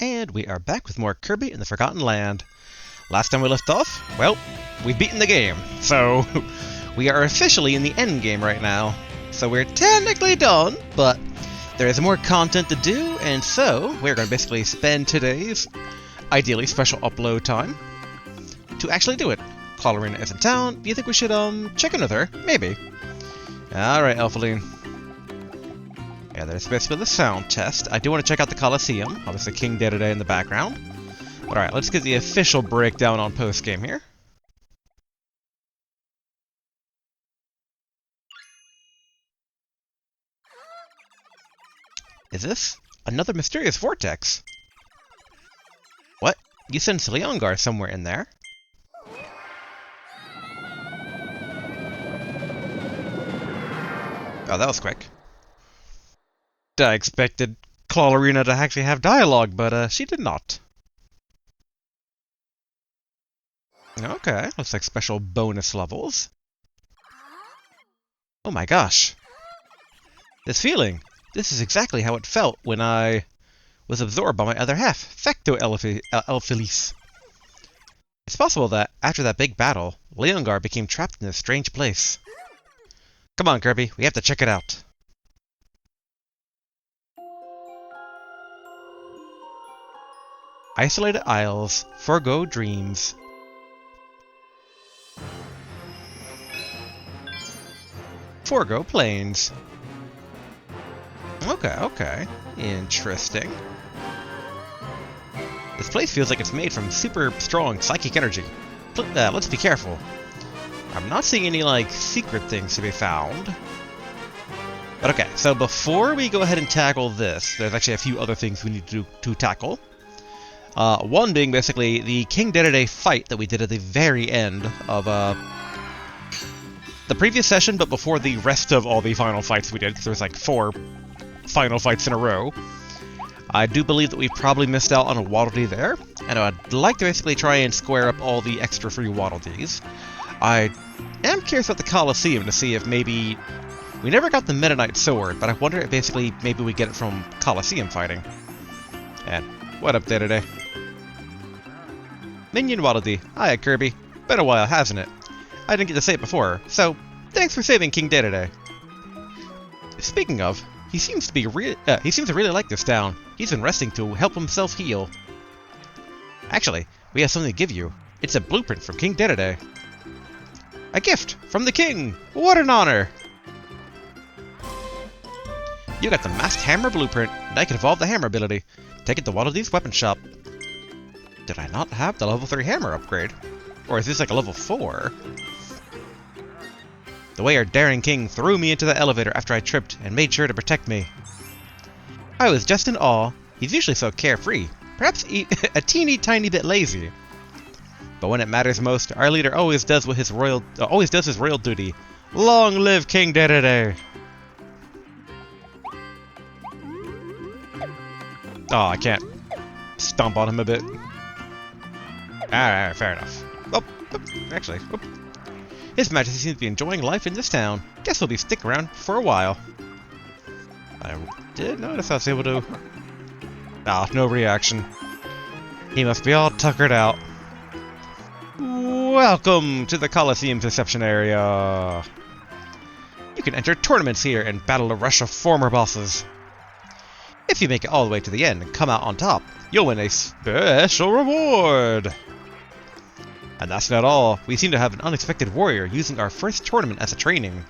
And we are back with more Kirby in the Forgotten Land. Last time we left off, well, we've beaten the game, so we are officially in the end game right now. So we're technically done, but there is more content to do, and so we're going to basically spend today's, ideally, special upload time to actually do it. Clawroline is in town. Do you think we should, check in with her? Maybe. Alright, Elfaline. Yeah, there's basically the sound test. I do want to check out the Coliseum. Obviously, King Dedede in the background. But alright, let's get the official breakdown on post-game here. Is this another mysterious vortex? What? You sent Leongar somewhere in there? Oh, that was quick. I expected Clawroline to actually have dialogue, but she did not. Okay, looks like special bonus levels. Oh my gosh. This feeling. This is exactly how it felt when I was absorbed by my other half, Facto Elfilis. It's possible that, after that big battle, Leongar became trapped in this strange place. Come on, Kirby, we have to check it out. Isolated Isles, Forgo Dreams. Forgo Plains. Okay. Interesting. This place feels like it's made from super strong psychic energy. Let's be careful. I'm not seeing any, like, secret things to be found. But okay, so before we go ahead and tackle this, there's actually a few other things we need to tackle. One being basically the King Dedede fight that we did at the very end of the previous session, but before the rest of all the final fights we did, because there was like 4 final fights in a row. I do believe that we probably missed out on a Waddle Dee there, and I'd like to basically try and square up all the extra free Waddle Dees. I am curious about the Coliseum to see if maybe... We never got the Meta Knight Sword, but I wonder if basically maybe we get it from Coliseum fighting. And what up, Dedede? Minion Waddle Dee. Hiya, Kirby. Been a while, hasn't it? I didn't get to say it before, so thanks for saving King Dedede. Speaking of, he seems to really like this town. He's been resting to help himself heal. Actually, we have something to give you. It's a blueprint from King Dedede. A gift from the king! What an honor! You got the Masked Hammer blueprint, and I can evolve the hammer ability. Take it to Waddle Dee's weapon shop. Did I not have the level 3 hammer upgrade? Or is this like a level 4? The way our daring king threw me into the elevator after I tripped and made sure to protect me. I was just in awe. He's usually so carefree, perhaps a teeny tiny bit lazy. But when it matters most, our leader always does his royal duty. Long live King Dedede! Oh, I can't stomp on him a bit. Alright, fair enough. Actually. His Majesty seems to be enjoying life in this town. Guess he'll be sticking around for a while. I did notice I was able to... no reaction. He must be all tuckered out. Welcome to the Coliseum's reception area. You can enter tournaments here and battle a rush of former bosses. If you make it all the way to the end and come out on top, you'll win a special reward. And that's not all. We seem to have an unexpected warrior using our first tournament as a training.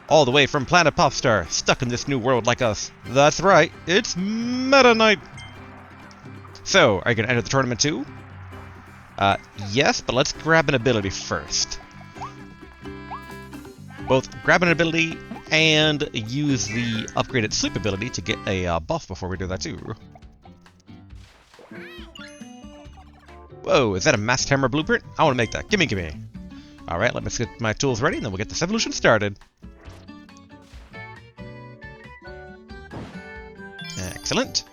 All the way from Planet Popstar, stuck in this new world like us. That's right, it's Meta Knight! So, are you going to enter the tournament too? Yes, but let's grab an ability first. Both grab an ability and use the upgraded sleep ability to get a buff before we do that too. Whoa, is that a Masked Hammer blueprint? I want to make that. Gimme. Alright, let me get my tools ready and then we'll get this evolution started. Excellent.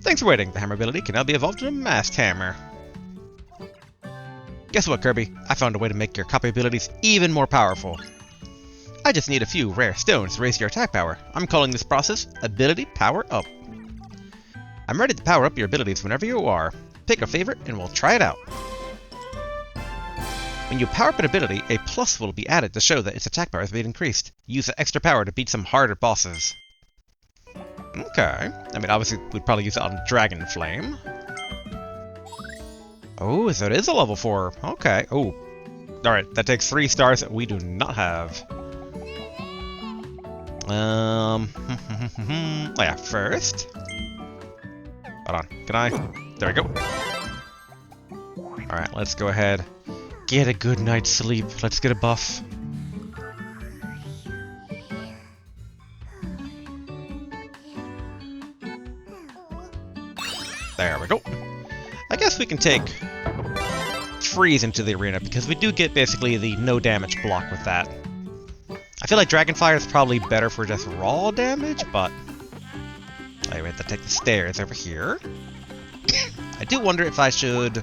Thanks for waiting. The hammer ability can now be evolved into a Masked Hammer. Guess what, Kirby? I found a way to make your copy abilities even more powerful. I just need a few rare stones to raise your attack power. I'm calling this process Ability Power Up. I'm ready to power up your abilities whenever you are. Pick a favorite and we'll try it out. When you power up an ability, a plus will be added to show that its attack power has been increased. Use the extra power to beat some harder bosses. Okay. I mean, obviously, we'd probably use it on Dragon Flame. Oh, so it is a level 4. Okay. Oh. Alright, that takes 3 stars that we do not have. Oh yeah, first. Hold on. Can I? There we go. Alright, let's go ahead. Get a good night's sleep. Let's get a buff. There we go. I guess we can take Freeze into the arena, because we do get basically the no damage block with that. I feel like Dragonfire is probably better for just raw damage, but... Anyway, we have to take the stairs over here. I do wonder if I should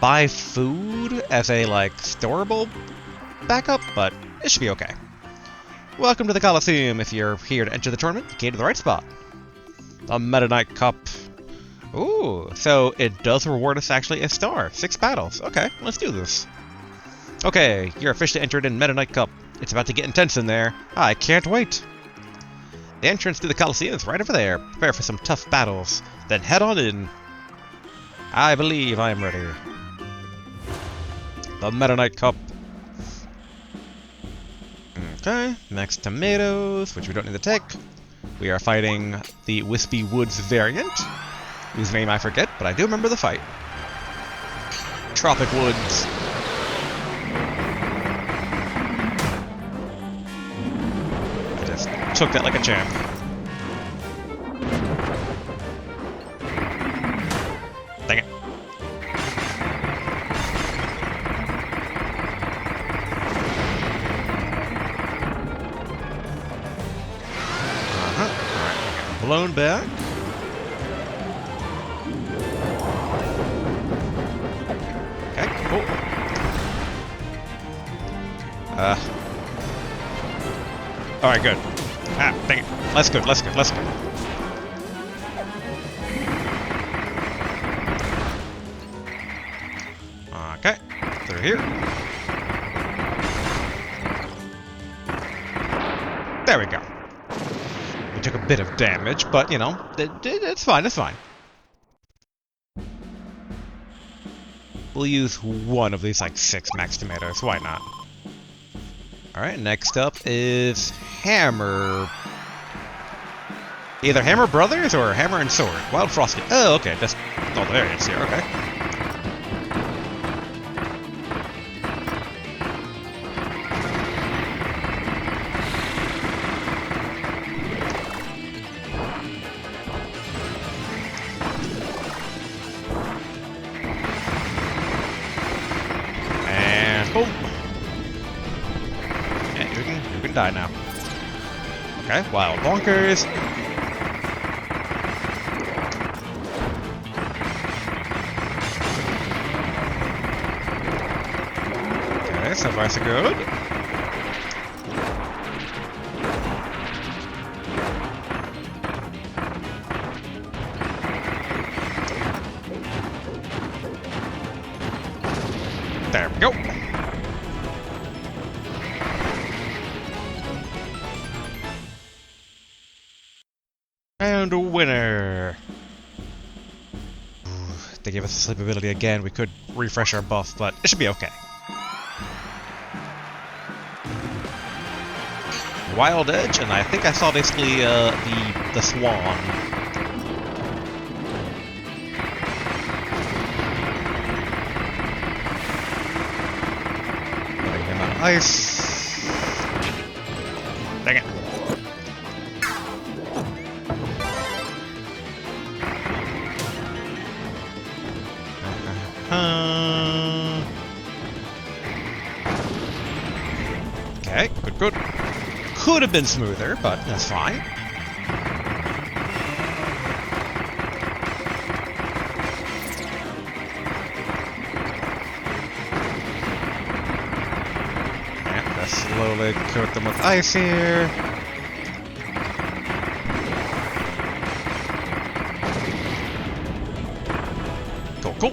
buy food as a, like, storable backup, but it should be okay. Welcome to the Coliseum. If you're here to enter the tournament, you came to the right spot. The Meta Knight Cup. Ooh, so it does reward us actually a star. 6 battles. Okay, let's do this. Okay, you're officially entered in Meta Knight Cup. It's about to get intense in there. I can't wait. The entrance to the Coliseum is right over there. Prepare for some tough battles. Then head on in. I believe I am ready. The Meta Knight Cup. Okay, max tomatoes, which we don't need to take. We are fighting the Wispy Woods variant, whose name I forget, but I do remember the fight. Tropic Woods. I just took that like a champ. Dang it. Alright, blown back. Alright, good. Ah, dang it. Let's go, let's go, let's go. Okay, through here. There we go. We took a bit of damage, but, you know, it's fine, it's fine. We'll use one of these, like, 6 max tomatoes. Why not? Alright, next up is Hammer. Either Hammer Brothers or Hammer and Sword. Wild Frosty. Oh, okay. That's all the variants here. Okay. And boom. You can die now. Okay, Wild Bonkers. Okay, so far so good. There we go. And a winner! If they gave us the sleep ability again, we could refresh our buff, but it should be okay. Wild Edge, and I think I saw basically the Swan. Putting him on ice. Dang it. Okay, good, good. Could have been smoother, but that's fine. And let's slowly coat them with ice here. Cool.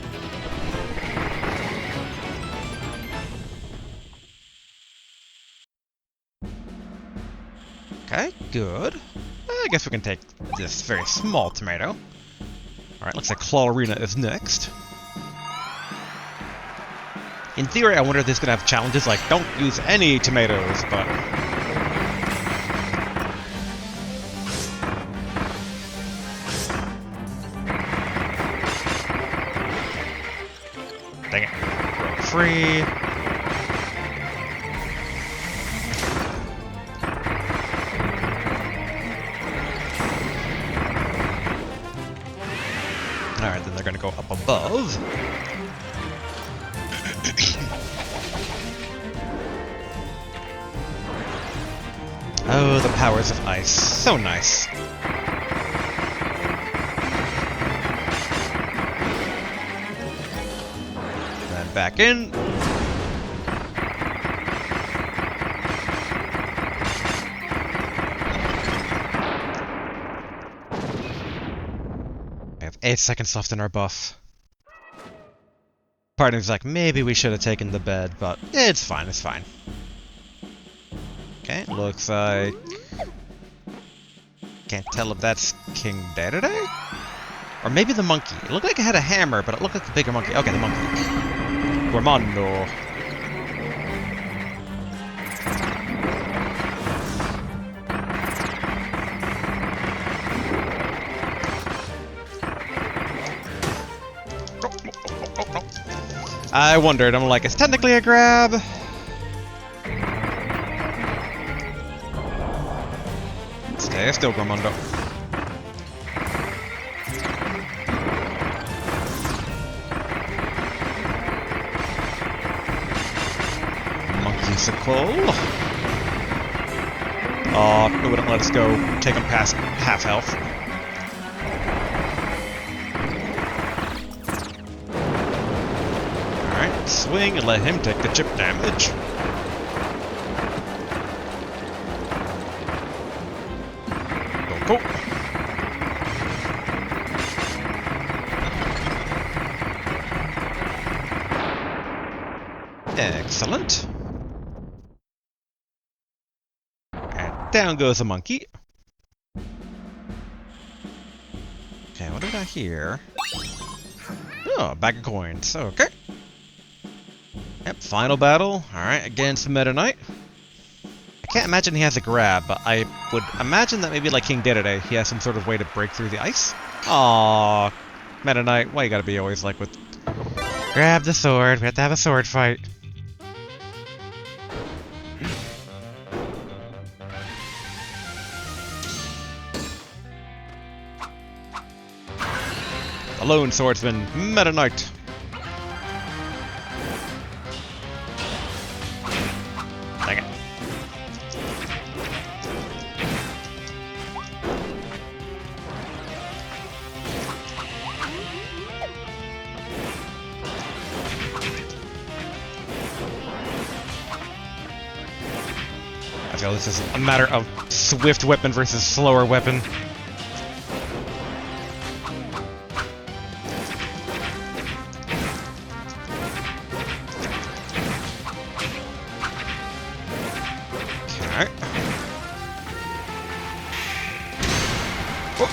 Okay, good. I guess we can take this very small tomato. Alright, looks like Clawroline is next. In theory, I wonder if this is going to have challenges like, don't use any tomatoes, but... Dang it. Broke free. Alright, then they're going to go up above. Oh, the powers of ice. So nice. Then back in. We have 8 seconds left in our buff. Part of me's like, maybe we should have taken the bed, but it's fine, it's fine. Okay, looks like... Can't tell if that's King Dedede? Or maybe the monkey. It looked like it had a hammer, but it looked like a bigger monkey. Okay, the monkey. Gormando. I wondered, I'm like, it's technically a grab. Stay still, Gormando. Monkeysicle. Oh, it wouldn't let us go. Take him past half health. Alright, swing and let him take the chip damage. Go. Excellent. And down goes the monkey. Okay, what do we got here? Oh, a bag of coins. Okay. Yep, final battle. Alright, against Meta Knight. I can't imagine he has a grab, but I would imagine that maybe like King Dedede, he has some sort of way to break through the ice. Aww, Meta Knight, why you gotta be always like with... Grab the sword, we have to have a sword fight. The lone swordsman, Meta Knight. Dang it. I feel this is a matter of swift weapon versus slower weapon. Okay. Oh.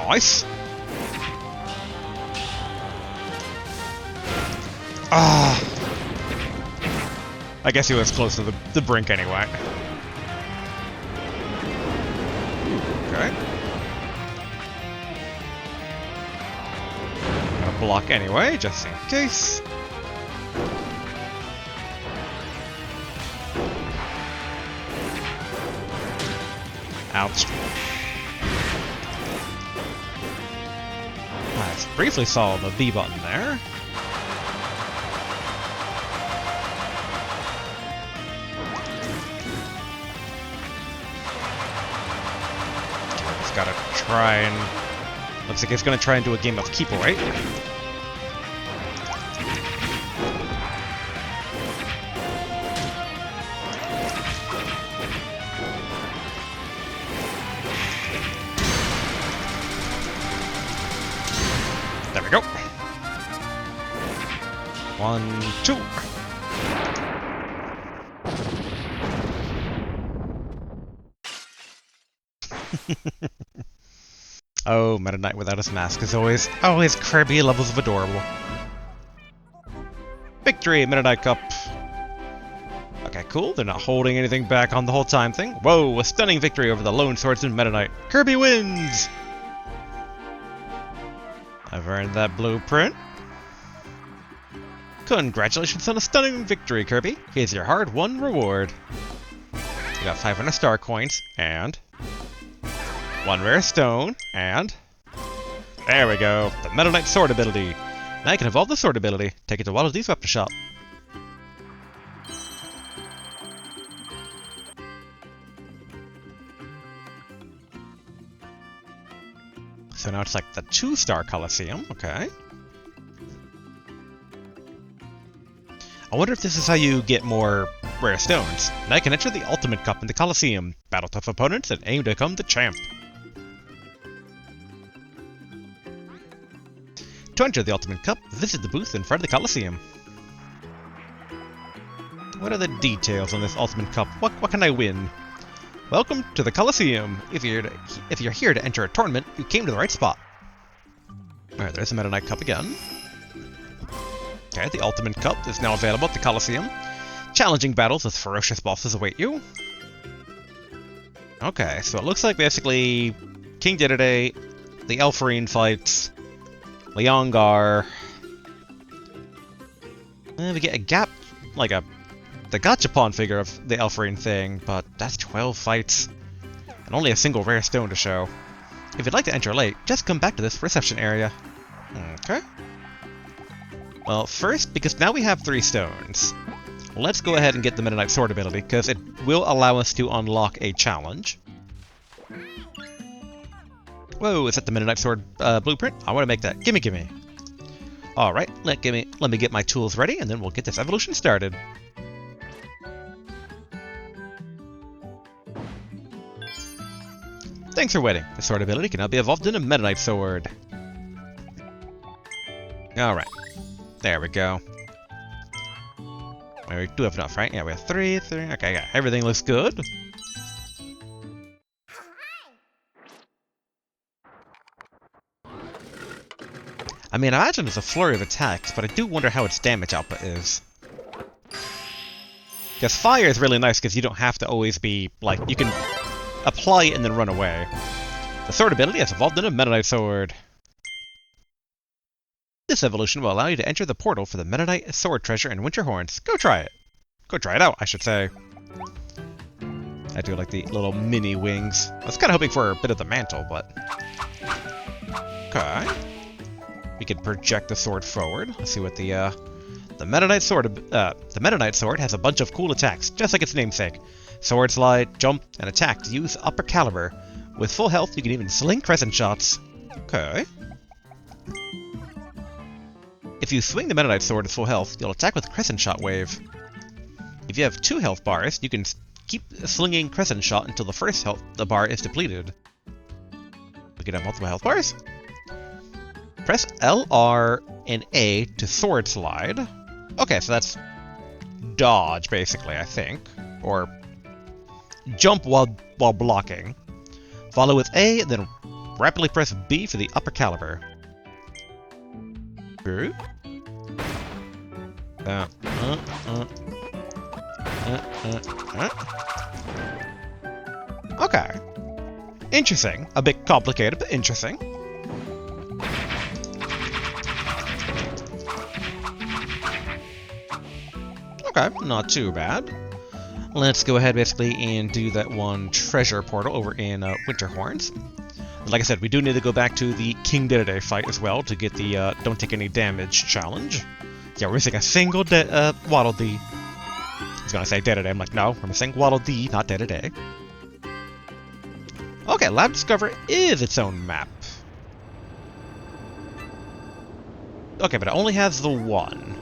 Nice. Ah. I guess he was close to the brink anyway. Okay. Gonna block anyway, just in case. Ouch. I briefly saw the B button there. Gotta try and... Looks like it's gonna try and do a game of keep away. There we go. 1, 2. Oh, Meta Knight without his mask is always Kirby levels of adorable. Victory, Meta Knight Cup. Okay, cool. They're not holding anything back on the whole time thing. Whoa, a stunning victory over the Lone Swordsman Meta Knight. Kirby wins! I've earned that blueprint. Congratulations on a stunning victory, Kirby. Here's your hard-won reward. You got 500 star coins, and 1 rare stone, and there we go, the Meta Knight sword ability. Now you can evolve the sword ability. Take it to Waddle Dee's weapon shop. So now it's like the 2-star Coliseum, okay. I wonder if this is how you get more rare stones. Now you can enter the Ultimate Cup in the Coliseum. Battle tough opponents and aim to become the champ. To enter the Ultimate Cup, visit the booth in front of the Coliseum. What are the details on this Ultimate Cup? What can I win? Welcome to the Coliseum. If you're here to enter a tournament, you came to the right spot. Alright, there's the Meta Knight Cup again. Okay, the Ultimate Cup is now available at the Coliseum. Challenging battles with ferocious bosses await you. Okay, so it looks like basically King Dedede, the Elfarine fights, Leongar. We get a gap, like the Gachapon figure of the Elfarine thing, but that's 12 fights and only a single rare stone to show. If you'd like to enter late, just come back to this reception area. Okay. Well, first, because now we have 3 stones, let's go ahead and get the Meta Knight sword ability, because it will allow us to unlock a challenge. Whoa, is that the Meta Knight sword blueprint? I want to make that. Gimme. Alright, let me get my tools ready, and then we'll get this evolution started. Thanks for waiting. The sword ability can now be evolved into Meta Knight sword. Alright. There we go. We do have enough, right? Yeah, we have 3. Okay, yeah, everything looks good. I mean, I imagine it's a flurry of attacks, but I do wonder how its damage output is. Because fire is really nice because you don't have to always be, like, you can apply it and then run away. The sword ability has evolved into Meta Knight sword. This evolution will allow you to enter the portal for the Meta Knight sword treasure in Winterhorns. Go try it. Go try it out, I should say. I do like the little mini wings. I was kind of hoping for a bit of the mantle, but... Okay. We can project the sword forward. Let's see what the Meta Knight sword has a bunch of cool attacks, just like its namesake. Sword slide, jump, and attack to use upper caliber. With full health, you can even sling crescent shots. Okay. If you swing the Meta Knight sword at full health, you'll attack with Crescent Shot Wave. If you have 2 health bars, you can keep slinging Crescent Shot until the first health bar is depleted. We can have multiple health bars. Press L, R, and A to sword slide. Okay, so that's dodge, basically, I think. Or jump while blocking. Follow with A, and then rapidly press B for the upper caliber. Okay. Okay. Interesting. A bit complicated, but interesting. Okay, not too bad. Let's go ahead basically and do that one treasure portal over in Winterhorns. Like I said, we do need to go back to the King Dedede fight as well to get the don't take any damage challenge. Yeah, we're missing a single Waddle Dee. I was gonna say Dedede, I'm like, no, we're missing Waddle Dee, not Dedede. Okay, Lab Discover is its own map. Okay, but it only has the one.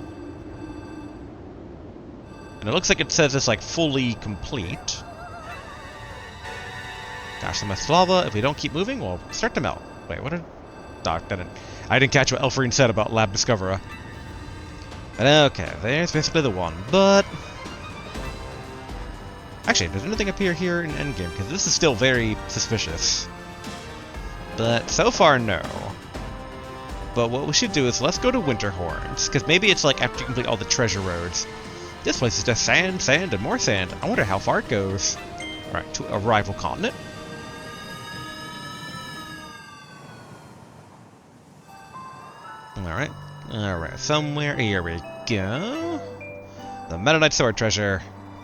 And it looks like it says it's like fully complete. Gosh, so much lava. If we don't keep moving, we'll start to melt. Wait, what did... Doc, I didn't catch what Elfrine said about Lab Discoverer. But okay, there's basically the one, but... Actually, does anything appear here in Endgame? Because this is still very suspicious. But so far, no. But what we should do is let's go to Winterhorns, because maybe it's like after you complete all the treasure roads. This place is just sand, sand, and more sand. I wonder how far it goes. Alright, to a rival continent. Alright. Alright, somewhere here we go. The Meta Knight Sword treasure.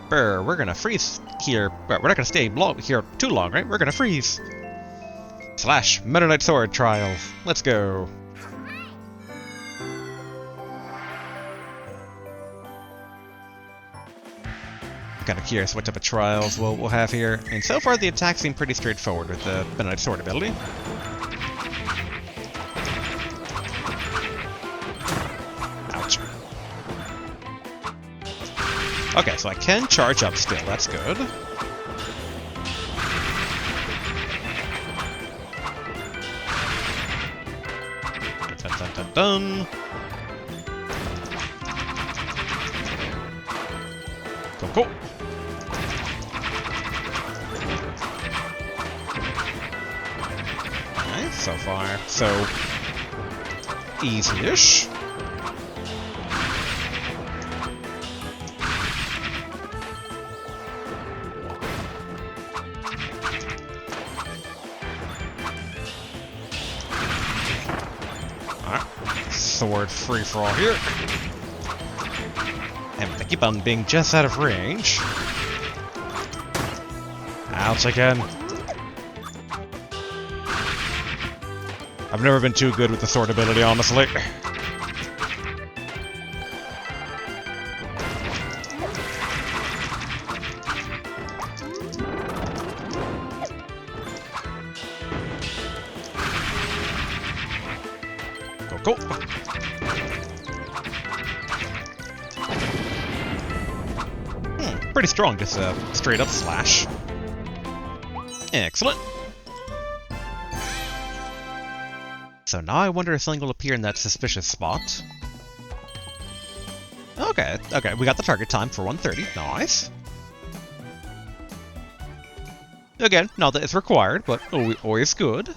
Brr, we're gonna freeze here. We're not gonna stay here too long, right? We're gonna freeze. / Meta Knight Sword trial. Let's go. I'm kind of curious what type of trials we'll have here. And so far the attacks seem pretty straightforward with the Meta Knight Sword ability. Okay, so I can charge up still, that's good. Dun, dun, dun, dun. Cool. Nice, so far, so easy-ish. Sword free-for-all here. And they keep on being just out of range. Ouch again. I've never been too good with the sword ability, honestly. Cool. Pretty strong, just a straight-up slash. Excellent. So now I wonder if something will appear in that suspicious spot. Okay, okay, we got the target time for 1:30. Nice. Again, not that it's required, but always good.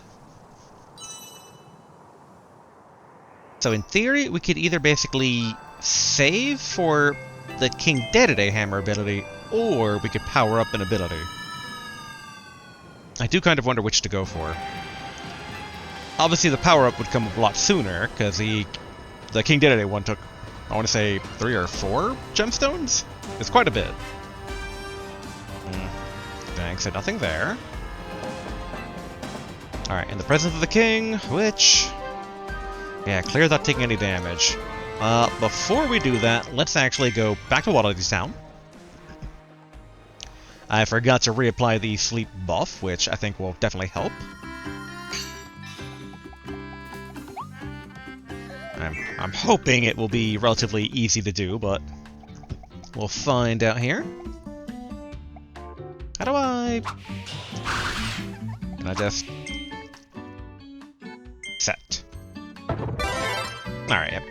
So in theory, we could either basically save for the King Dedede hammer ability, or we could power up an ability. I do kind of wonder which to go for. Obviously the power-up would come a lot sooner, because the King Dedede one took, I want to say, 3 or 4 gemstones? It's quite a bit. Dang, so nothing there. Alright, in the presence of the king, which... Yeah, clear without taking any damage. Before we do that, let's actually go back to Waterloo Town. I forgot to reapply the sleep buff, which I think will definitely help. I'm hoping it will be relatively easy to do, but we'll find out here. How do I... Can I just... Set. Alright, yep.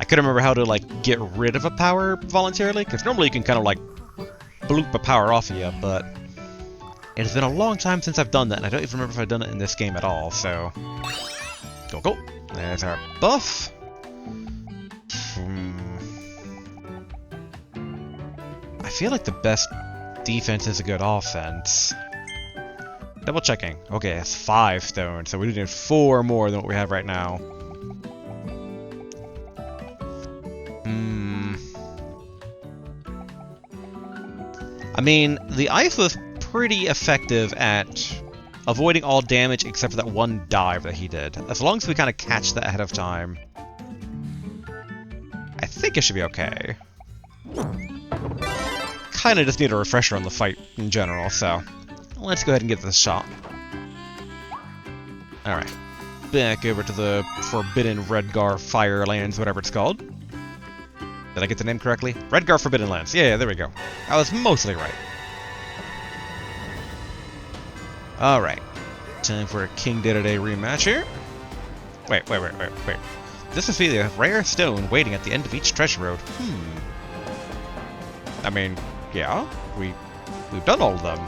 I couldn't remember how to, like, get rid of a power voluntarily, because normally you can kind of, like, bloop a power off of you, but it has been a long time since I've done that, and I don't even remember if I've done it in this game at all, so... Go. There's our buff. I feel like the best defense is a good offense. Double checking. Okay, it's 5 stones, so we need 4 more than what we have right now. I mean, the ice was pretty effective at avoiding all damage except for that one dive that he did. As long as we kind of catch that ahead of time, I think it should be okay. Kind of just need a refresher on the fight in general, so let's go ahead and give this a shot. Alright, back over to the Forbidden Redgar Firelands, whatever it's called. Did I get the name correctly? Redgar Forbidden Lands. Yeah, there we go. I was mostly right. Alright. Time for a King Day-to-Day rematch here. Wait. This must be the rare stone waiting at the end of each treasure road. I mean, yeah, we've done all of them.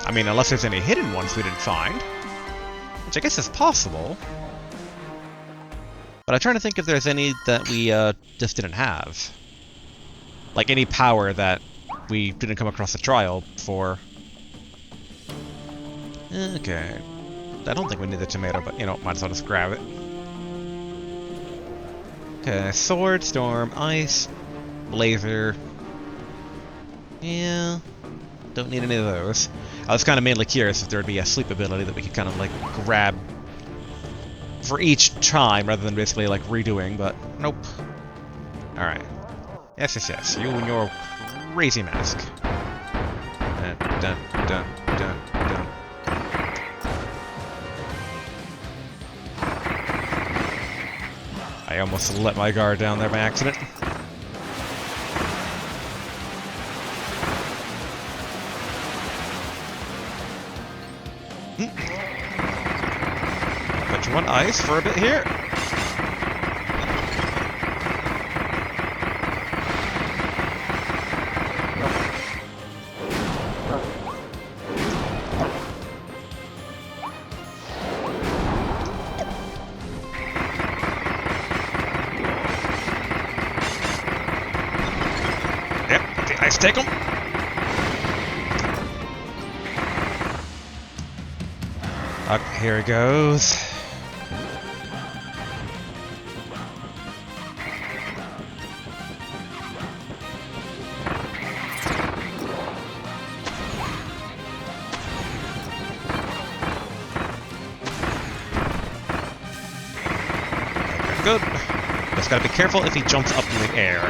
I mean, unless there's any hidden ones we didn't find. Which I guess is possible. But I'm trying to think if there's any that we just didn't have. Like any power that we didn't come across a trial for. Okay. I don't think we need the tomato, but you know, might as well just grab it. Okay, sword, storm, ice, blazer. Yeah, don't need any of those. I was kind of mainly curious if there would be a sleep ability that we could kind of like grab for each time rather than basically like redoing, but nope. Alright. Yes. You and your crazy mask. Dun. I almost let my guard down there by accident. Put you on ice for a bit here. Take him. Up here he goes. Good. Just gotta be careful if he jumps up in the air.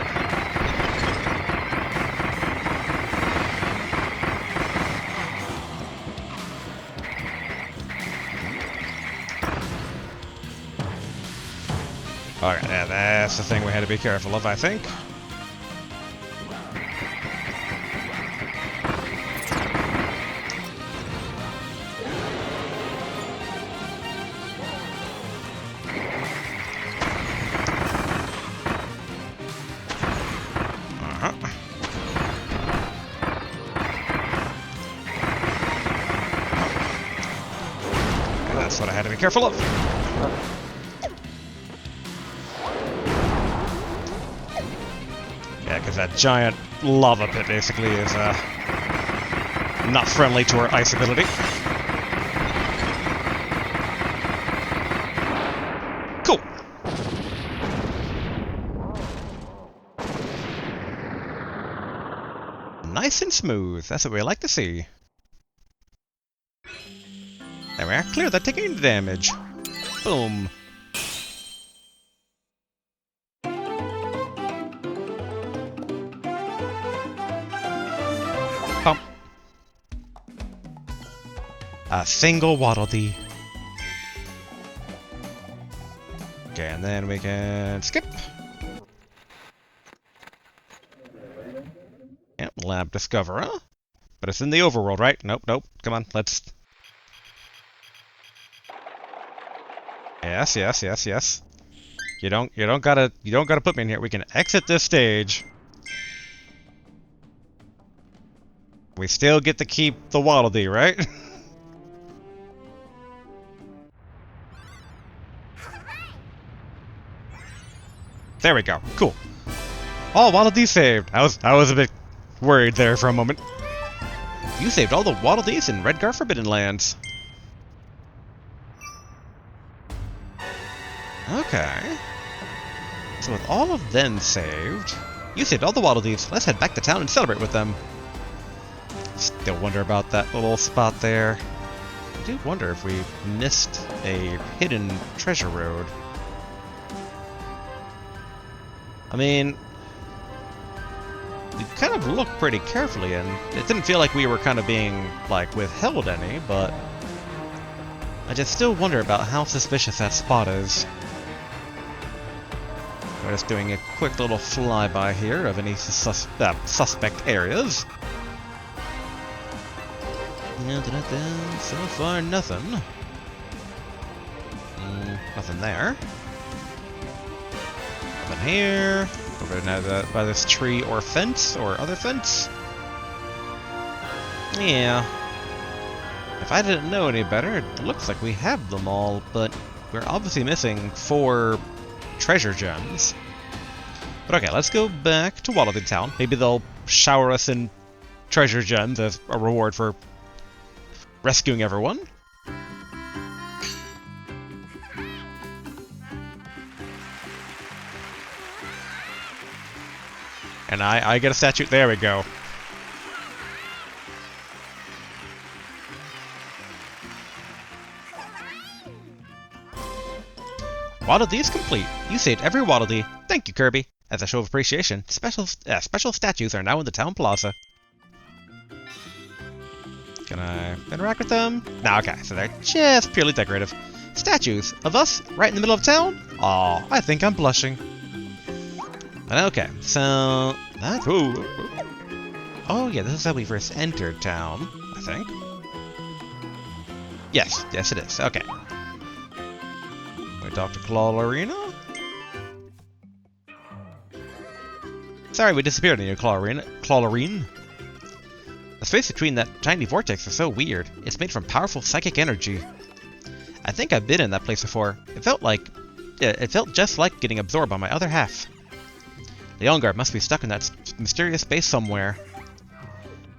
Alright, yeah, that's the thing we had to be careful of, I think. That's what I had to be careful of. Yeah, because that giant lava pit basically is not friendly to our ice ability. Cool. Nice and smooth. That's what we like to see. There we are. Clear that taking any damage. Boom. Bump. A single Waddle Dee. Okay, and then we can skip. Yep, Lab Discoverer. But it's in the overworld, right? Nope. Come on, let's... Yes. You don't gotta put me in here. We can exit this stage. We still get to keep the Waddle Dee, right? There we go. Cool. All Waddle Dee saved. I was a bit worried there for a moment. You saved all the Waddle Dees in Redgar Forbidden Lands. Okay. So with all of them saved, you saved all the Waddle Dees. Let's head back to town and celebrate with them. Still wonder about that little spot there. I do wonder if we missed a hidden treasure road. I mean, we kind of looked pretty carefully, and it didn't feel like we were kind of being, like, withheld any, but I just still wonder about how suspicious that spot is. We're just doing a quick little flyby here of any suspect areas. So far, nothing. Nothing there. Nothing here. Over now by this tree or fence or other fence. Yeah. If I didn't know any better, it looks like we have them all, but we're obviously missing 4 treasure gems. But okay, let's go back to Wallaby Town. Maybe they'll shower us in treasure gems as a reward for rescuing everyone. And I get a statue. There we go. Waddle-Dee is complete. You saved every Waddle-Dee. Thank you, Kirby. As a show of appreciation, special statues are now in the town plaza. Can I interact with them? No, okay, so they're just purely decorative. Statues of us right in the middle of town? Aw, I think I'm blushing. But okay, so that's... Oh yeah, this is how we first entered town, I think. Yes, it is. Okay. We talked to Clawroline. Sorry, we disappeared in your Clawroline. The space between that tiny vortex is so weird. It's made from powerful psychic energy. I think I've been in that place before. It felt just like getting absorbed by my other half. Leongar must be stuck in that mysterious space somewhere.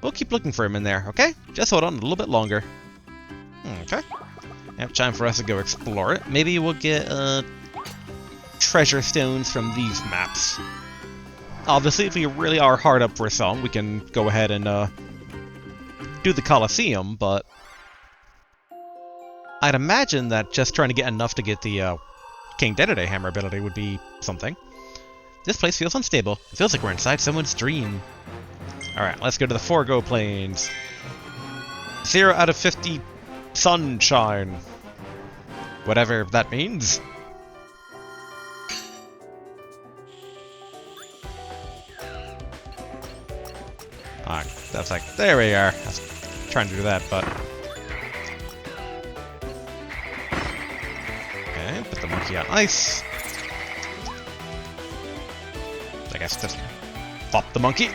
We'll keep looking for him in there, okay? Just hold on a little bit longer. Okay. Now time for us to go explore it. Maybe we'll get treasure stones from these maps. Obviously, if we really are hard up for some, we can go ahead and do the Colosseum, but I'd imagine that just trying to get enough to get the King Dedede Hammer ability would be something. This place feels unstable. It feels like we're inside someone's dream. Alright, let's go to the Forgo Plains. 0 out of 50 sunshine. Whatever that means. Alright, that's like, there we are. I was trying to do that, but... Okay, put the monkey on ice. I guess just pop the monkey.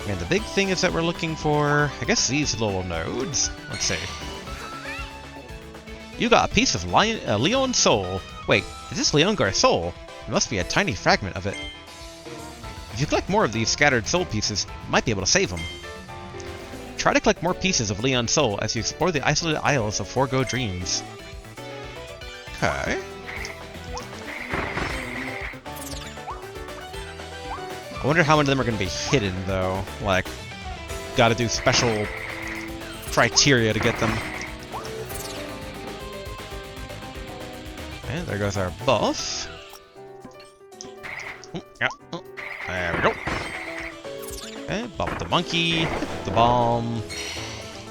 And the big thing is that we're looking for, I guess, these little nodes. Let's see. You got a piece of Leon's soul. Wait, is this Leongar's soul? It must be a tiny fragment of it. If you collect more of these scattered soul pieces, you might be able to save them. Try to collect more pieces of Leon's soul as you explore the isolated isles of Forgo Dreams. Okay. I wonder how many of them are going to be hidden, though. Like, gotta do special criteria to get them. And there goes our buff. Oh, yeah. Oh, there we go. Okay, bump the monkey, the bomb.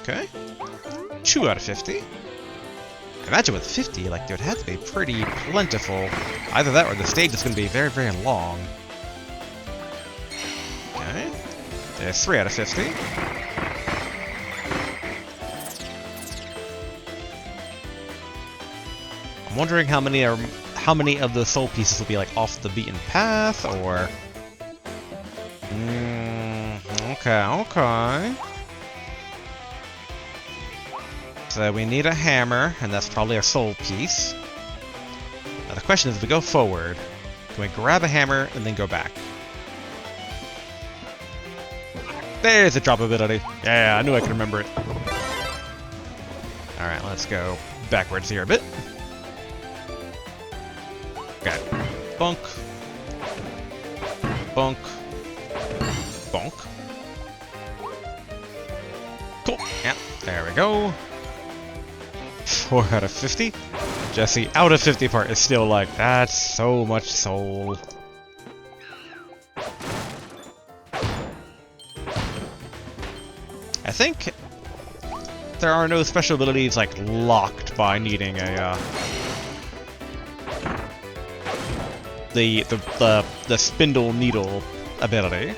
Okay. 2 out of 50. Imagine with 50, like, there would have to be pretty plentiful. Either that or the stage is going to be very, very long. Okay. There's 3 out of 50. I'm wondering how many of the soul pieces will be like off the beaten path, or... okay. So we need a hammer, and that's probably a soul piece. Now the question is, if we go forward, can we grab a hammer and then go back? There's a drop ability. Yeah, I knew I could remember it. Alright, let's go backwards here a bit. Okay. Bonk. Bonk. Bonk. Cool. Yeah, there we go. 4 out of 50. Jesse, out of 50 part is still like, that's so much soul. I think there are no special abilities like locked by needing a the spindle needle ability.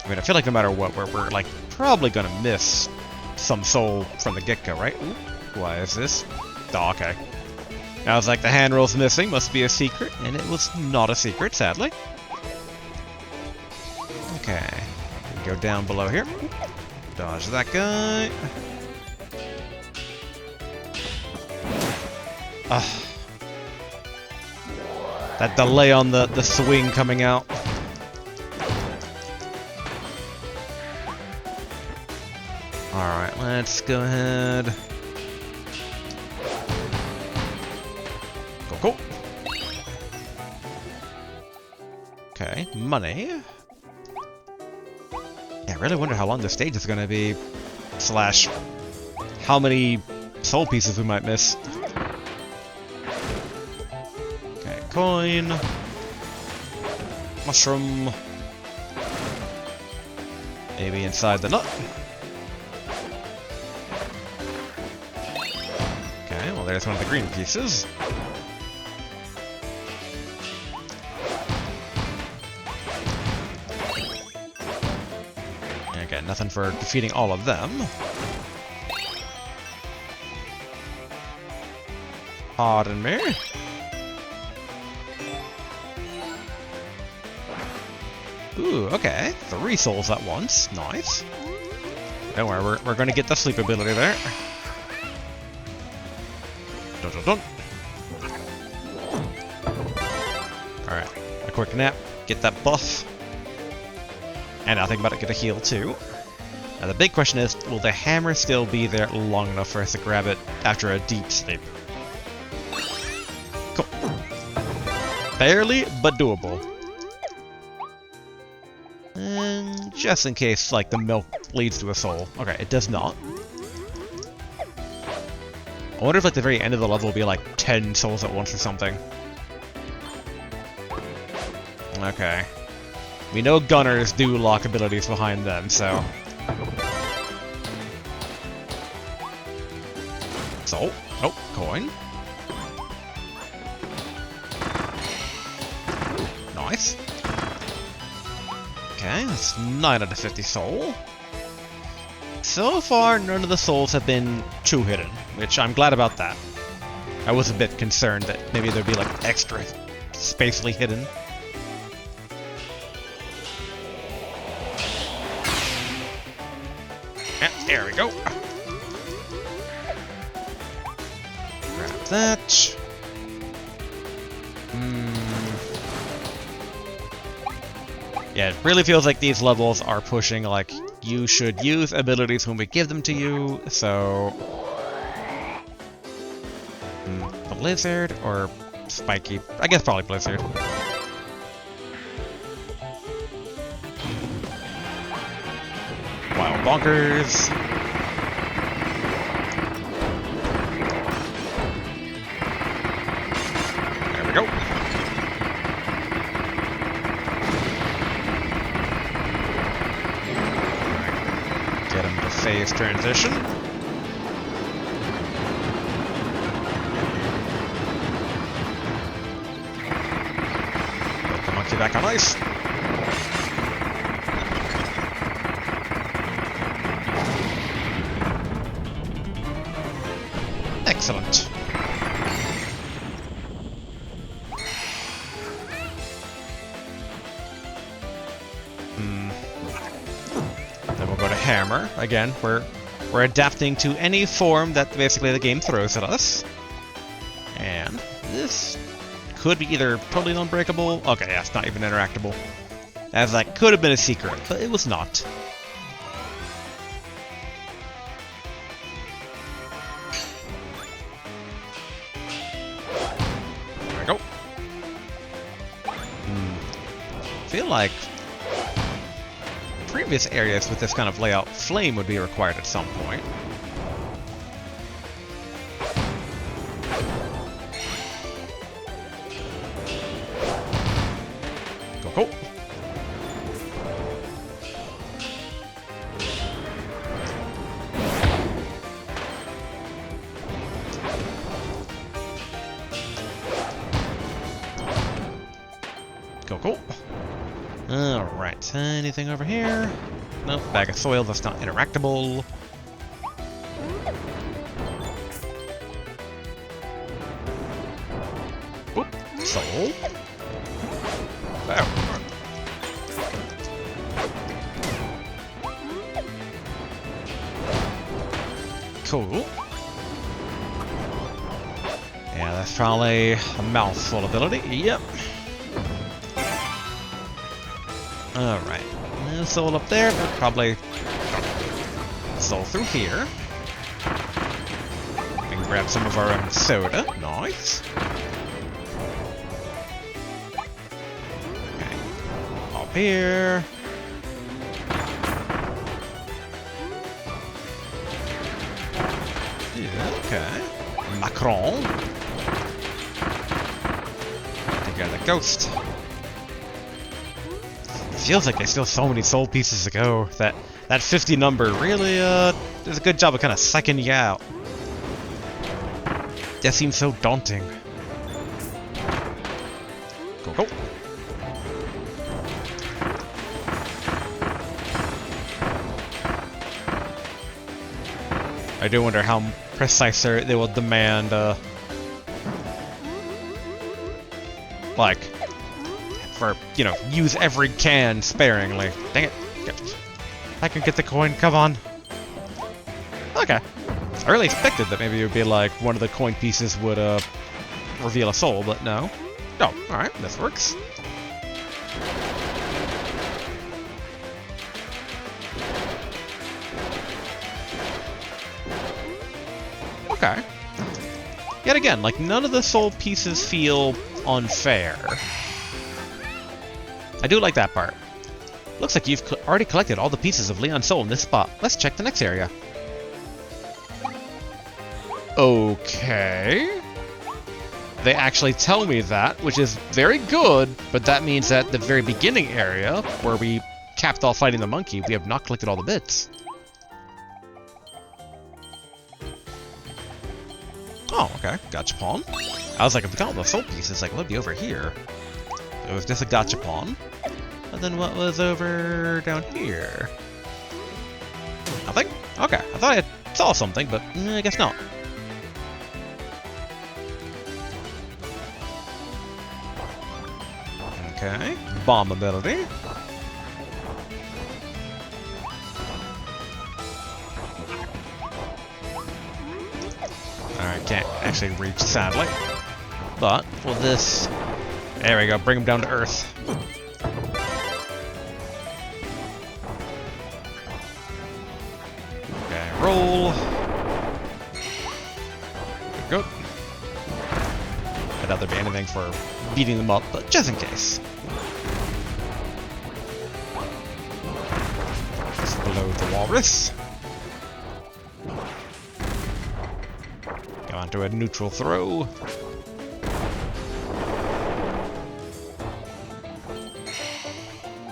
I mean, I feel like no matter what, we're like probably gonna miss some soul from the get-go, right? Ooh, why is this? Oh, okay. I was like, the hand roll's missing, must be a secret, and it was not a secret, sadly. Okay, go down below here. Dodge that guy. That delay on the swing coming out. Alright, let's go ahead. Go. Okay, money. Yeah, I really wonder how long this stage is gonna be. Slash, how many soul pieces we might miss. Okay, coin. Mushroom. Maybe inside the nut. Okay, well there's one of the green pieces. Okay, nothing for defeating all of them. Pardon me. Ooh, okay. 3 souls at once. Nice. Don't worry, we're gonna get the sleep ability there. Dun, dun, dun. Alright, a quick nap, get that buff. And I think about to get a heal too. Now the big question is, will the hammer still be there long enough for us to grab it after a deep sleep? Cool. Barely, but doable. And just in case, like, the milk leads to a soul. Okay, it does not. I wonder if, like, the very end of the level will be, like, 10 souls at once or something. Okay. We know gunners do lock abilities behind them, so... Soul? Oh, coin. Nice. Okay, that's 9 out of 50 soul. So far, none of the souls have been too hidden, which I'm glad about that. I was a bit concerned that maybe there'd be, like, extra spacely hidden. Yeah, there we go. Grab that. Yeah, it really feels like these levels are pushing, like, you should use abilities when we give them to you, so... Blizzard or Spiky? I guess probably Blizzard. Wild Bonkers. There we go. Get him to phase transition. Put the monkey back on ice. Excellent. Then we'll go to Hammer. Again, we're adapting to any form that basically the game throws at us. And this could be either totally unbreakable. Okay, yeah, it's not even interactable. As that could have been a secret, but it was not. There we go. I feel like previous areas with this kind of layout, flame would be required at some point. Go, go. Go, go. Alright, anything over here? Nope, bag of soil that's not interactable. Oop, soul. Oh. Cool. Yeah, that's probably a mouthful ability. Yep. Alright. Soul up there, but probably soul through here. We can grab some of our own soda. Nice. Okay. Up here. Yeah, okay. Macron. Take out the ghost. Feels like there's still so many soul pieces to go. That 50 number really does a good job of kind of psyching you out. That seems so daunting. Go, go. I do wonder how precise they will demand, like, for, you know, use every can sparingly. Dang it. I can get the coin, come on. Okay. I really expected that maybe it would be like one of the coin pieces would, reveal a soul, but no. Oh, alright, this works. Okay. Yet again, like, none of the soul pieces feel unfair. I do like that part. Looks like you've already collected all the pieces of Leon's soul in this spot. Let's check the next area. Okay. They actually tell me that, which is very good, but that means that the very beginning area, where we capped off fighting the monkey, we have not collected all the bits. Oh, okay. Gachapon. I was like, if we got all the soul pieces, like, what would be over here? It was just a gachapon. And then what was over down here? Nothing? Okay, I thought I saw something, but I guess not. Okay, bomb ability. Alright, can't actually reach, sadly. But, with this... There we go, bring him down to earth. Okay, roll. There we go. I doubt there'd be anything for beating them up, but just in case. Explode the walrus. Go on to a neutral throw.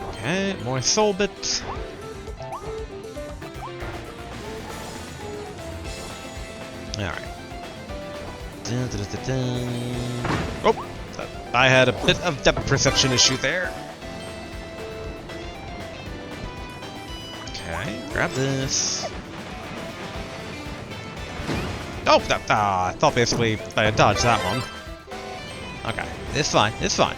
Okay, more soul bits. Alright. Oh! I had a bit of depth perception issue there. Okay, grab this. Oh! I thought basically I had dodged that one. Okay, it's fine, it's fine.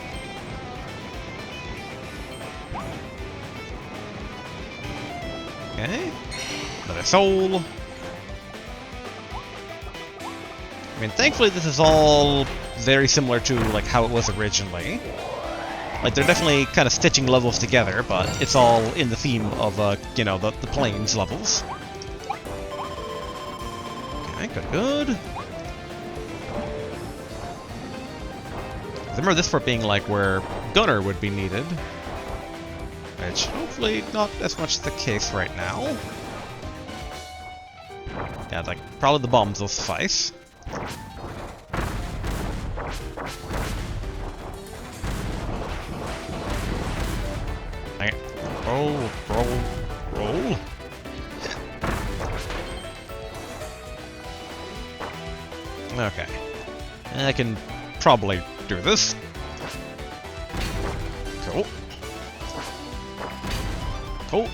Okay, another soul. I mean, thankfully this is all very similar to like how it was originally. Like they're definitely kind of stitching levels together, but it's all in the theme of you know, the plains levels. Okay, good. I remember this part being like where Gunner would be needed. Which, hopefully, not as much the case right now. Yeah, like, probably the bombs will suffice. Okay. Roll, roll, roll. Okay. I can probably do this. Cool. Oh.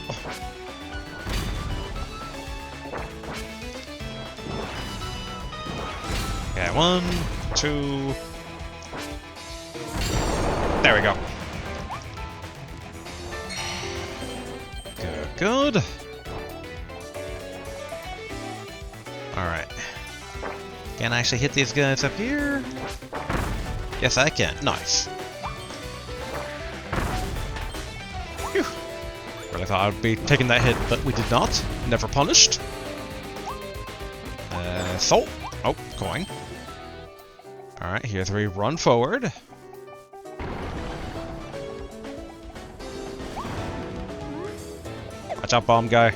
Okay, 1, 2. There we go. Good, good. Alright. Can I actually hit these guys up here? Yes, I can. Nice. Phew. Really thought I would be taking that hit, but we did not. Never punished. Soul. Oh, coin. Alright, here's where we run forward. Watch out, bomb guy.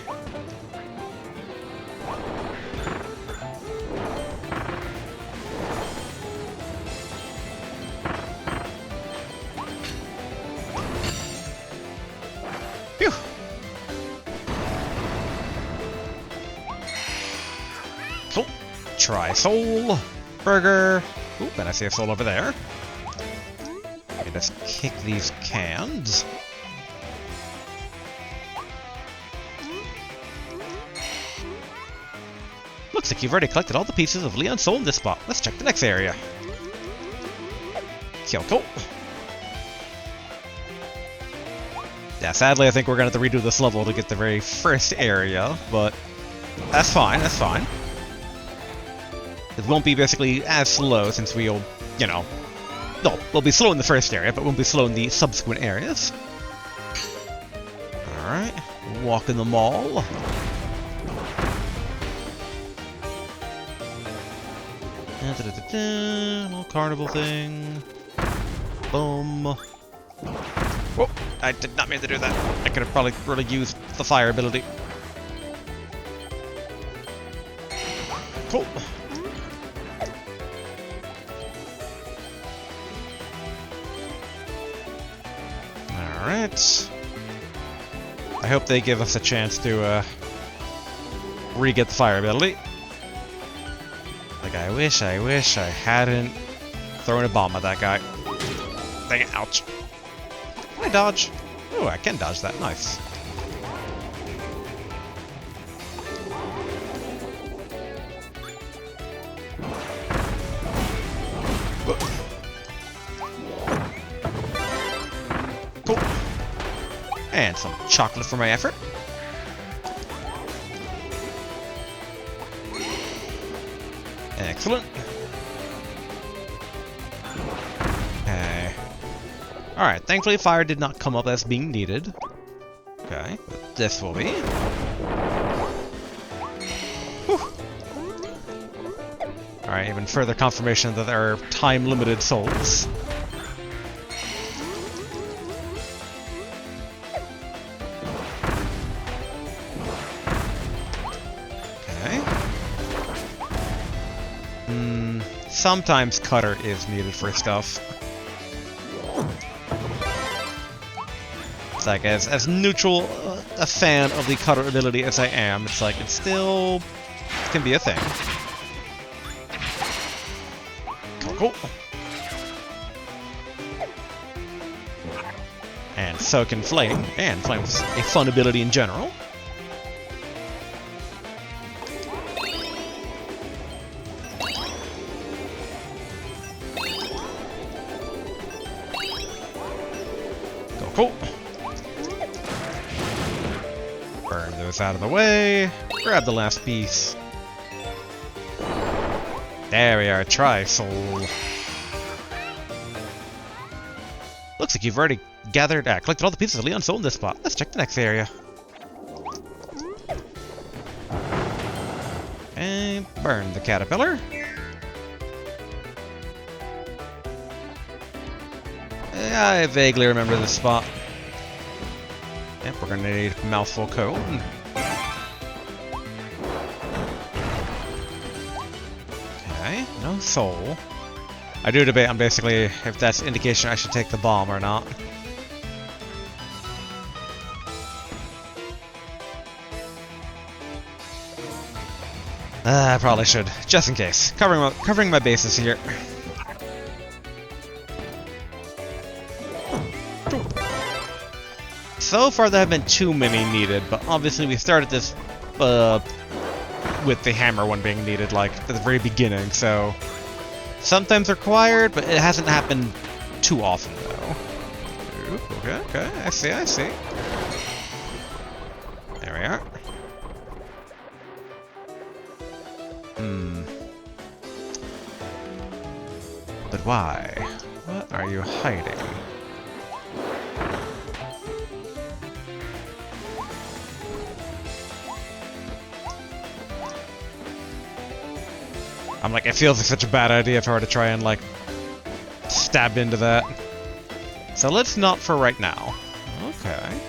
Phew. Soul. Try soul. Burger. Oop, and I see a soul over there. Okay, let's kick these cans. Looks like you've already collected all the pieces of Leon's soul in this spot. Let's check the next area. Kyoto. Yeah, sadly I think we're gonna have to redo this level to get the very first area, but that's fine, that's fine. It won't be basically as slow since we'll, you know... No, we'll be slow in the first area, but we'll be slow in the subsequent areas. Alright, walk in the mall. Little carnival thing. Boom. Whoa! I did not mean to do that. I could have probably really used the fire ability. Cool. Alright. I hope they give us a chance to re-get the fire ability. Like, I wish I hadn't thrown a bomb at that guy. Dang it, ouch. Can I dodge? Oh, I can dodge that, nice. Cool. And some chocolate for my effort. Excellent. Okay. Alright, thankfully fire did not come up as being needed. Okay, but this will be. Alright, even further confirmation that there are time-limited souls. Sometimes cutter is needed for stuff. It's like, as neutral a fan of the cutter ability as I am, it's like, it still can be a thing. Cool. And so can Flame, and Flame's a fun ability in general. Cool. Burn those out of the way. Grab the last piece. There we are, Tri-Soul. Looks like you've already collected all the pieces of Leon's soul in this spot. Let's check the next area. And burn the caterpillar. I vaguely remember this spot. Yep, we're gonna need mouthful code. Okay, no soul. I do debate on basically if that's indication I should take the bomb or not. I probably should, just in case. Covering my bases here. So far there haven't been too many needed, but obviously we started this with the hammer one being needed, like, at the very beginning, so... Sometimes required, but it hasn't happened too often, though. Ooh, okay, I see. There we are. But why? What are you hiding? I'm like, it feels like such a bad idea if I were to try and, like, stab into that. So let's not for right now. Okay.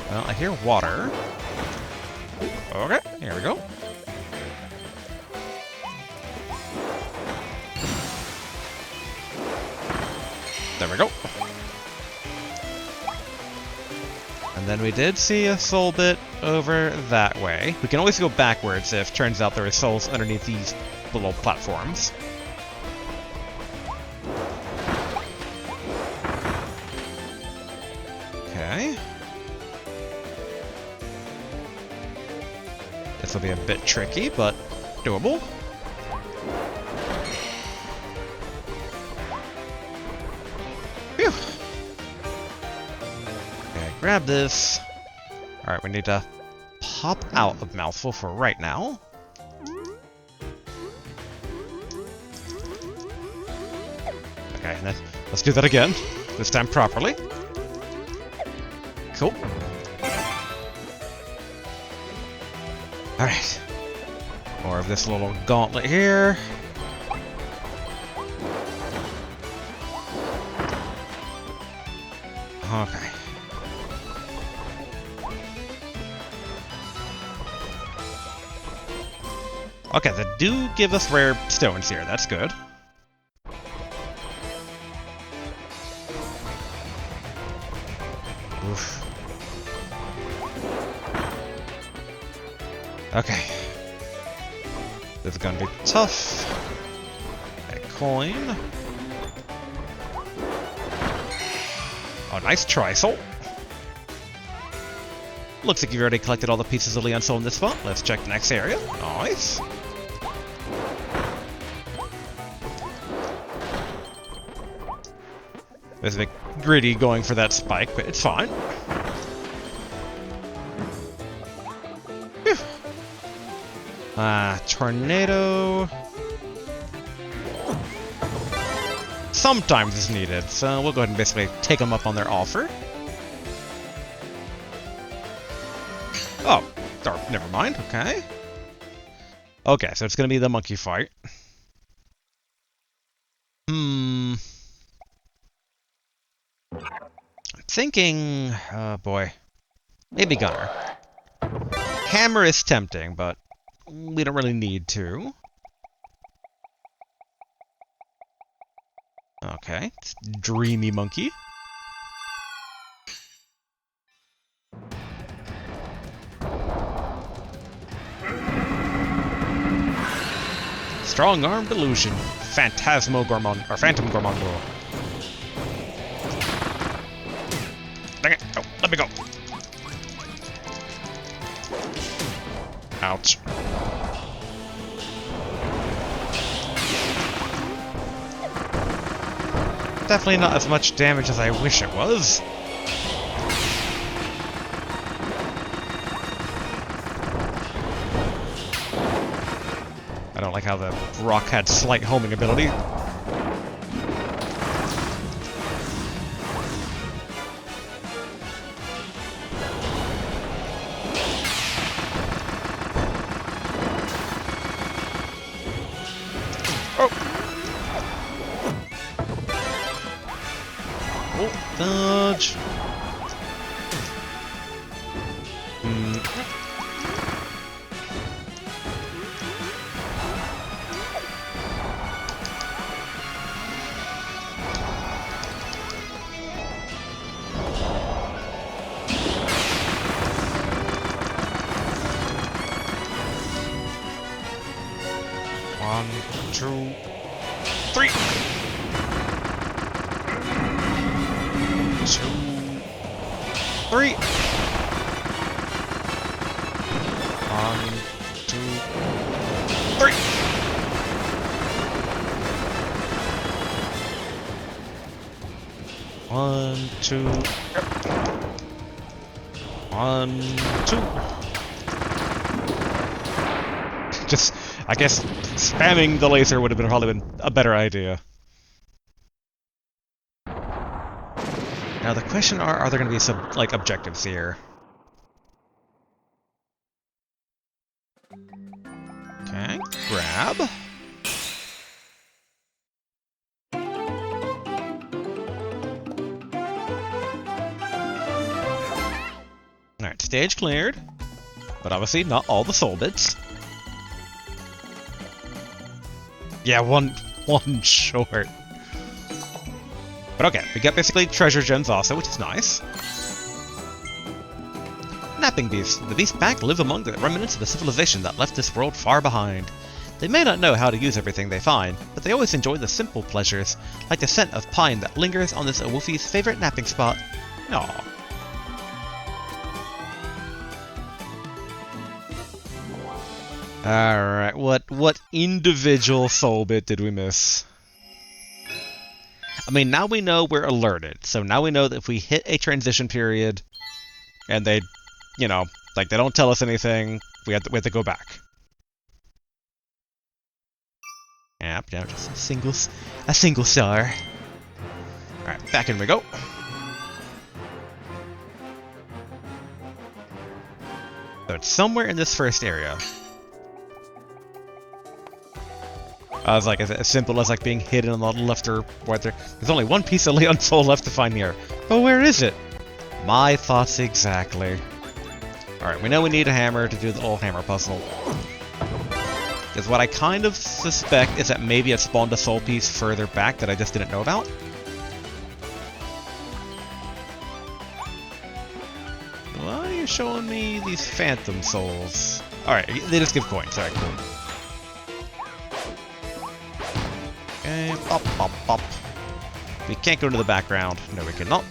Well, I hear water. Okay, here we go. There we go. And then we did see a soul bit over that way. We can always go backwards if turns out there are souls underneath these little platforms. Okay. This will be a bit tricky, but doable. Phew. Okay, grab this. Alright, we need to pop out of Mouthful for right now. Okay, and then let's do that again. This time properly. Cool. Alright. More of this little gauntlet here. Okay. Okay, they do give us rare stones here, that's good. Oof. Okay. This is gonna be tough. A coin. Oh, nice try, Soul. Looks like you've already collected all the pieces of Leon Soul in this spot. Let's check the next area. Nice. There's a bit gritty going for that spike, but it's fine. Phew. Tornado. Sometimes is needed, so we'll go ahead and basically take them up on their offer. Oh, never mind, okay. Okay, so it's gonna be the monkey fight. I'm thinking, oh boy, maybe Gunner. Hammer is tempting, but we don't really need to. Okay, it's Dreamy Monkey. Strong Arm Delusion. Phantasmo Gourmand, or Phantom Gourmand. Dang it! Oh, let me go! Ouch. Definitely not as much damage as I wish it was. I don't like how the rock had slight homing ability. Dodge. One, two, three. Two. 3. 1, 2, 3. One, two. 1, 2. Just, I guess, spamming the laser would have probably been a better idea. Now the question are there going to be some, like, objectives here? Okay, grab. Alright, stage cleared. But obviously not all the soul bits. Yeah, one short. But okay, we get basically treasure gems also, which is nice. Napping beasts. The beast pack live among the remnants of the civilization that left this world far behind. They may not know how to use everything they find, but they always enjoy the simple pleasures, like the scent of pine that lingers on this Awufi's favorite napping spot. Aww. Alright, what individual soul bit did we miss? I mean, now we know we're alerted, so now we know that if we hit a transition period, and they, you know, like they don't tell us anything, we have to go back. Yep, yeah, just a single star. Alright, back in we go. So it's somewhere in this first area. I was like, is it as simple as like being hidden on the left or right there? There's only one piece of Leon soul left to find here. But where is it? My thoughts exactly. Alright, we know we need a hammer to do the old hammer puzzle. Because what I kind of suspect is that maybe it spawned a soul piece further back that I just didn't know about. Why are you showing me these phantom souls? Alright, they just give coins. Alright, cool. Okay, pop, pop, pop. We can't go to the background. No, we cannot.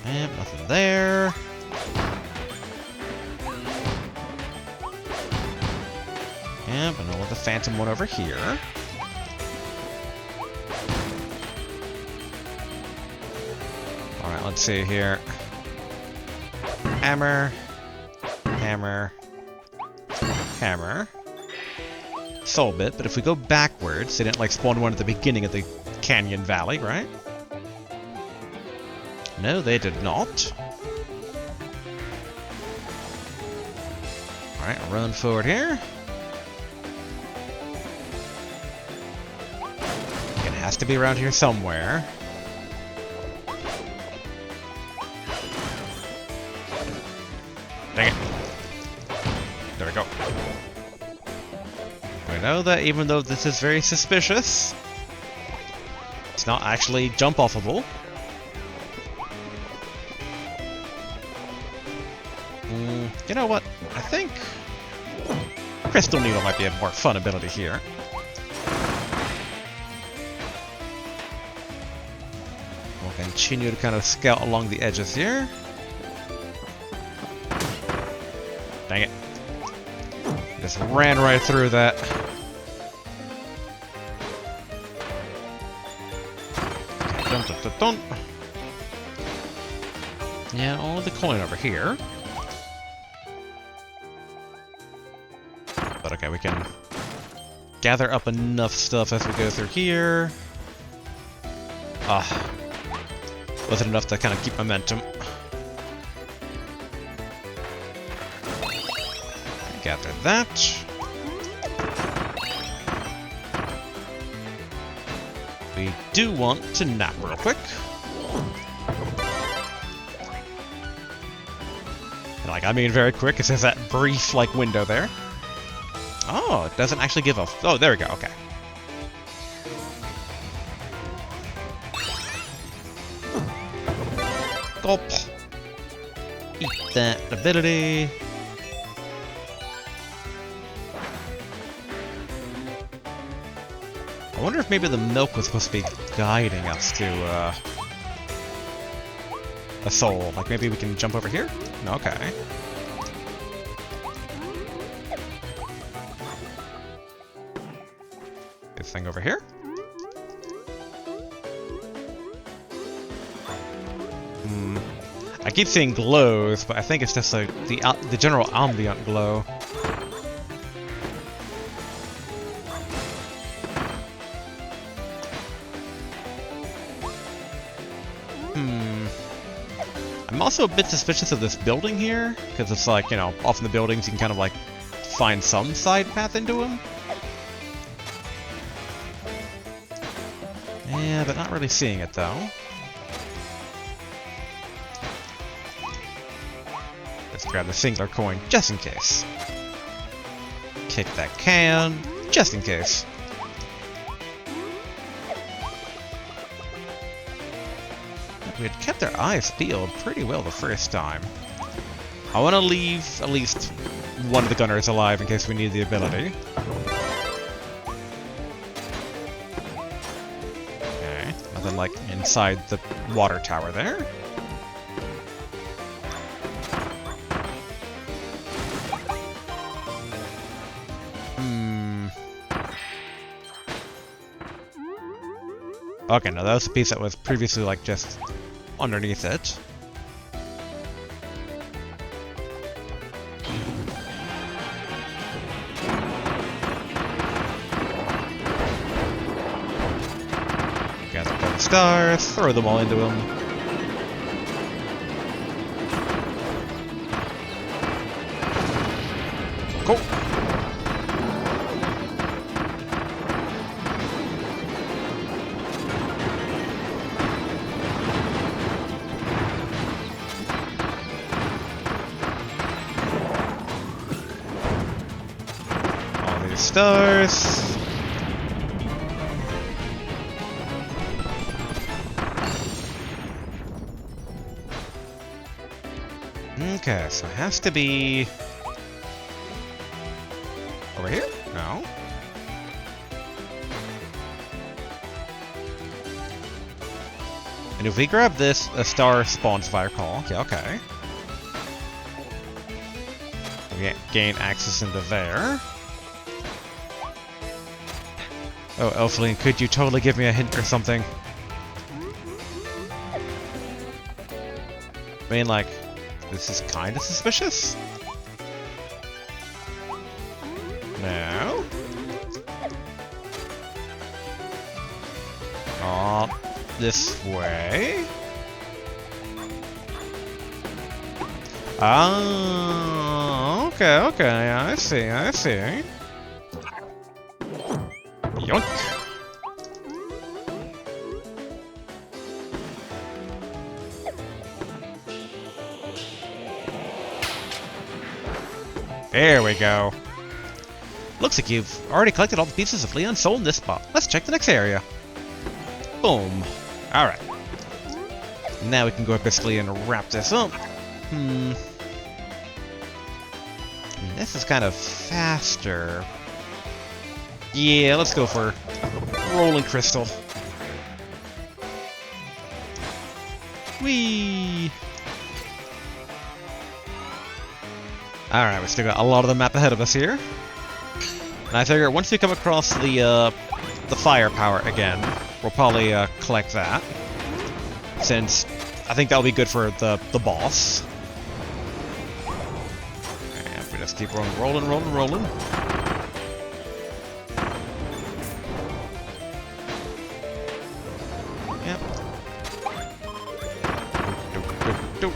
And nothing there. Yep, and all the phantom one over here. Alright, let's see here. Hammer. Hammer. Hammer. Soul bit, but if we go backwards, they didn't like spawn one at the beginning of the canyon valley, right? No, they did not. Alright, run forward here. It has to be around here somewhere. Dang it. There we go. We know that even though this is very suspicious, it's not actually jump-offable. You know what? I think Crystal Needle might be a more fun ability here. We'll continue to kind of scout along the edges here. Dang it. Just ran right through that. Dun, dun, dun, dun. Yeah, all the coin over here. But okay, we can gather up enough stuff as we go through here. Wasn't enough to kind of keep momentum. Gather that. We do want to nap real quick. And like, I mean very quick, it says that brief, like, window there. Oh, it doesn't actually give a... Oh, there we go, okay. Gulp. Eat that ability. I wonder if maybe the milk was supposed to be guiding us to a soul. Like maybe we can jump over here? No, okay. This thing over here? I keep seeing glows, but I think it's just like the general ambient glow. I'm also a bit suspicious of this building here, because it's like, you know, off in the buildings you can kind of like find some side path into them. Yeah, but not really seeing it though. Let's grab the singular coin, just in case. Kick that can, just in case. We had kept our eyes peeled pretty well the first time. I want to leave at least one of the gunners alive in case we need the ability. Okay, nothing like inside the water tower there. Okay, now that was a piece that was previously like just underneath it. Gather up the stars, throw them all into him. Cool. Stars. Okay, so it has to be over here? No. And if we grab this, a star spawns fire call. Yeah, okay. We gain access into there. Oh, Elfling, could you totally give me a hint or something? I mean, like, this is kind of suspicious? No? Oh, this way? Ah, okay, I see. Yoink! There we go. Looks like you've already collected all the pieces of Leon's soul in this spot. Let's check the next area. Boom. Alright. Now we can go basically and wrap this up. I mean, this is kind of faster. Yeah, let's go for Rolling Crystal. Whee! Alright, we still got a lot of the map ahead of us here. And I figure once we come across the firepower again, we'll probably collect that. Since I think that'll be good for the boss. And if we just keep rolling. Yep. Do.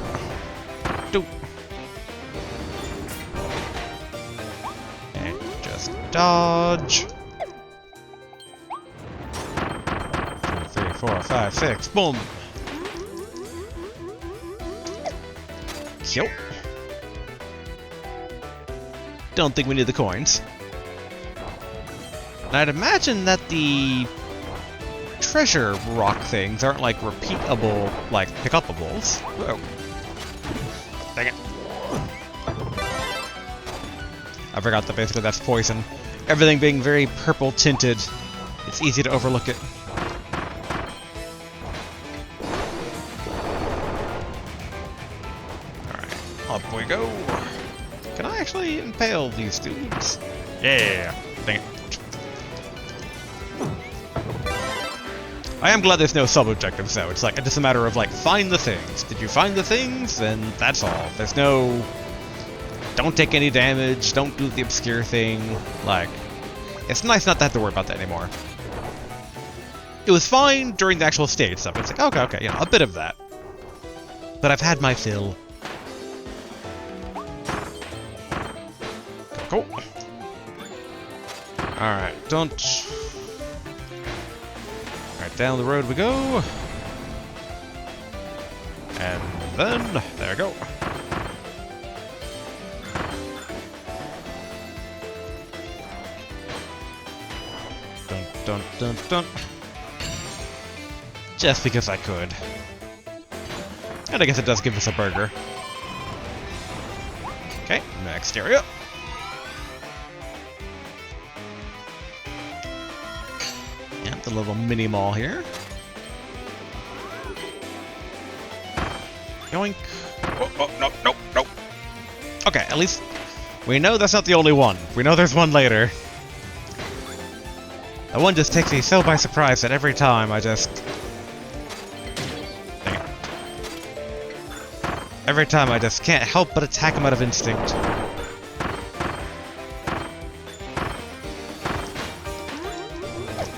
And just dodge. 2, 3, 4, 5, 6. Boom. Kill. Don't think we need the coins. And I'd imagine that the treasure rock things aren't like repeatable, like pick-upables. Whoa. Dang it. I forgot that basically that's poison. Everything being very purple tinted It's easy to overlook it. Alright, up we go. Can I actually impale these dudes? Yeah! Dang it. I am glad there's no sub-objectives though. It's like, it's just a matter of like, find the things. Did you find the things? Then that's all. There's no... Don't take any damage, don't do the obscure thing. Like, it's nice not to have to worry about that anymore. It was fine during the actual stage stuff. It's like, okay, you know, a bit of that. But I've had my fill. Cool. Alright, don't... Alright, down the road we go. And then, there we go. Dun, dun, dun, dun. Just because I could. And I guess it does give us a burger. Okay, next area. Yep, the little mini mall here. Yoink. Oh, no. Okay, at least we know that's not the only one. We know there's one later. That one just takes me so by surprise that every time I just... Dang it. Every time I just can't help but attack him out of instinct.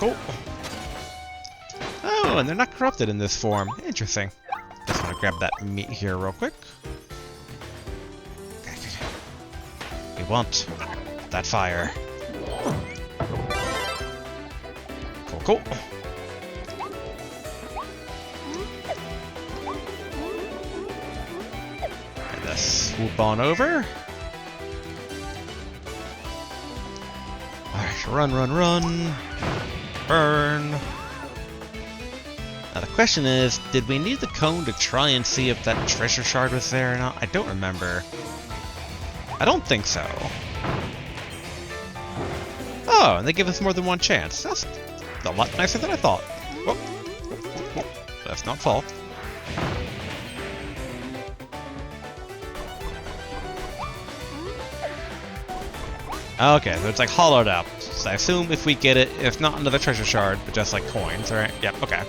Cool. Oh, and they're not corrupted in this form. Interesting. Just want to grab that meat here real quick. Okay. We want that fire. Cool. And let's swoop on over. Alright, run. Burn. Now the question is, did we need the cone to try and see if that treasure shard was there or not? I don't remember. I don't think so. Oh, and they give us more than one chance. That's a lot nicer than I thought. Whoop. Let's not fall. Okay, so it's like hollowed out. So I assume if we get it, it's not another treasure shard, but just like coins, right? Yep, okay.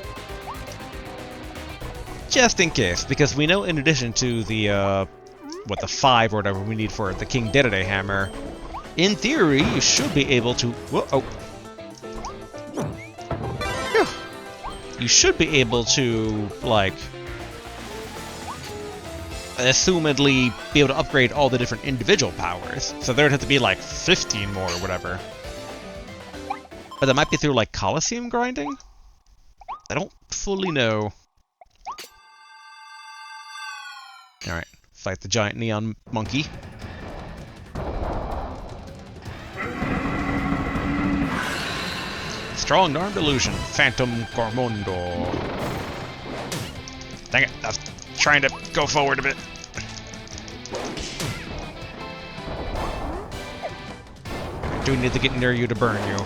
Just in case, because we know in addition to the, the 5 or whatever we need for the King Dedede hammer, in theory, you should be able to... Whoa, you should be able to, like, assumedly be able to upgrade all the different individual powers. So there'd have to be, like, 15 more or whatever. But that might be through, like, Colosseum grinding? I don't fully know. Alright, fight the giant neon monkey. Strong armed illusion, Phantom Gormondo. Dang it, I was trying to go forward a bit. I do need to get near you to burn you.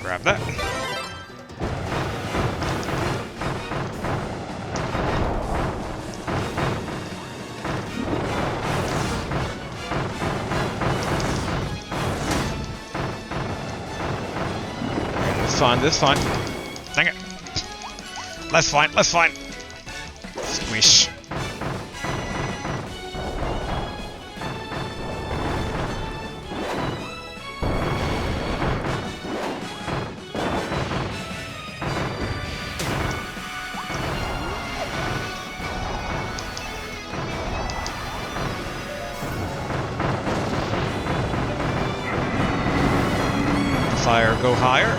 Grab that. This fine. Dang it. That's fine. Squish. Fire, go higher.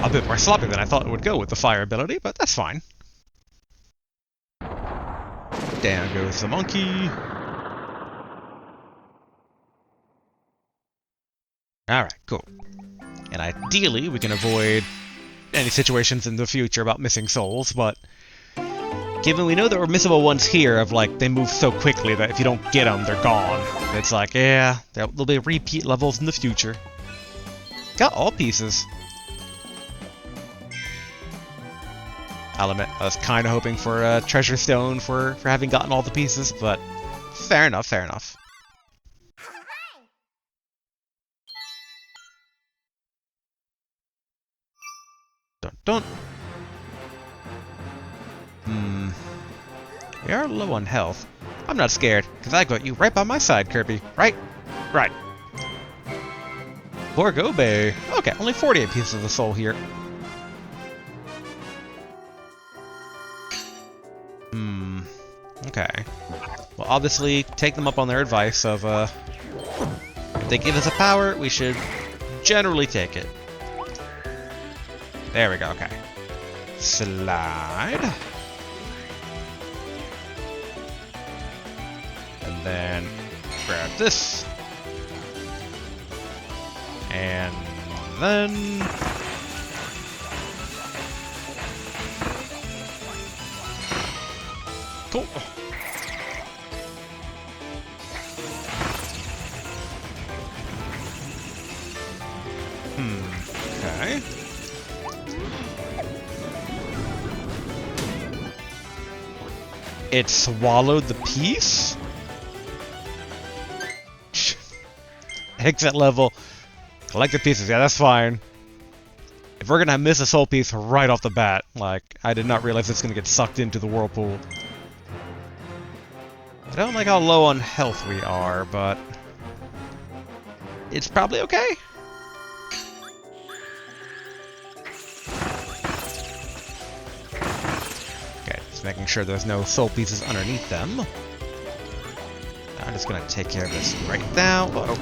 a bit more sloppy than I thought it would go with the fire ability, but that's fine. Down goes the monkey. Alright, cool. And ideally, we can avoid any situations in the future about missing souls, but given we know there are missable ones here of, like, they move so quickly that if you don't get them, they're gone. It's like, yeah, there'll be repeat levels in the future. Got all pieces. I'll admit, I was kind of hoping for a treasure stone for having gotten all the pieces, but fair enough, fair enough. Dun dun. We are low on health. I'm not scared, because I got you right by my side, Kirby. Right? Right. Forgo Bay. Okay, only 48 pieces of the soul here. Okay. Well, obviously, take them up on their advice of, if they give us a power, we should generally take it. There we go, okay. Slide. And then grab this. And then... Cool. Okay. It swallowed the piece? Exit level. Collect the pieces. Yeah, that's fine. If we're gonna miss a soul piece right off the bat, like, I did not realize it's gonna get sucked into the whirlpool. I don't like how low on health we are, but it's probably okay. Okay, just making sure there's no soul pieces underneath them. I'm just gonna take care of this right now. Oh.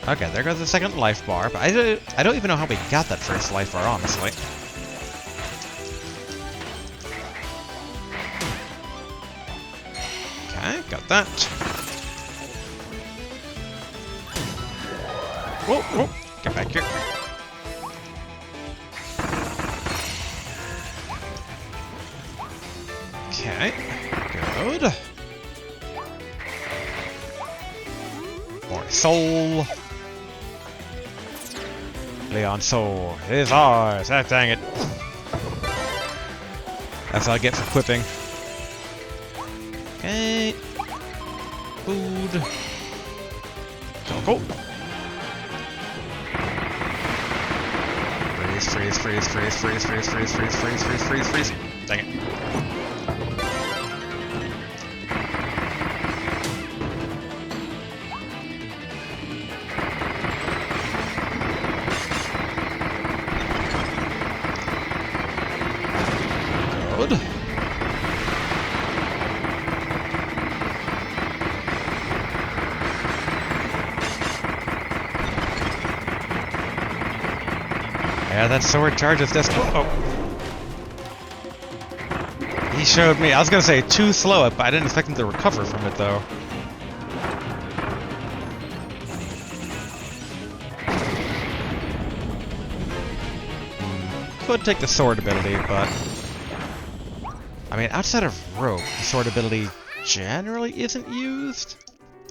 Okay, there goes the second life bar, but I don't even know how we got that first life bar, honestly. Okay, got that. Whoa, whoa, get back here. Okay, good. More soul. Leon soul is ours. Ah, dang it. That's what I get for quipping. Okay. Food. Go, go. Freeze, freeze, freeze, freeze, freeze, freeze, freeze, freeze, freeze, freeze, freeze, freeze. Dang it. Good. Yeah, that sword charges this. Oh. He showed me. I was gonna say too slow, but I didn't expect him to recover from it though. Could take the sword ability, but I mean, outside of rope, the sword ability generally isn't used.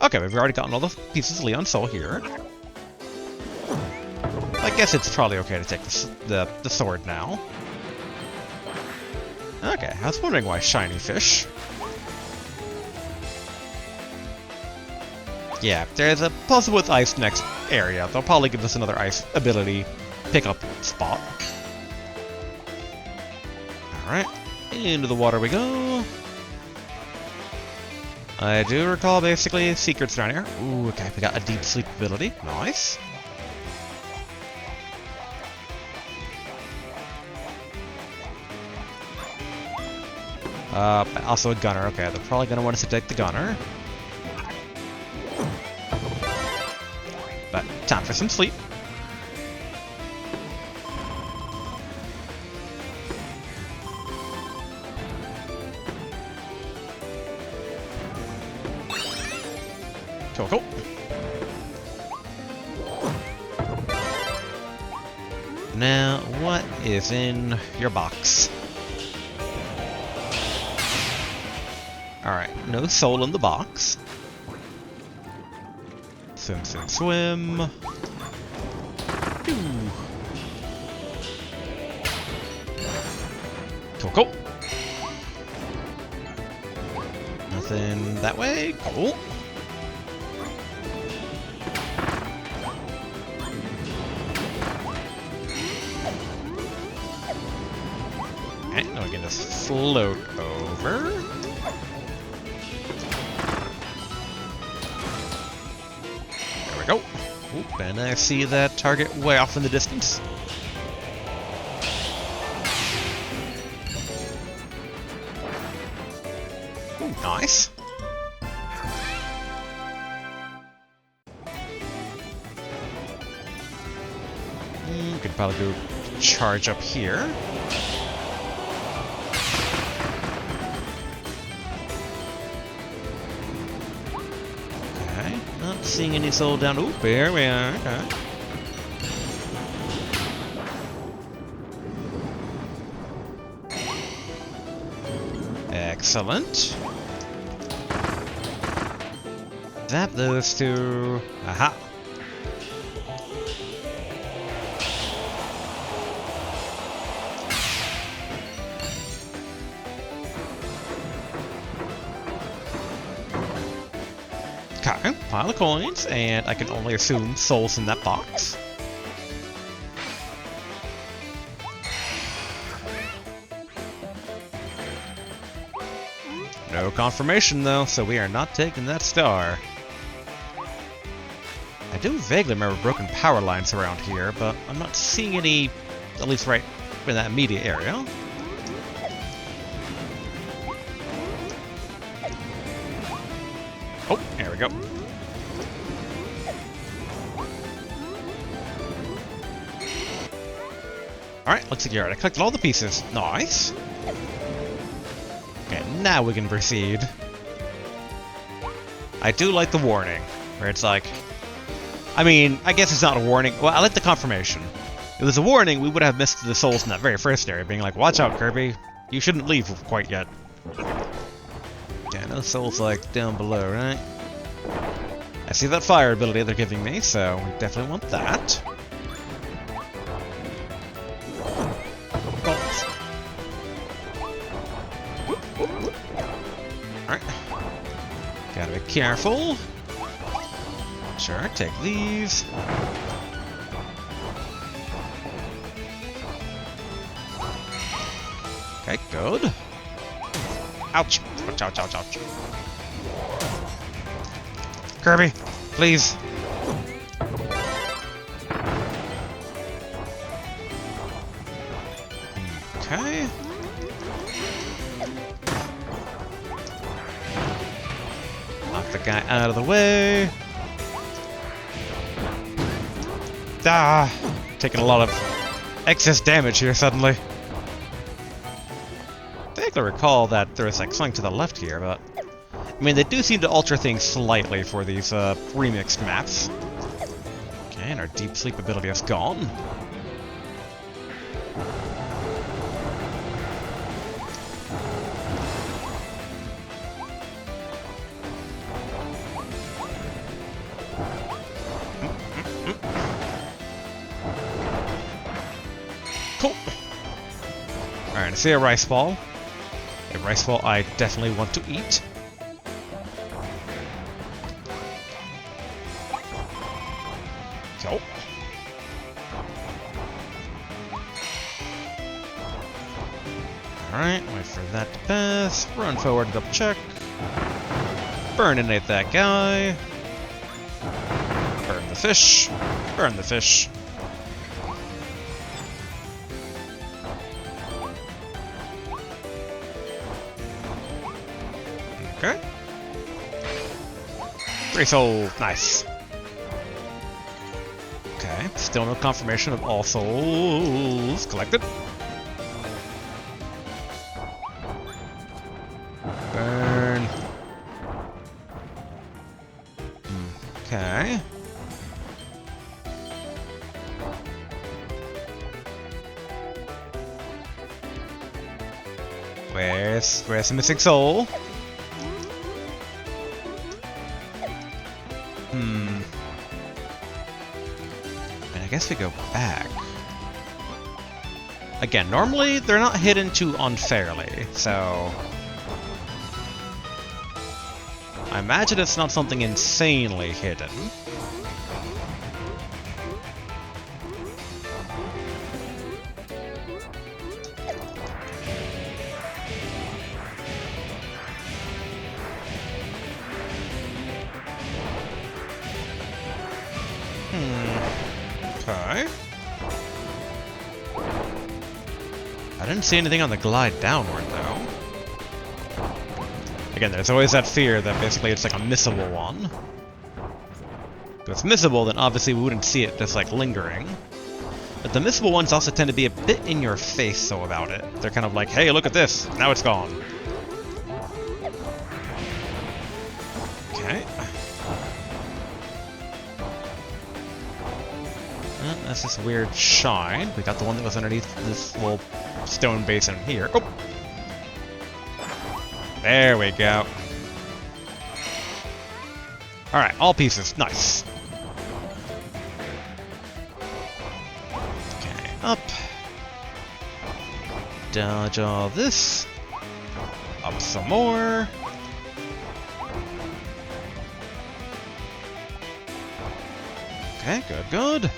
Okay, we've already gotten all the pieces of Leon's soul here. I guess it's probably okay to take the sword now. Okay, I was wondering why shiny fish. Yeah, there's a puzzle with ice next area. They'll probably give us another ice ability pickup spot. Alright, into the water we go. I do recall basically secrets down here. Ooh, okay, we got a deep sleep ability. Nice. Also a gunner. Okay, they're probably gonna want us to take the gunner. But time for some sleep. Cool, cool. Now, what is in your box? Alright, no soul in the box. Swim, swim, swim. Ooh. Cool, cool. Nothing that way. Cool. Okay, now we can just float over. There we go. Oop, and I see that target way off in the distance. Ooh, nice. Could probably go charge up here. Okay, not seeing any soul down. Oop, here we are. Okay. Excellent. Zap those two. Aha. Okay, pile of coins, and I can only assume souls in that box. No confirmation though, so we are not taking that star. I do vaguely remember broken power lines around here, but I'm not seeing any, at least right in that immediate area. Oh, there we go. Alright, looks like you're right. I collected all the pieces. Nice. Okay, now we can proceed. I do like the warning, where it's like... I mean, I guess it's not a warning. Well, I like the confirmation. If it was a warning, we would have missed the souls in that very first area, being like, watch out, Kirby. You shouldn't leave quite yet. Okay, no souls, like, down below, right? I see that fire ability they're giving me, so we definitely want that. Alright. Gotta be careful. Sure, take these. Okay, good. Ouch! Ouch, ouch, ouch, ouch. Kirby, please. Okay. Knock the guy out of the way. Ah! Taking a lot of excess damage here suddenly. I vaguely recall that there was like something to the left here, but... I mean, they do seem to alter things slightly for these remixed maps. Okay, and our deep sleep ability is gone. Cool. Alright, I see a rice ball. A rice ball I definitely want to eat. Cool. Alright, wait for that to pass. Run forward and double check. Burninate that guy. Burn the fish. Burn the fish. Okay. 3 souls. Nice. Okay. Still no confirmation of all souls collected. Burn. Okay. Where's the missing soul? And I guess we go back. Again, normally they're not hidden too unfairly, so I imagine it's not something insanely hidden. Okay. I didn't see anything on the glide downward, though. Again, there's always that fear that basically it's like a missable one. If it's missable, then obviously we wouldn't see it just like lingering. But the missable ones also tend to be a bit in your face, though, about it. They're kind of like, hey, look at this! Now it's gone. Okay. That's this weird shine. We got the one that was underneath this little stone basin here. Oh! There we go. Alright, all pieces. Nice. Okay, up. Dodge all this. Up some more. Okay, good, good.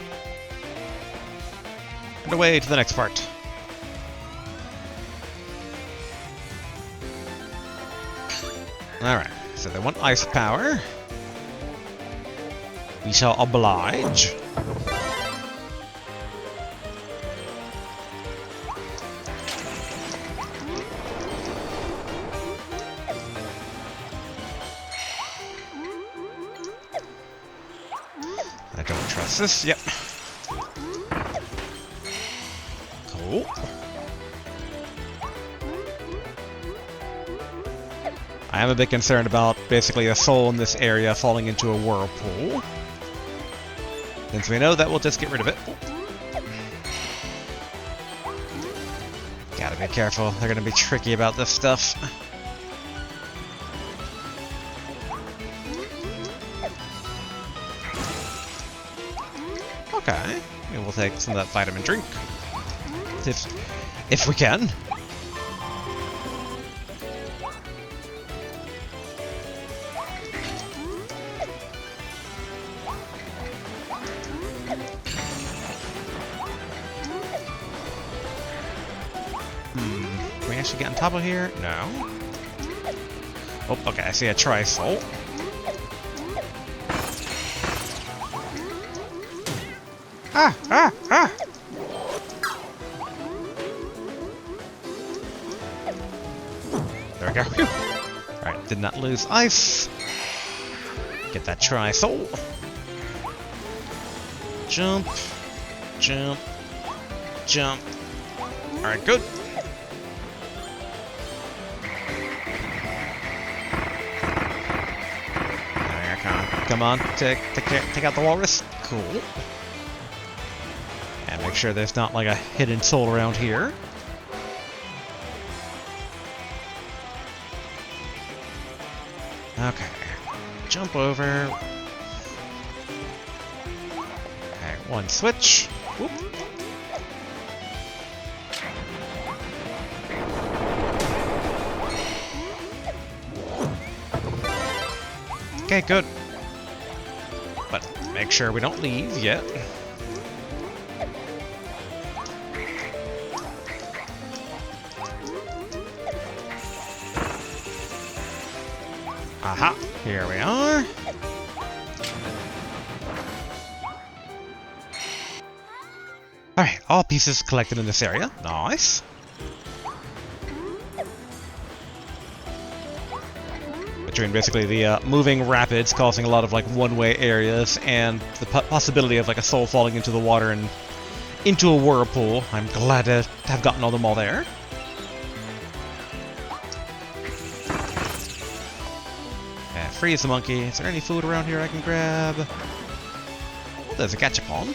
And away to the next part. Alright, so they want ice power. We shall oblige. I don't trust this. Yep. Cool. I am a bit concerned about basically a soul in this area falling into a whirlpool. Since we know that, we'll just get rid of it. Gotta be careful, they're gonna be tricky about this stuff. Okay, maybe we'll take some of that vitamin drink. If we can. Can we actually get on top of here? No. Oh, okay, I see a tri-soul. Ah! Ah! Ah! There we go. Alright, did not lose ice. Get that tri-soul. Jump. Jump. Jump. Alright, good. Come on, take out the walrus. Cool. And make sure there's not like a hidden soul around here. Okay. Jump over. Okay, one switch. Whoop. Okay, good. But make sure we don't leave yet. Aha! Here we are. Alright, all pieces collected in this area. Nice. Between basically the moving rapids causing a lot of like one-way areas and the possibility of like a soul falling into the water and into a whirlpool, I'm glad to have gotten all them all there. freeze the monkey. Is there any food around here I can grab? Oh, there's a gachapon.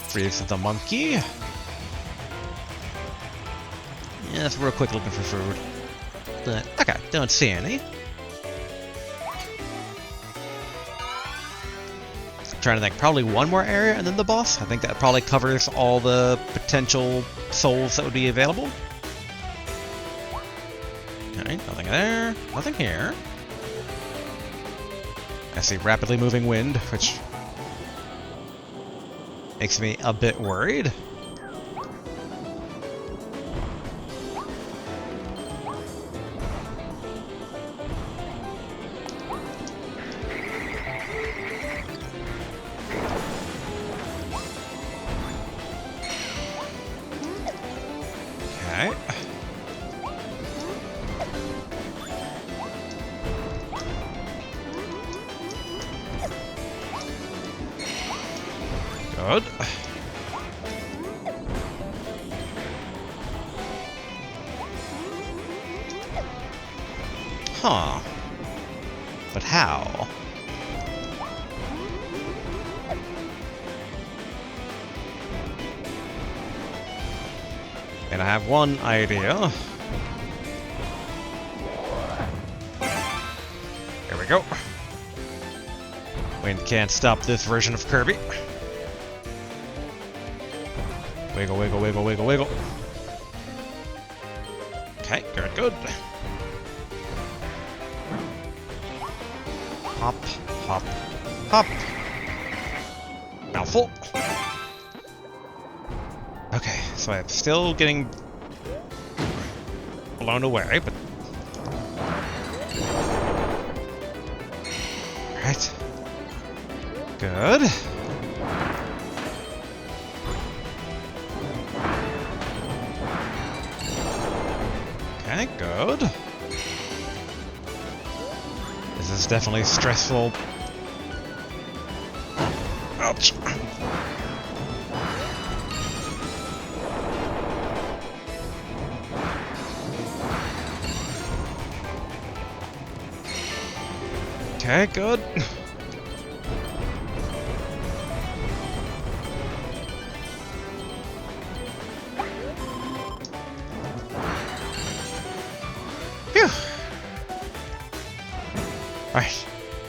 Freeze the monkey. Yeah, that's real quick looking for food. But, okay, don't see any. Trying to think, probably one more area and then the boss. I think that probably covers all the potential souls that would be available. Alright, nothing there, nothing here. I see rapidly moving wind, which makes me a bit worried. Okay. Good. Huh. But how? And I have one idea. Here we go. Wind can't stop this version of Kirby. Wiggle, wiggle, wiggle, wiggle, wiggle. Okay, good, good. Hop, hop, hop. Mouthful. Okay, so I'm still getting blown away, but... Alright. Good. Okay, good. This is definitely stressful. Ouch. Okay, good. Phew. Alright,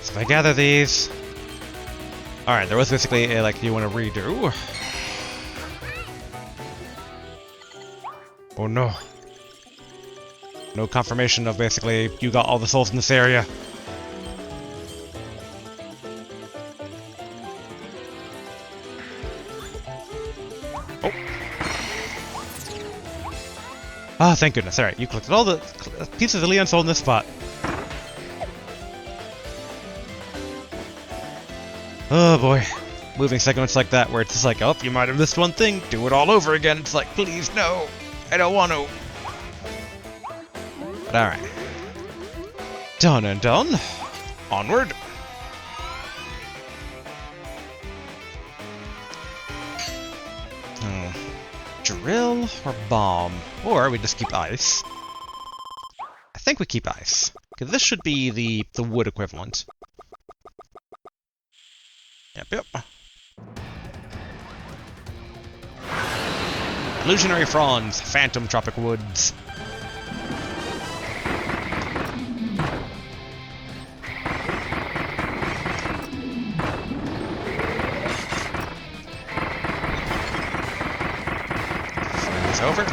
so if I gather these... Alright, there was basically a, like, you want to redo. Oh no. No confirmation of basically, you got all the souls in this area. Oh. Ah, thank goodness. Alright, you collected all the pieces of Leon soul in this spot. Oh boy. Moving segments like that where it's just like, oh, you might have missed one thing, do it all over again. It's like, please, no. I don't want to. But alright. Done and done. Onward. Drill or bomb? Or we just keep ice. I think we keep ice. Because this should be the wood equivalent. Yep, yep. Illusionary Fronds, Phantom Tropic Woods. Freeze over.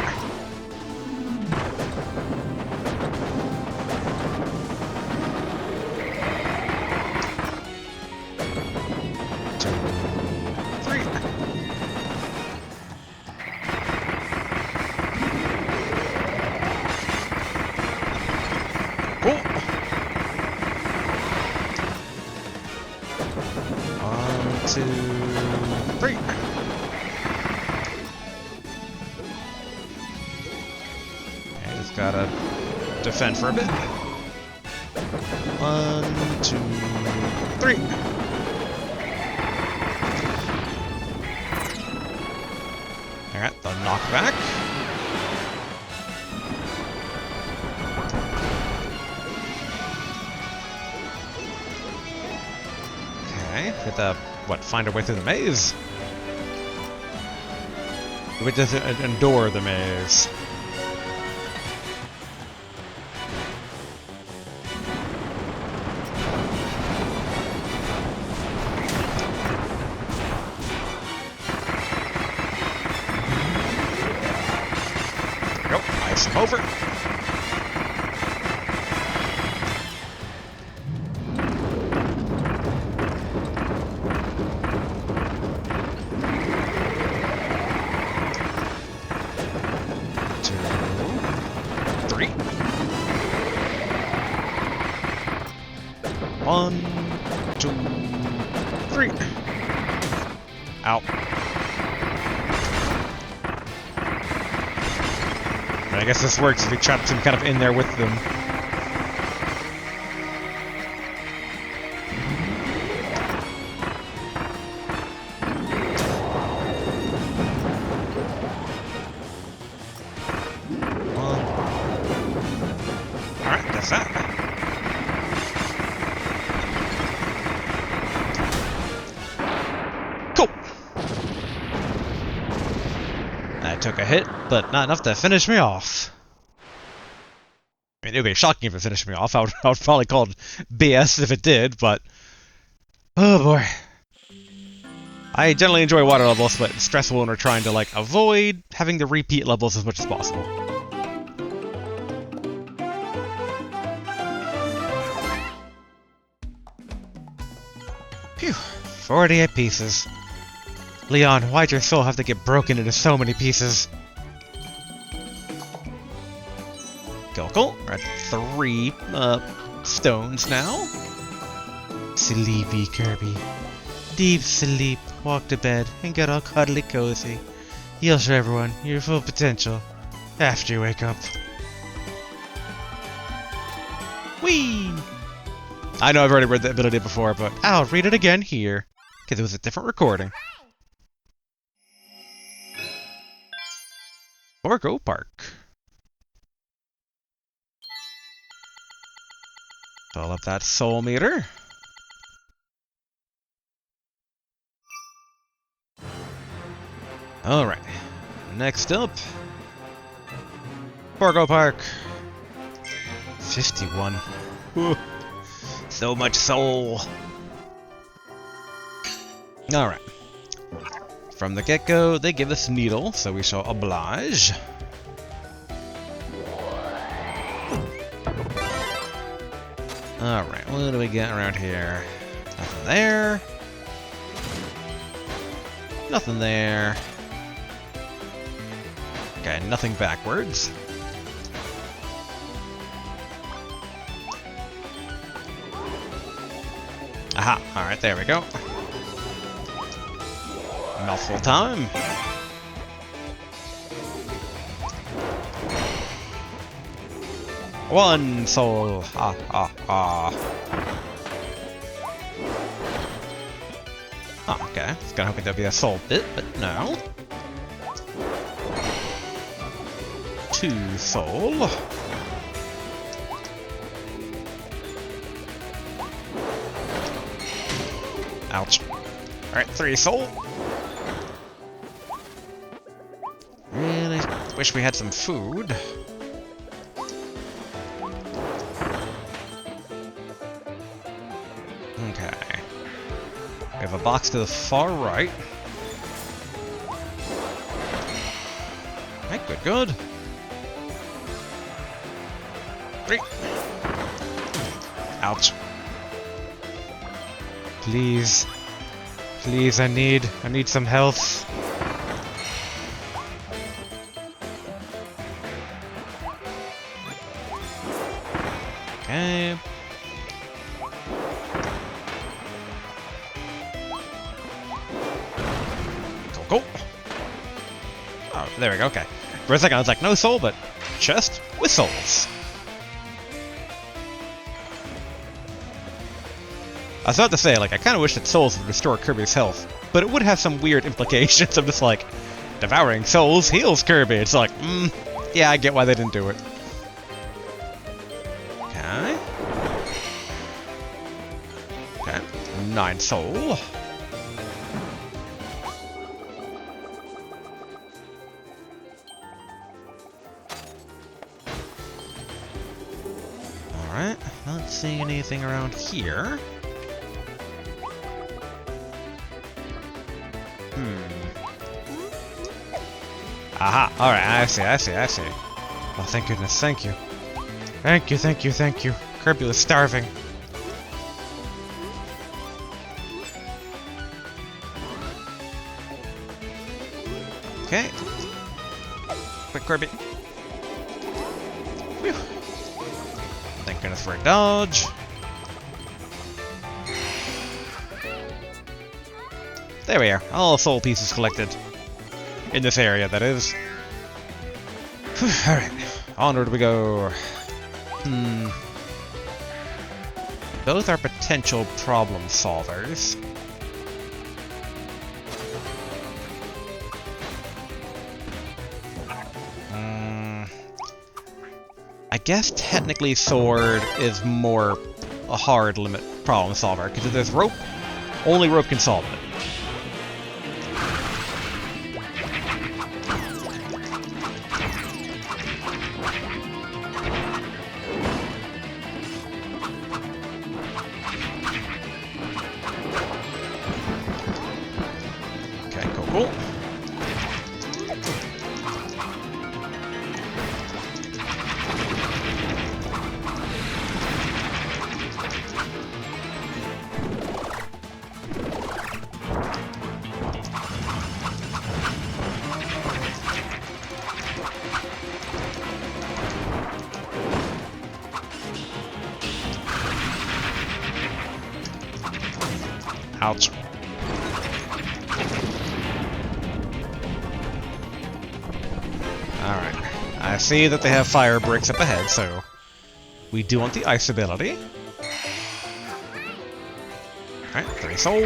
Gotta defend for a bit. 1, 2, 3. Alright, the knockback. have to, what, find our way through the maze? We just endure the maze. There we go, ice him over. One, two, three. Ow. I guess this works if we trap him kind of in there with them. Alright, that's that. Took a hit, but not enough to finish me off. I mean, it would be shocking if it finished me off. I would probably call it BS if it did, but... oh boy. I generally enjoy water levels, but it's stressful when we're trying to, like, avoid having to repeat levels as much as possible. Phew. 48 pieces. Leon, why'd your soul have to get broken into so many pieces? Cool. We're at 3 stones now. Sleepy, Kirby. Deep sleep. Walk to bed and get all cuddly cozy. You'll show everyone your full potential after you wake up. Whee! I know I've already read that ability before, but I'll read it again here, because it was a different recording. Forgo Park. Fill up that soul meter. Alright. Next up. Forgo Park. 51. Whew. So much soul. Alright. From the get-go, they give us needle, so we shall oblige. Alright, what do we get around here? Nothing there. Nothing there. Okay, nothing backwards. Aha, alright, there we go. Mouthful time. One soul. Ha ha ha. Oh, okay. I was kinda hoping there'd be a soul bit, but no. 2 soul. Ouch. Alright, 3 soul. Really wish we had some food. Okay. We have a box to the far right. Hey, good. 3. Ouch. Please. Please, I need some health. Okay. Go. Oh, there we go, okay. For a second I was like, no soul, but chest with souls. I was about to say, like, I kind of wish that souls would restore Kirby's health, but it would have some weird implications of just like, devouring souls heals Kirby. It's like, yeah, I get why they didn't do it. Okay. Okay, 9 soul. Alright, not seeing anything around here. Aha! Alright, I see. Oh, thank goodness, thank you. Thank you. Kirby was starving. Okay. Quick, Kirby. Whew. Thank goodness for a dodge. There we are. All soul pieces collected. In this area, that is. Alright. Onward we go. Both are potential problem solvers. I guess technically sword is more a hard limit problem solver, because if there's rope, only rope can solve it. Okay, cool. Ouch. Alright. I see that they have fire bricks up ahead, so we do want the ice ability. Alright, 3 soul.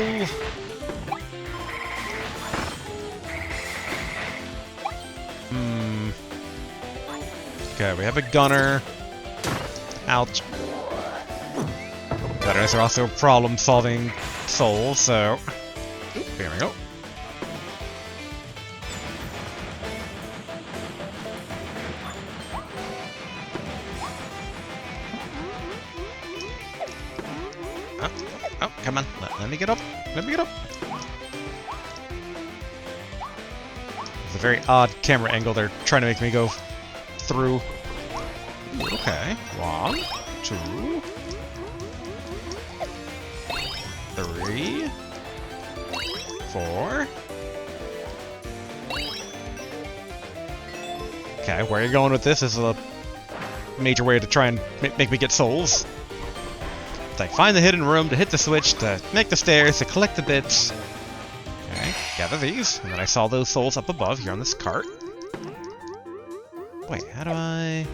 Okay, we have a gunner. Ouch. Gunners are also problem-solving souls, so... Oop, here we go. Oh, come on. Let me get up. Let me get up. It's a very odd camera angle they're trying to make me go through. Okay. 1, 2... 3, 4. Okay, where are you going with this? This is a major way to try and make me get souls. It's like, find the hidden room to hit the switch, to make the stairs, to collect the bits. Okay, gather these. And then I saw those souls up above here on this cart. Wait, how do I...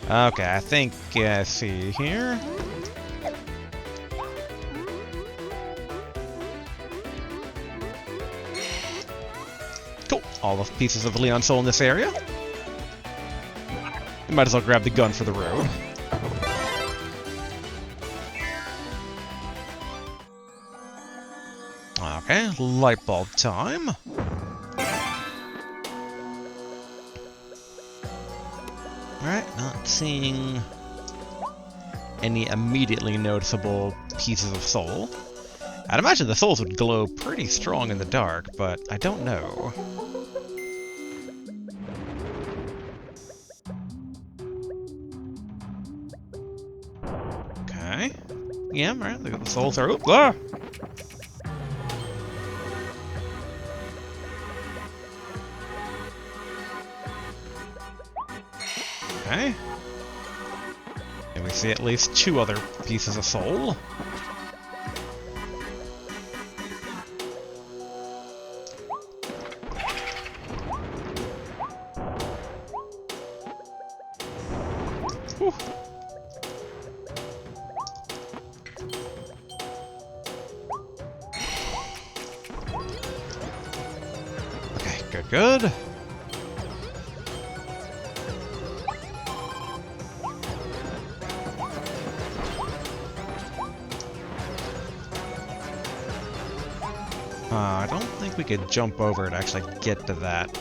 Okay, I think, see here. Cool. All the pieces of the Leon soul in this area. You might as well grab the gun for the road. Okay, light bulb time. Alright, not seeing any immediately noticeable pieces of soul. I'd imagine the souls would glow pretty strong in the dark, but I don't know. Okay. Yeah, right, look at the souls are... Oop, ah! Okay. And we see at least 2 other pieces of soul. Whew. Okay, good. I don't think we could jump over and actually get to that.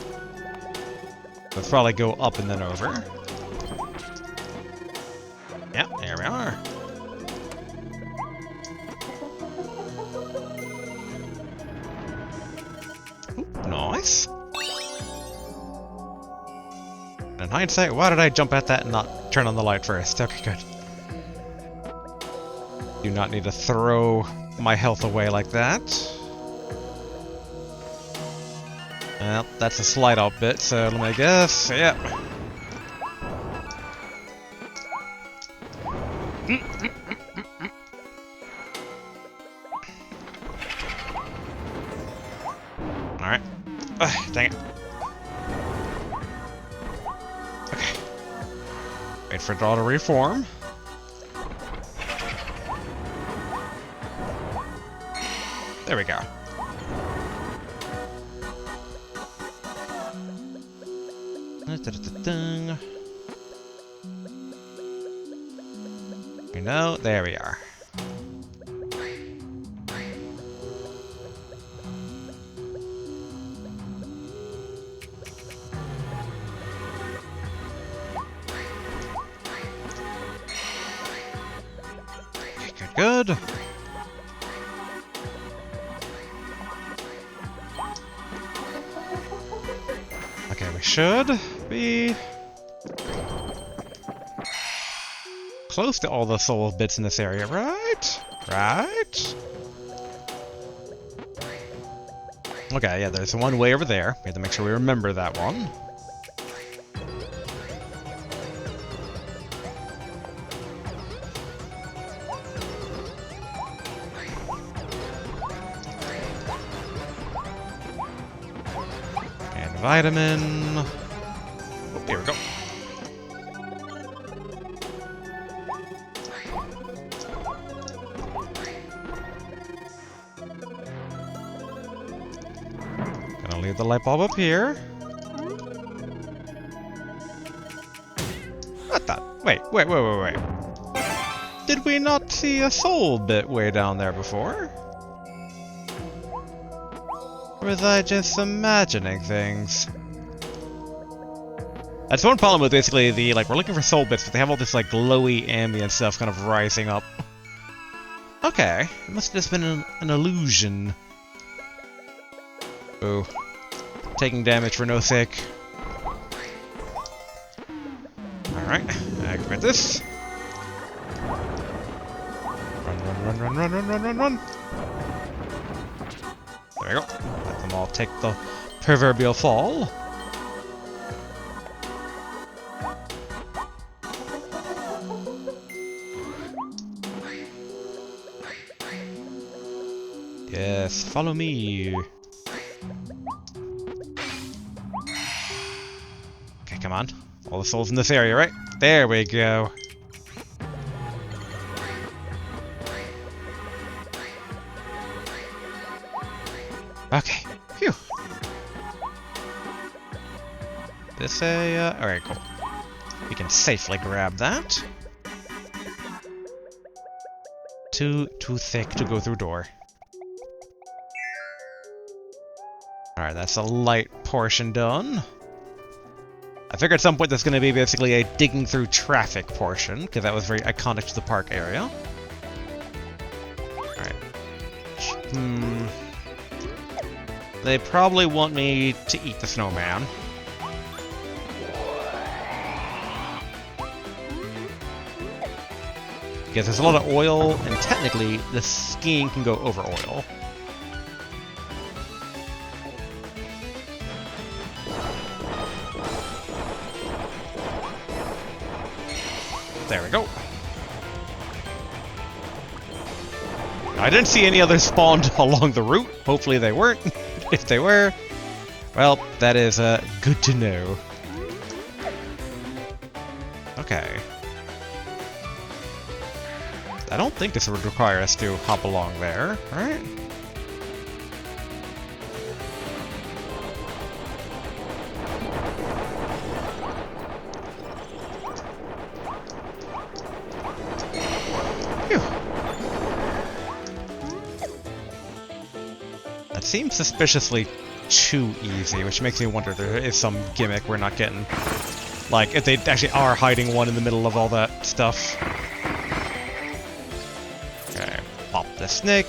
Let's probably go up and then over. Yep, there we are. Ooh, nice. In hindsight, why did I jump at that and not turn on the light first? Okay, good. Do not need to throw my health away like that. Well, that's a slide out bit, so let me guess. Yep. Alright. Dang it. Okay. Wait for it all to reform. There we go. You know, there we are. Okay, good, good. Okay, we should be close to all the soul bits in this area, right? Right? Okay, yeah, there's one way over there. We have to make sure we remember that one. And vitamin. Oh, here we go. Gonna leave the light bulb up here. What the? Wait. Did we not see a soul bit way down there before? Or was I just imagining things? That's one problem with basically the, like, we're looking for soul bits, but they have all this, like, glowy ambient stuff kind of rising up. Okay, it must have just been an illusion. Ooh. Taking damage for no sake. Alright, activate this. Run. There we go. Let them all take the proverbial fall. Yes, follow me. Okay, come on. All the souls in this area, right? There we go. Okay, phew. This alright, cool. We can safely grab that. Too thick to go through door. Alright, that's a light portion done. I figure at some point there's going to be basically a digging through traffic portion, because that was very iconic to the park area. Alright. They probably want me to eat the snowman. Because there's a lot of oil, and technically the skiing can go over oil. There we go. I didn't see any others spawned along the route. Hopefully they weren't. If they were, well, that is good to know. Okay. I don't think this would require us to hop along there, right? That seems suspiciously too easy, which makes me wonder if there is some gimmick we're not getting. Like, if they actually are hiding one in the middle of all that stuff. Pop the snake,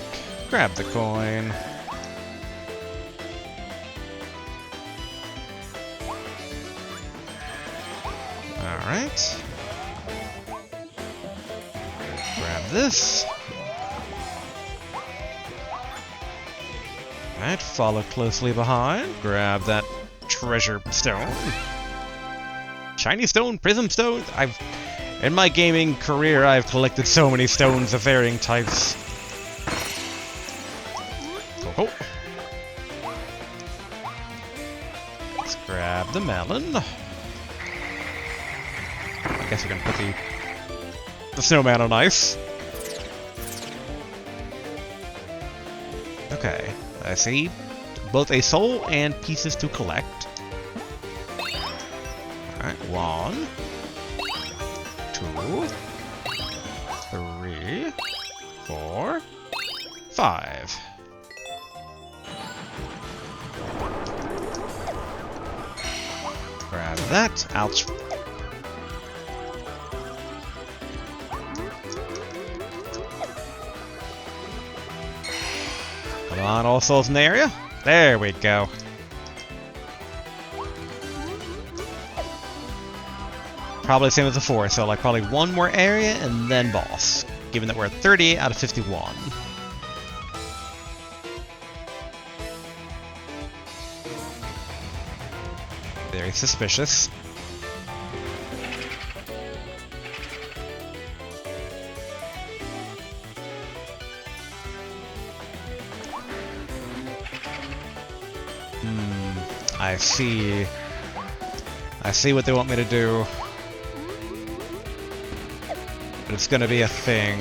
grab the coin. Alright. Grab this. Alright, follow closely behind. Grab that treasure stone. Shiny stone, prism stone. In my gaming career, I've collected so many stones of varying types. Oh. Let's grab the melon. I guess we're gonna put the snowman on ice. Okay, I see both a soul and pieces to collect. Alright, 1, 2, 3, 4, 5. Grab that. Ouch. Come on, all souls in the area. There we go. Probably the same as before, so like probably one more area and then boss, given that we're at 38 out of 51. Very suspicious. I see. I see what they want me to do. But it's gonna be a thing.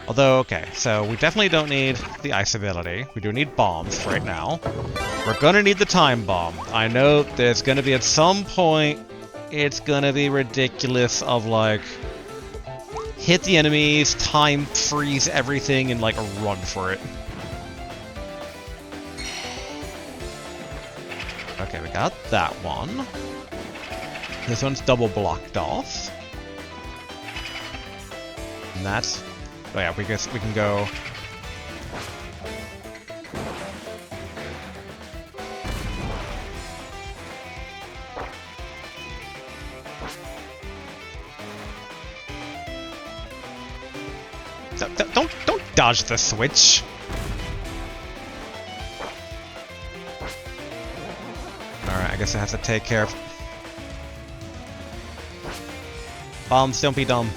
Although, okay, so we definitely don't need the ice ability. We do need bombs right now. We're gonna need the time bomb. I know there's gonna be at some point, it's gonna be ridiculous of like, hit the enemies, time freeze everything, and like run for it. Okay, we got that one. This one's double blocked off. And that's... oh yeah, we can go... Don't dodge the switch! Alright, I guess I have to take care of... bombs, don't be dumb.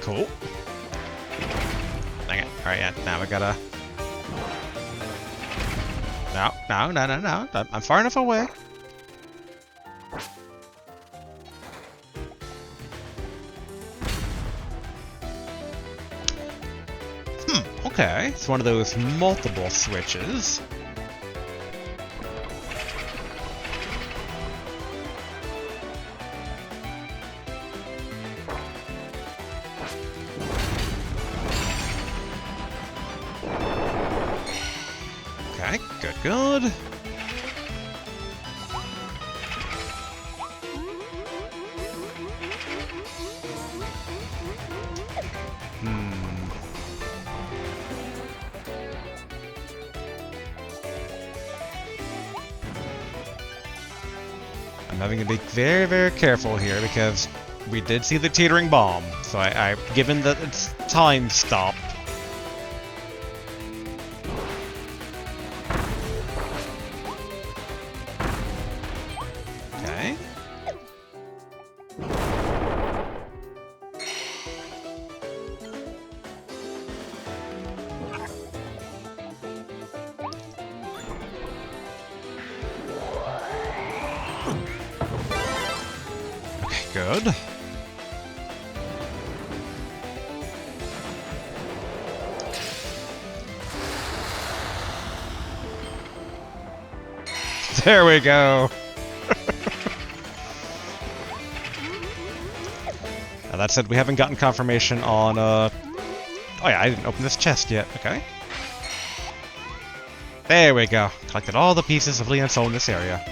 Cool. Dang it. Alright, yeah, now we gotta... No. I'm far enough away. Okay, it's one of those multiple switches. Okay, good. I'm having to be very, very careful here because we did see the teetering bomb. So given that it's time stopped. Okay. Good. There we go. Now that said, we haven't gotten confirmation on, oh yeah, I didn't open this chest yet. Okay. There we go. Collected all the pieces of Leon's soul in this area.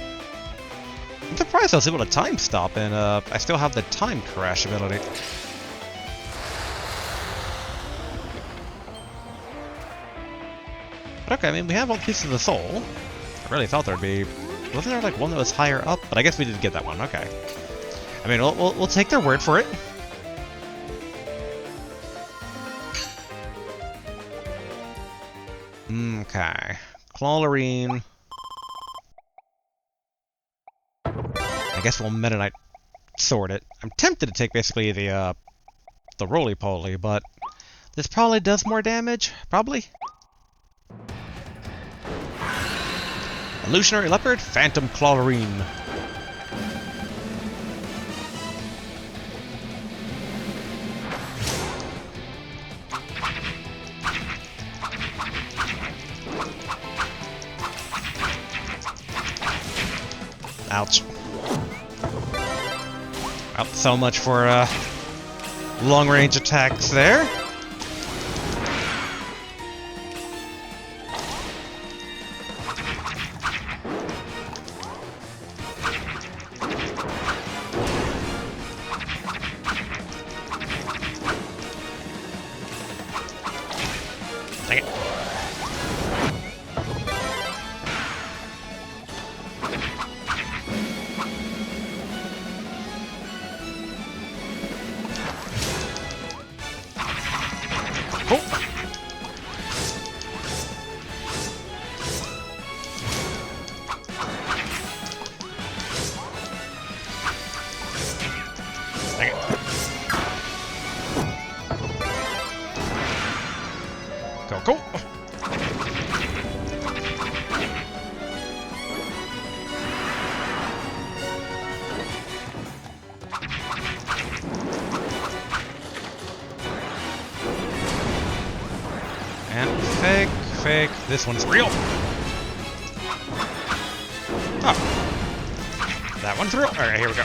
I'm surprised I was able to time stop, and I still have the time crash ability. But okay, I mean, we have all the pieces of the soul. I really thought there'd be... Wasn't there like one that was higher up? But I guess we did get that one, okay. I mean, we'll take their word for it. Okay. Clawroline. I guess we'll Meta Knight sword it. I'm tempted to take basically the roly-poly, but this probably does more damage. Probably. Illusionary Leopard, Phantom Clawroline. Ouch. Well, so much for long-range attacks there. Dang it. Go. And fake. This one's real. Oh. That one's real. Alright, here we go.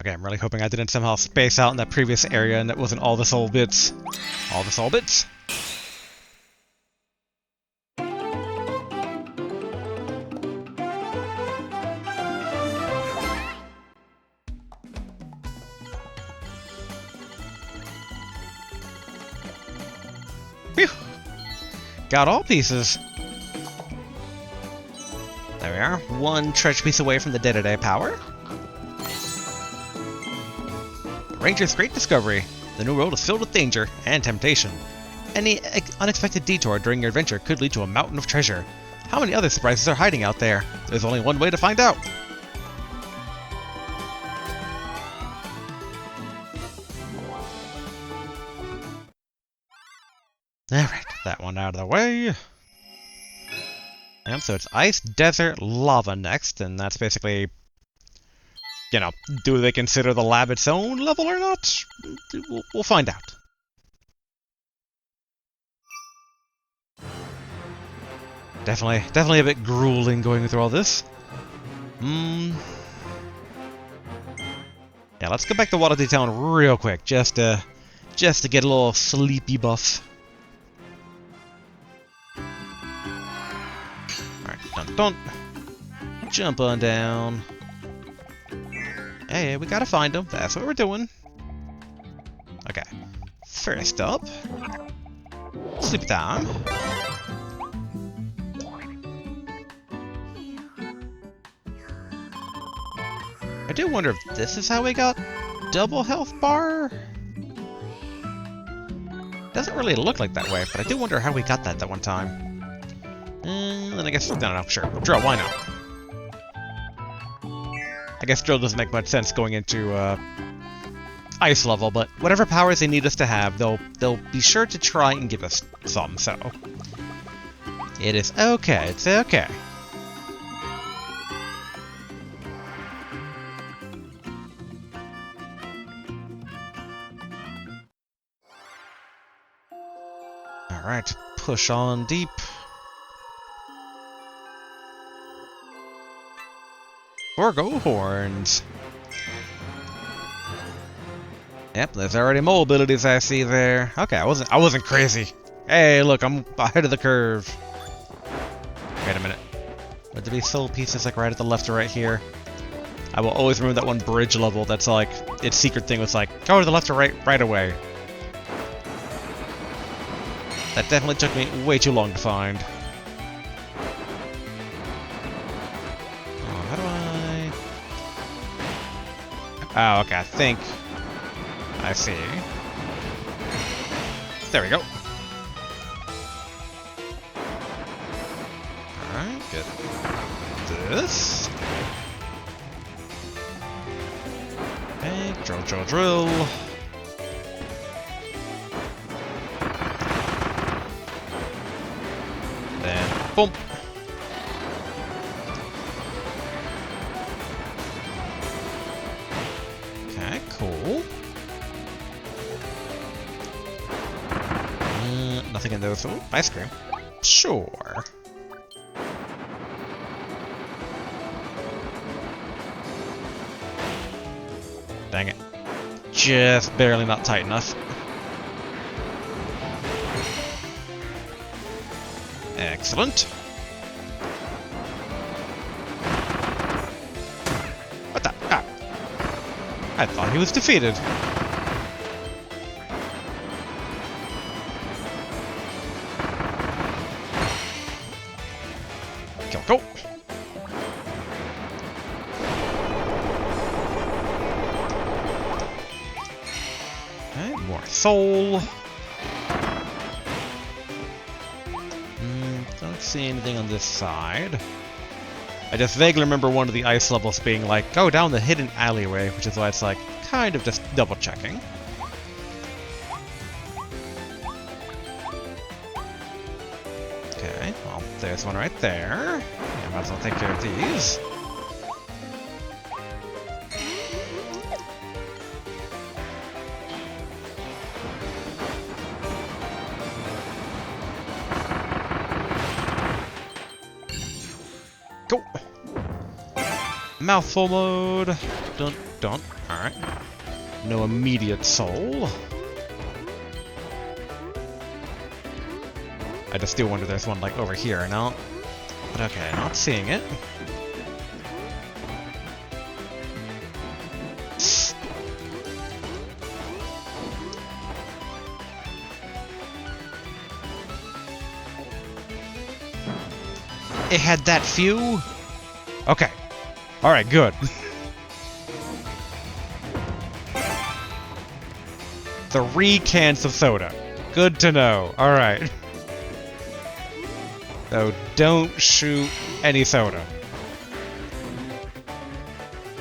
Okay, I'm really hoping I didn't somehow space out in that previous area and that wasn't all the soul bits. All the soul bits? Phew! Got all pieces. There we are. One treasure piece away from the day-to-day power. Ranger's great discovery. The new world is filled with danger and temptation. Any unexpected detour during your adventure could lead to a mountain of treasure. How many other surprises are hiding out there? There's only one way to find out. Alright, that one out of the way. And so it's ice, desert, lava next, and that's basically... You know, do they consider the lab its own level or not? We'll find out. Definitely a bit grueling going through all this. Yeah, let's go back to Waterdeep Town real quick, just to get a little sleepy buff. Alright, don't jump on down. Hey, we gotta find them. That's what we're doing. Okay. First up, sleepy time. I do wonder if this is how we got double health bar. Doesn't really look like that way, but I do wonder how we got that one time. Then I guess no, sure. Drill, why not? I guess drill doesn't make much sense going into ice level, but whatever powers they need us to have, they'll be sure to try and give us some, so... It is okay, it's okay. Alright, push on deep. Forgo horns. Yep, there's already more abilities I see there. Okay, I wasn't crazy. Hey, look, I'm ahead of the curve. Wait a minute. Would there be soul pieces like right at the left or right here? I will always remember that one bridge level that's like, its secret thing was like, go to the left or right away. That definitely took me way too long to find. Oh, how do I... Oh, okay, I think... I see. There we go. Alright, get this. Okay, drill. Then, boom. Okay, cool. Nothing in those. Oh, ice cream. Sure. Dang it. Just barely not tight enough. Excellent. What the? Ah. I thought he was defeated. Go! Okay, more soul. Don't see anything on this side. I just vaguely remember one of the ice levels being like, go down the hidden alleyway, which is why it's like, kind of just double checking. Okay, well, there's one right there. I might as well take care of these. Go! Mouthful mode. Don't. Alright. No immediate soul. I just do wonder there's one like over here now. But okay, not seeing it. It had that few? Okay. Alright, good. 3 cans of soda. Good to know. Alright. So don't shoot any soda.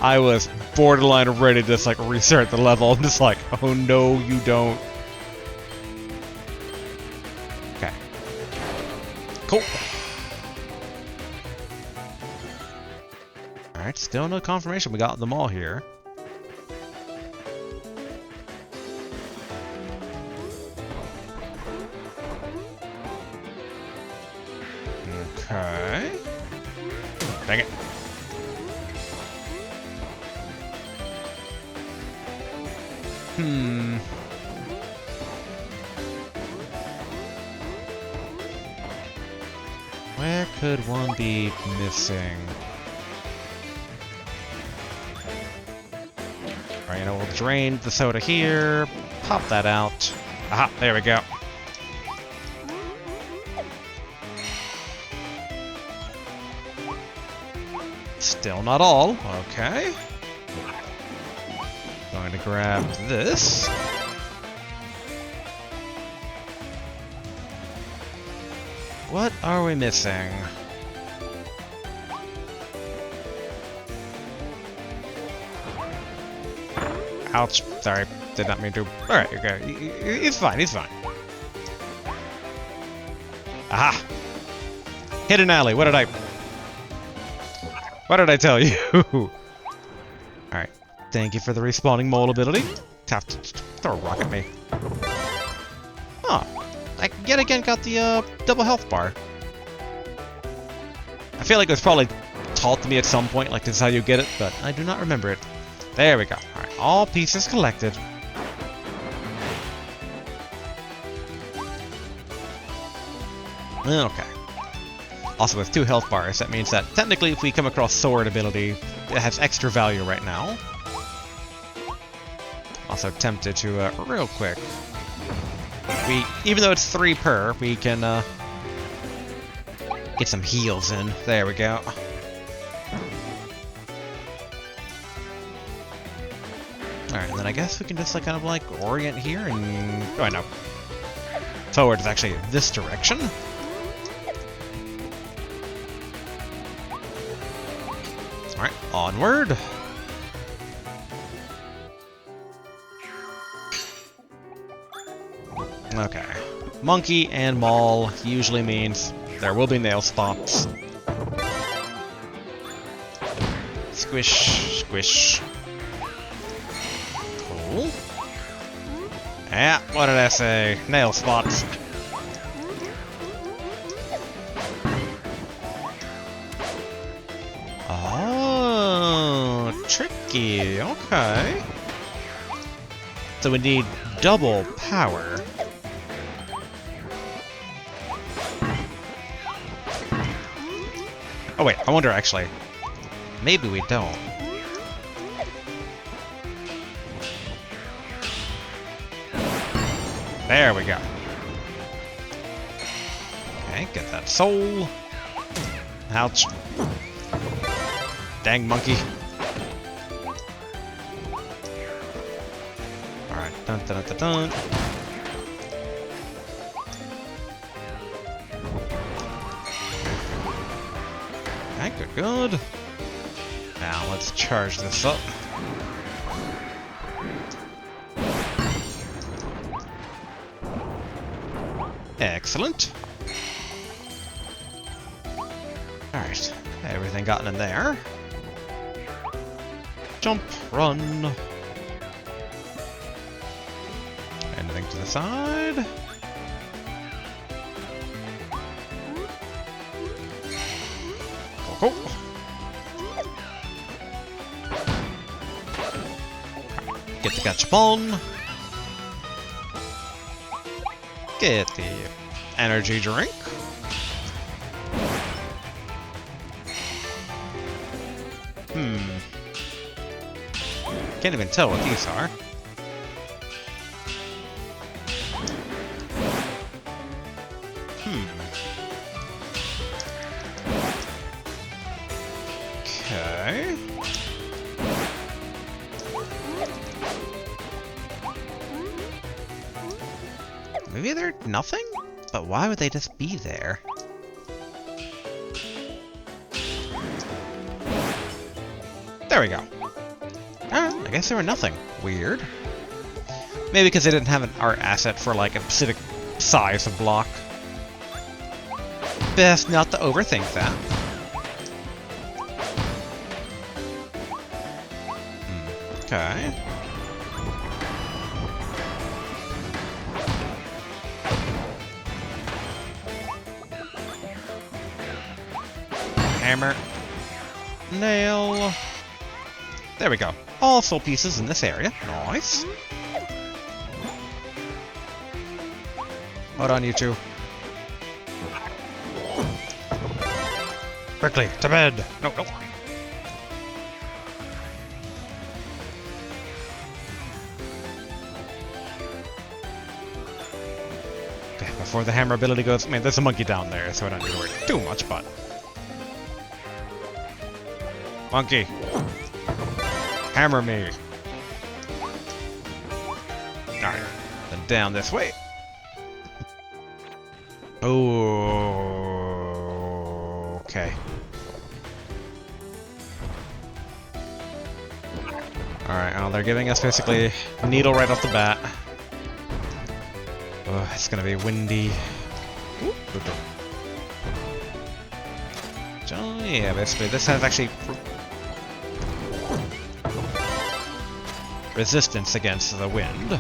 I was borderline ready to just like restart the level. I'm just like, oh no, you don't. Okay. Cool. Alright, still no confirmation we got them all here. Okay. Dang it. Where could one be missing? Alright, you know, we'll drain the soda here, pop that out. Aha, there we go. Still not all. Okay. Going to grab this. What are we missing? Ouch. Sorry. Did not mean to. Alright, okay. He's fine, he's fine. Aha! Hidden alley, what did I tell you? Alright. Thank you for the respawning mole ability. Have to throw a rock at me. Oh. I yet again got the double health bar. I feel like it was probably taught to me at some point, like this is how you get it, but I do not remember it. There we go. Alright, all pieces collected. Okay. Also with 2 health bars, that means that technically if we come across sword ability, it has extra value right now. Also tempted to, real quick. Even though it's 3 per, we can, get some heals in. There we go. Alright, and then I guess we can just, like, kind of, like, orient here and... Oh, I know. Forward is actually this direction. Alright, onward. Okay. Monkey and Maul usually means there will be nail spots. Squish, squish. Cool. Yeah, what did I say? Nail spots. Oh, tricky. Okay. So we need double power. Oh wait, I wonder actually. Maybe we don't. There we go. Okay, get that soul. Ouch. Dang monkey. Alright, dun dun dun dun. Okay, good, good. Now let's charge this up. Excellent. Alright, everything gotten in there. Jump, run. Anything to the side? Cool, cool. Get the gachapon. Get the energy drink. Can't even tell what these are. Okay. Maybe they're nothing? But why would they just be there? There we go. I guess they were nothing. Weird. Maybe because they didn't have an art asset for like a specific size of block. Best not to overthink that. Okay. Hammer. Nail. There we go. All soul pieces in this area. Nice. Hold on, you two. Quickly, to bed. No, no. Okay, before the hammer ability goes... I mean, there's a monkey down there, so I don't need to worry too much, but... Monkey. Hammer me. Alright. Then down this way. Oh. Okay. Alright, Wow, they're giving us basically needle right off the bat. Oh, it's gonna be windy. So, yeah, basically this has actually resistance against the wind.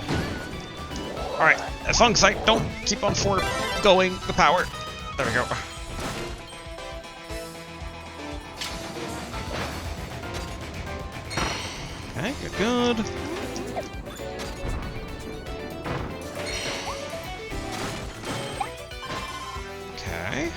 Alright, as long as I don't keep on foregoing the power. There we go. Okay, good. Okay.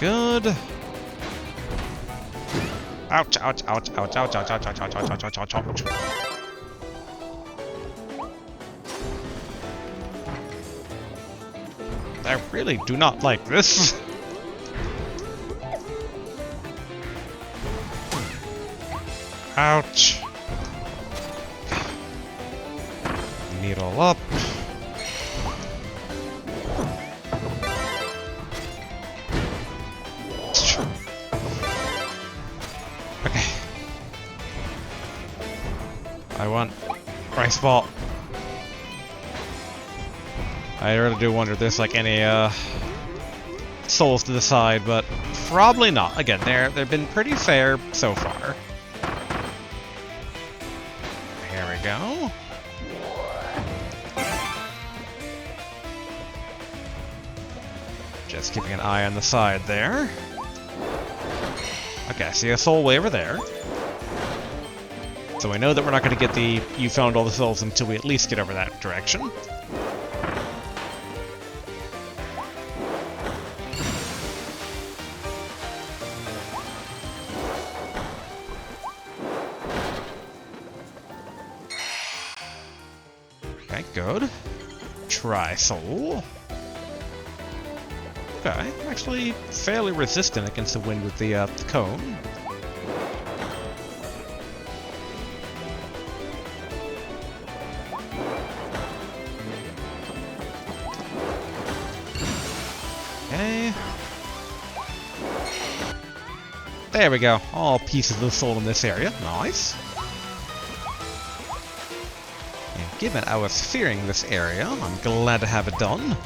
Good. Ouch, ouch, ouch, ouch, ouch, ouch, ouch, ouch, ouch, ouch, ouch, ouch, ouch. I really do not like this. Ouch. Needle up. Okay. I want rice ball. I really do wonder if there's like any souls to the side, but probably not. Again, they've been pretty fair so far. Here we go. Just keeping an eye on the side there. Okay, I see a soul way over there. So I know that we're not going to get the you found all the souls until we at least get over that direction. Okay, good. Try soul. Okay, actually fairly resistant against the wind with the cone. Okay. There we go. All pieces of the soul in this area. Nice. And given I was fearing this area, I'm glad to have it done.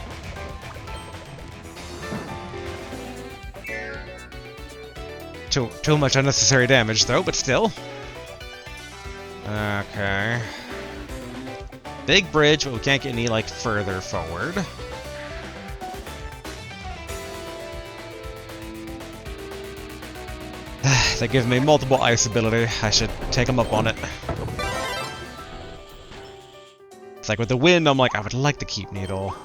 Too much unnecessary damage, though, but still. Okay. Big bridge, but we can't get any, like, further forward. They give me multiple ice ability. I should take them up on it. It's like with the wind, I'm like, I would like to keep Needle.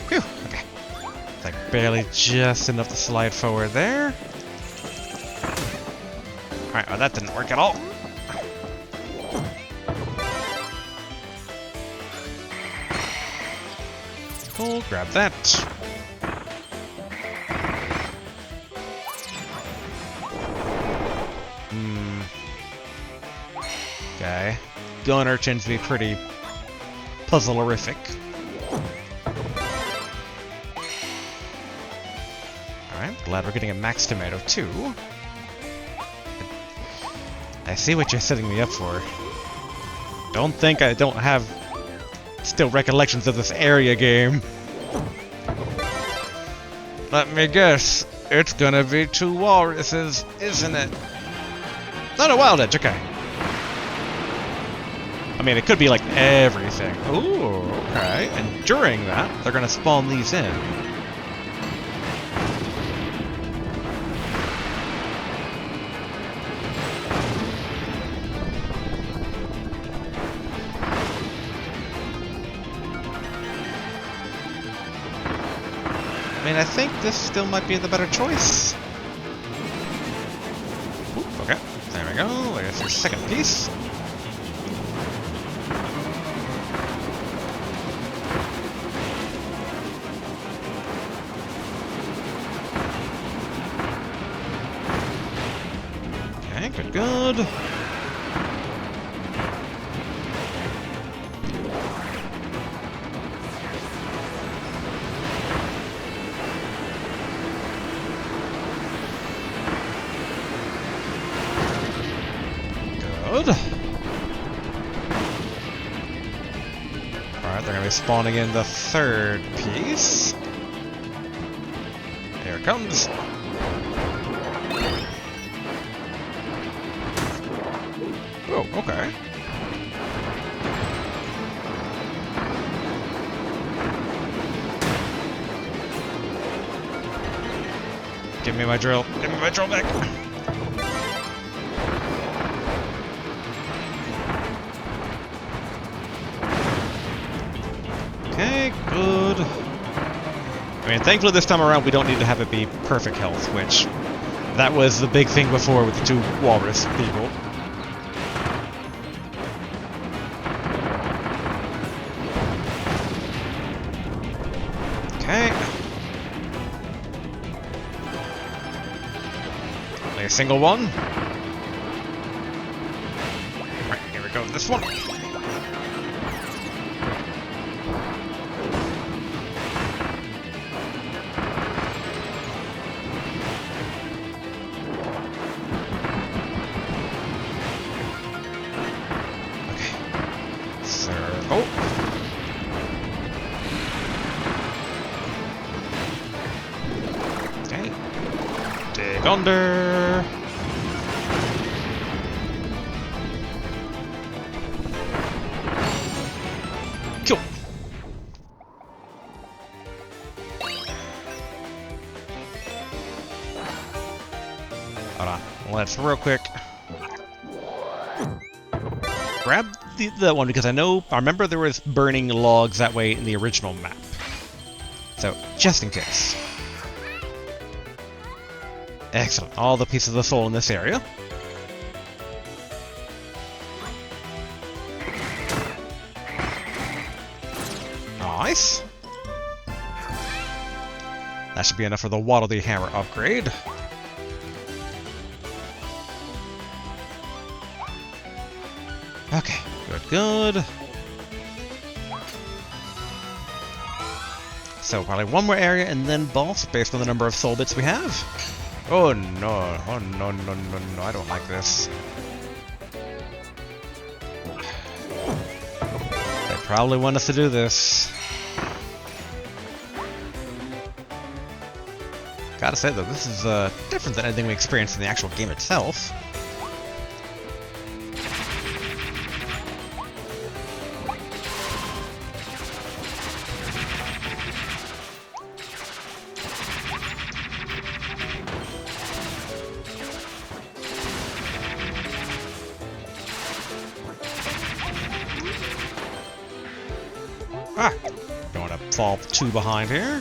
Phew, okay. It's like barely just enough to slide forward there. Alright, well that didn't work at all. Cool, grab that. Okay. Gunner tends to be pretty puzzlerific. Alright, glad we're getting a max tomato too. I see what you're setting me up for. Don't think I don't have still recollections of this area game. Let me guess. It's gonna be 2 walruses, isn't it? Not a wild edge, okay. I mean, it could be like everything. Ooh, okay. And during that, they're gonna spawn these in. I mean, I think this still might be the better choice. Ooh, okay, there we go. There's the second piece. Okay, good, good. Good. Alright, they're gonna be spawning in the third piece. Here it comes. Oh, okay. Give me my drill. Give me my drill back. Okay, good. I mean, thankfully this time around we don't need to have it be perfect health, which that was the big thing before with the two walrus people. Okay. Only a single one. Right, here we go. This one. Circle. Okay. Dig under. Cool. Hold on. Let's real quick grab the one because I remember there was burning logs that way in the original map. So, just in case. Excellent. All the pieces of the soul in this area. Nice. That should be enough for the Waddle Dee Hammer upgrade. Okay, good, good. So probably one more area and then boss based on the number of soul bits we have. Oh no, oh no, no, no, no, I don't like this. They probably want us to do this. Gotta say though, this is different than anything we experienced in the actual game itself. Ah! Don't want to fall too behind here.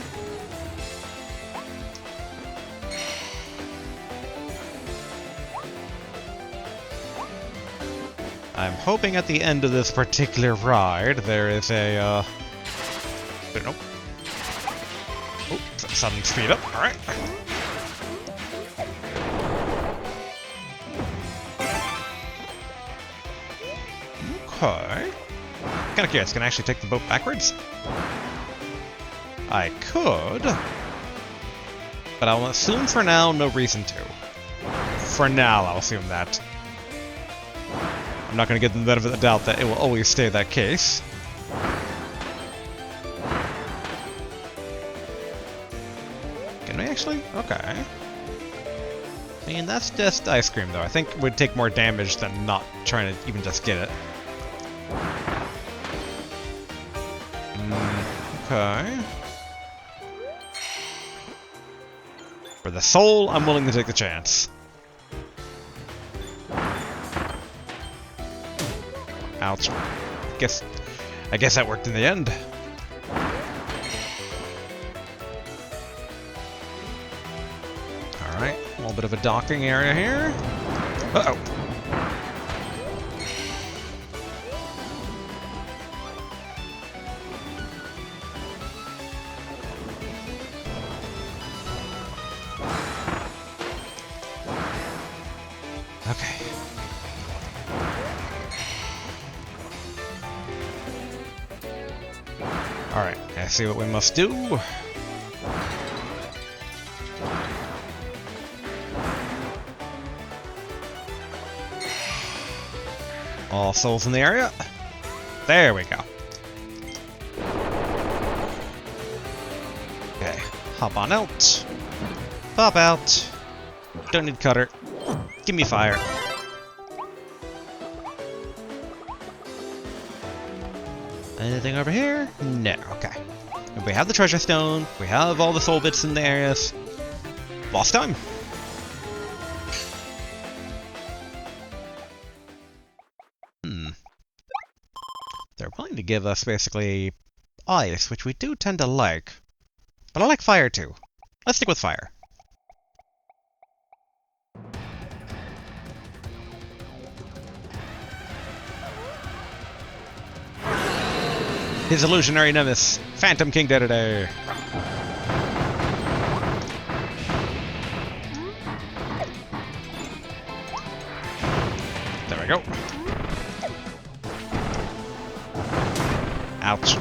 I'm hoping at the end of this particular ride there is a, nope. Oh, sudden speed up, alright. Okay. Kinda curious, can I actually take the boat backwards? I could. But I'll assume for now, no reason to. For now, I'll assume that. I'm not going to give them the benefit of the doubt that it will always stay that case. Can we actually? Okay. I mean, that's just ice cream, though. I think it would take more damage than not trying to even just get it. Okay. For the soul, I'm willing to take the chance. Ouch. I guess that worked in the end. Alright, a little bit of a docking area here. Uh-oh. Okay. Alright, I see what we must do. All souls in the area. There we go. Okay, hop on out. Pop out. Don't need cutter. Give me fire. Anything over here? No, okay. We have the treasure stone. We have all the soul bits in the areas. Boss time. They're willing to give us basically ice, which we do tend to like. But I like fire too. Let's stick with fire. His illusionary nemesis, Phantom King Dedede. There we go. Ouch.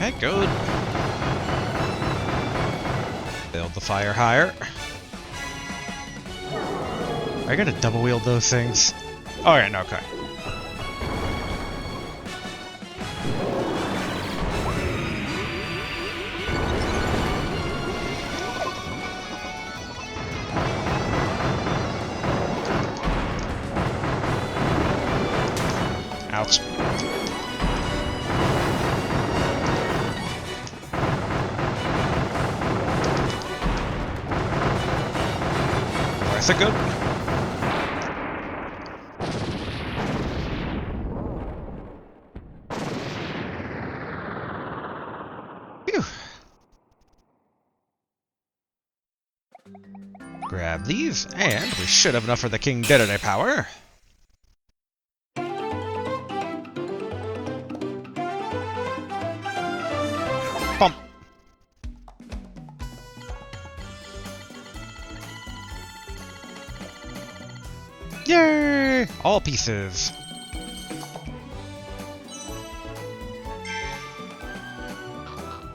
Okay, good. Build the fire higher. Are you gonna double wield those things? Oh yeah, no, okay. Ouch. Is that good? Phew. Grab these, and we should have enough for the King Dedede power. Bump. Yay! All pieces.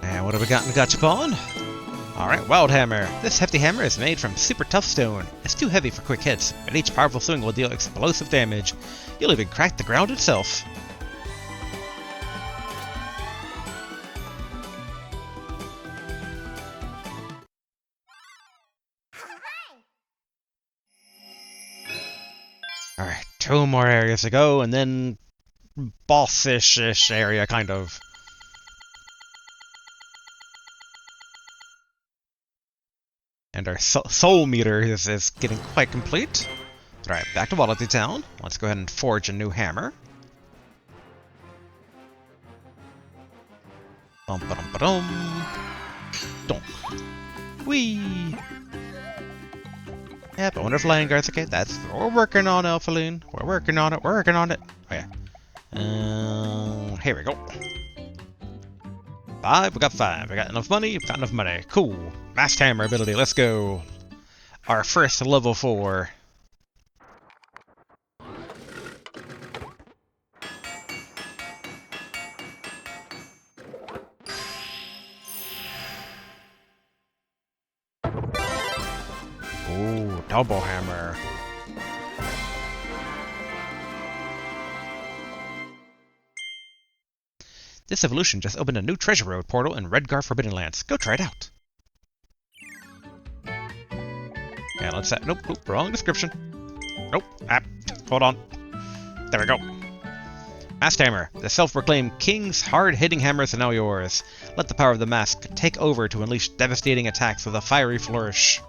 And what have we got in the gachapon? Alright, Wild Hammer. This hefty hammer is made from super tough stone. It's too heavy for quick hits, but each powerful swing will deal explosive damage. You'll even crack the ground itself. Alright, 2 more areas to go, and then boss-ish area, kind of. And our soul meter is getting quite complete. Alright, back to Wallaby Town. Let's go ahead and forge a new hammer. Bum-ba-dum-ba-dum. Donk. Whee! Yep, I wonder if Leongar's okay. That's we're working on, Alphaline. We're working on it. We're working on it. Oh yeah. Here we go. 5. We got 5. We got enough money. We've got enough money. Cool. Masked hammer ability. Let's go. Our first level 4. Ooh, double hammer. This evolution just opened a new treasure road portal in Redgar Forbidden Lands. Go try it out. Yeah, let's set. Nope, wrong description. Nope. Hold on. There we go. Masked hammer. The self-proclaimed king's hard-hitting hammers are now yours. Let the power of the mask take over to unleash devastating attacks with a fiery flourish.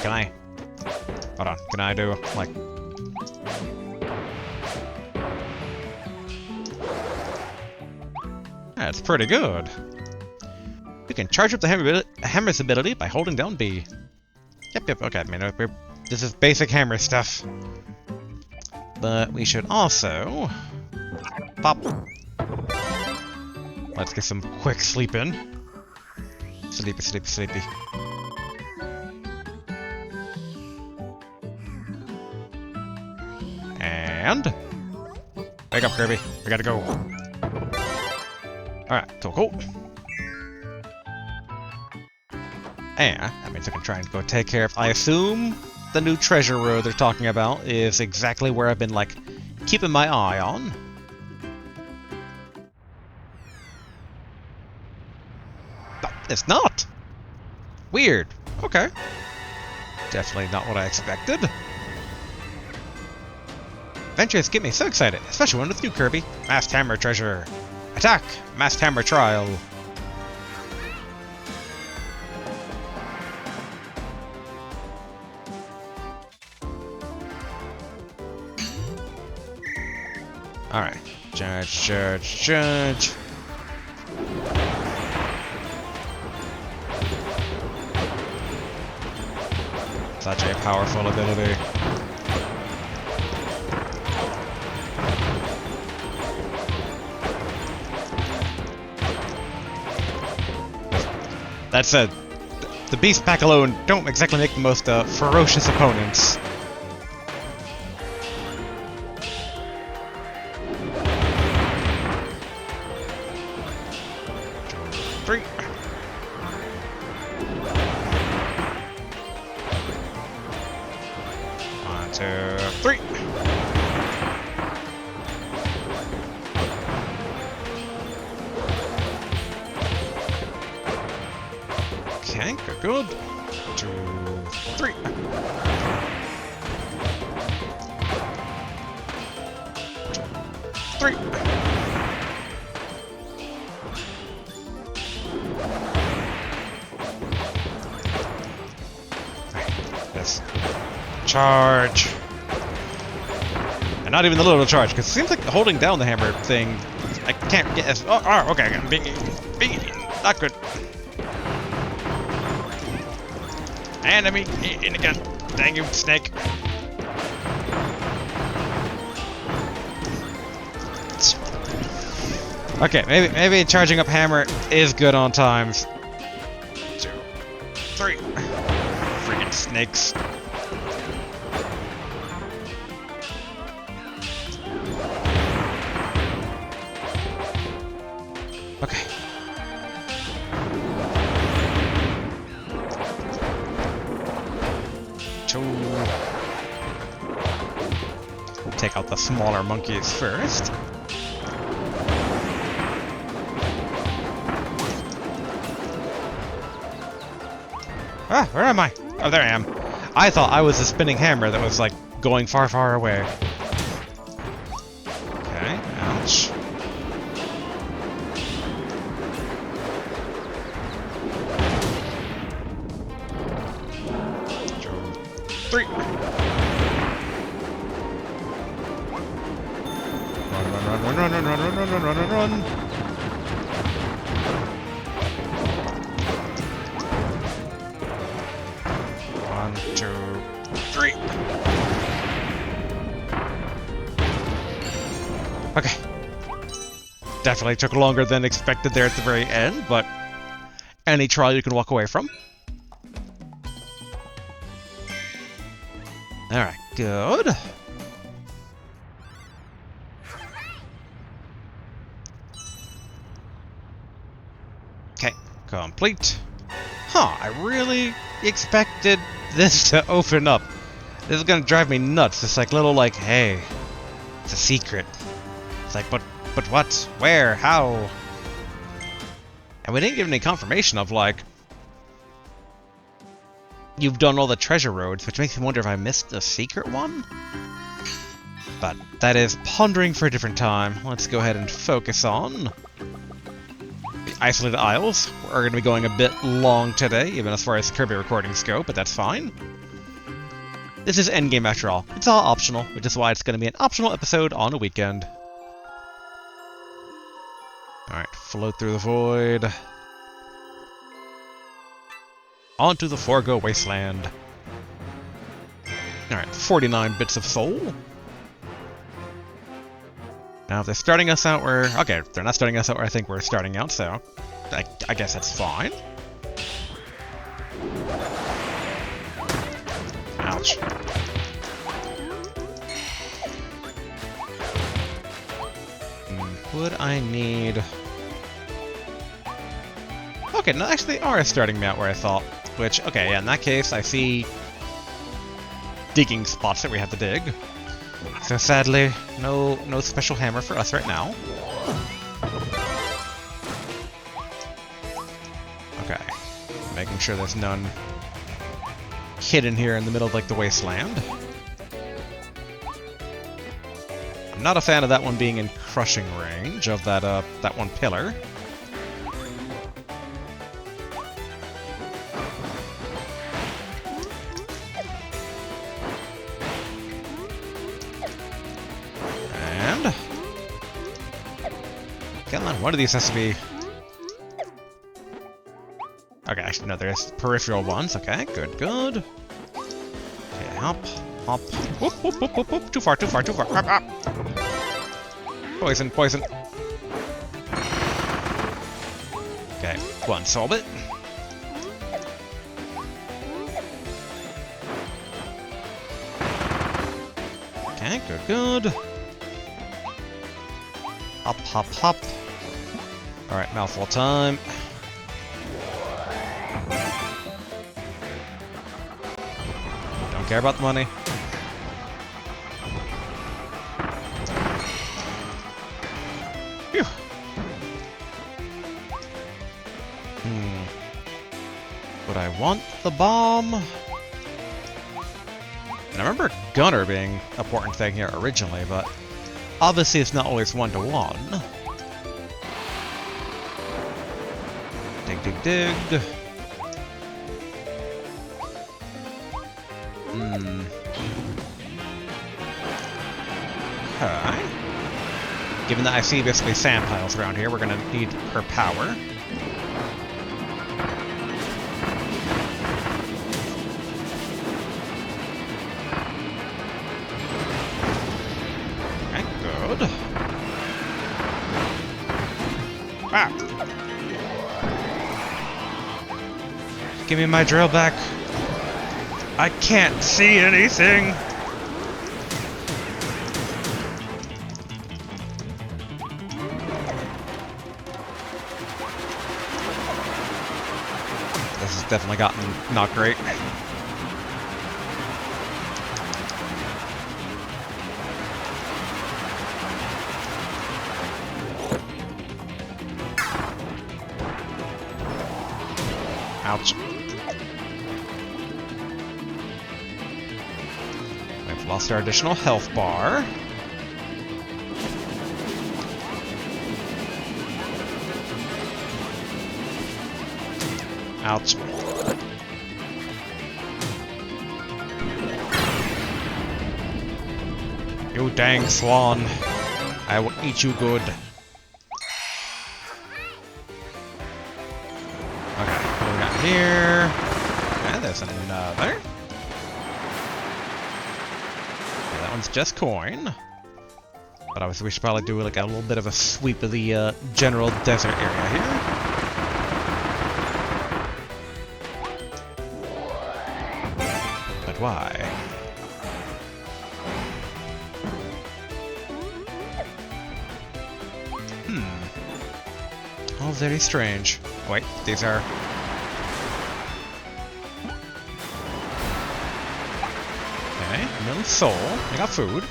can I... Hold on, can I do, like... That's pretty good. You can charge up the hammer's ability by holding down B. Yep, okay, I mean, this is basic hammer stuff. But we should also... Pop. Let's get some quick sleep in. Sleepy, sleepy, sleepy. And... Wake up, Kirby. We gotta go. Alright, cool. And that means I can try and go take care of... I assume the new treasure road they're talking about is exactly where I've been, like, keeping my eye on. But it's not! Weird. Okay. Definitely not what I expected. Adventures get me so excited, especially when with you, Kirby. Masked Hammer Treasure. Attack! Masked Hammer Trial. Alright. Judge. Such a powerful ability. That said, the Beast Pack alone don't exactly make the most ferocious opponents. Three. One, two, three. Okay, good. 2, 3. Three. Yes. Charge. And not even the little charge, because it seems like holding down the hammer thing, I can't get as... Oh, okay, I'm being not good. Enemy in again. Dang you, snake. Okay, maybe charging up hammer is good on times. 2, 3. Freaking snakes. Okay. Take out the smaller monkeys first. Ah, where am I? Oh, there I am. I thought I was a spinning hammer that was, like, going far, far away. Okay, ouch. Three. Run. One, two, three. Okay. Definitely took longer than expected there at the very end, but any trial you can walk away from. Alright, good. Okay, complete. Huh, I really expected this to open up. This is gonna drive me nuts. It's like little like, hey, it's a secret. It's like, but what? Where? How? And we didn't give any confirmation of like, you've done all the treasure roads, which makes me wonder if I missed the secret one? But that is pondering for a different time. Let's go ahead and focus on the Isolated Isles. We're going to be going a bit long today, even as far as Kirby recordings go, but that's fine. This is endgame after all. It's all optional, which is why it's going to be an optional episode on a weekend. Alright, float through the void. Onto the Forgo Wasteland. Alright, 49 bits of soul. Now if they're starting us out where... Okay, they're not starting us out where I think we're starting out, so... I guess that's fine. Ouch. Would I need... Okay, no, actually they are starting me out where I thought. Which, okay, yeah, in that case, I see... digging spots that we have to dig. So sadly, no special hammer for us right now. Okay. Making sure there's none hidden here in the middle of, like, the wasteland. I'm not a fan of that one being in crushing range of that one pillar. And... come on, one of these has to be... Okay, actually, no, there's peripheral ones. Okay, good, good. Okay, hop, hop. Whoop, whoop, whoop, whoop, whoop. Too far, too far, too far. Hop, hop. Poison, poison. Okay, go on, solve it. Okay, good, good. Hop, hop, hop. Alright, mouthful time. Don't care about the money. Phew. Would I want the bomb? And I remember gunner being an important thing here originally, but obviously it's not always one-to-one. Dig, dig, dig. Okay. Given that I see basically sand piles around here, we're gonna need her power. Okay, good. Ah! Give me my drill back. I can't see anything! This has definitely gotten not great. Ouch. We've lost our additional health bar. Ouch. You dang swan. I will eat you good. Okay, what do we got here? Okay, there's another. Okay, that one's just coin. But obviously we should probably do like a little bit of a sweep of the general desert area here. Why? All very strange. Wait, these are... Okay, no soul. I got food.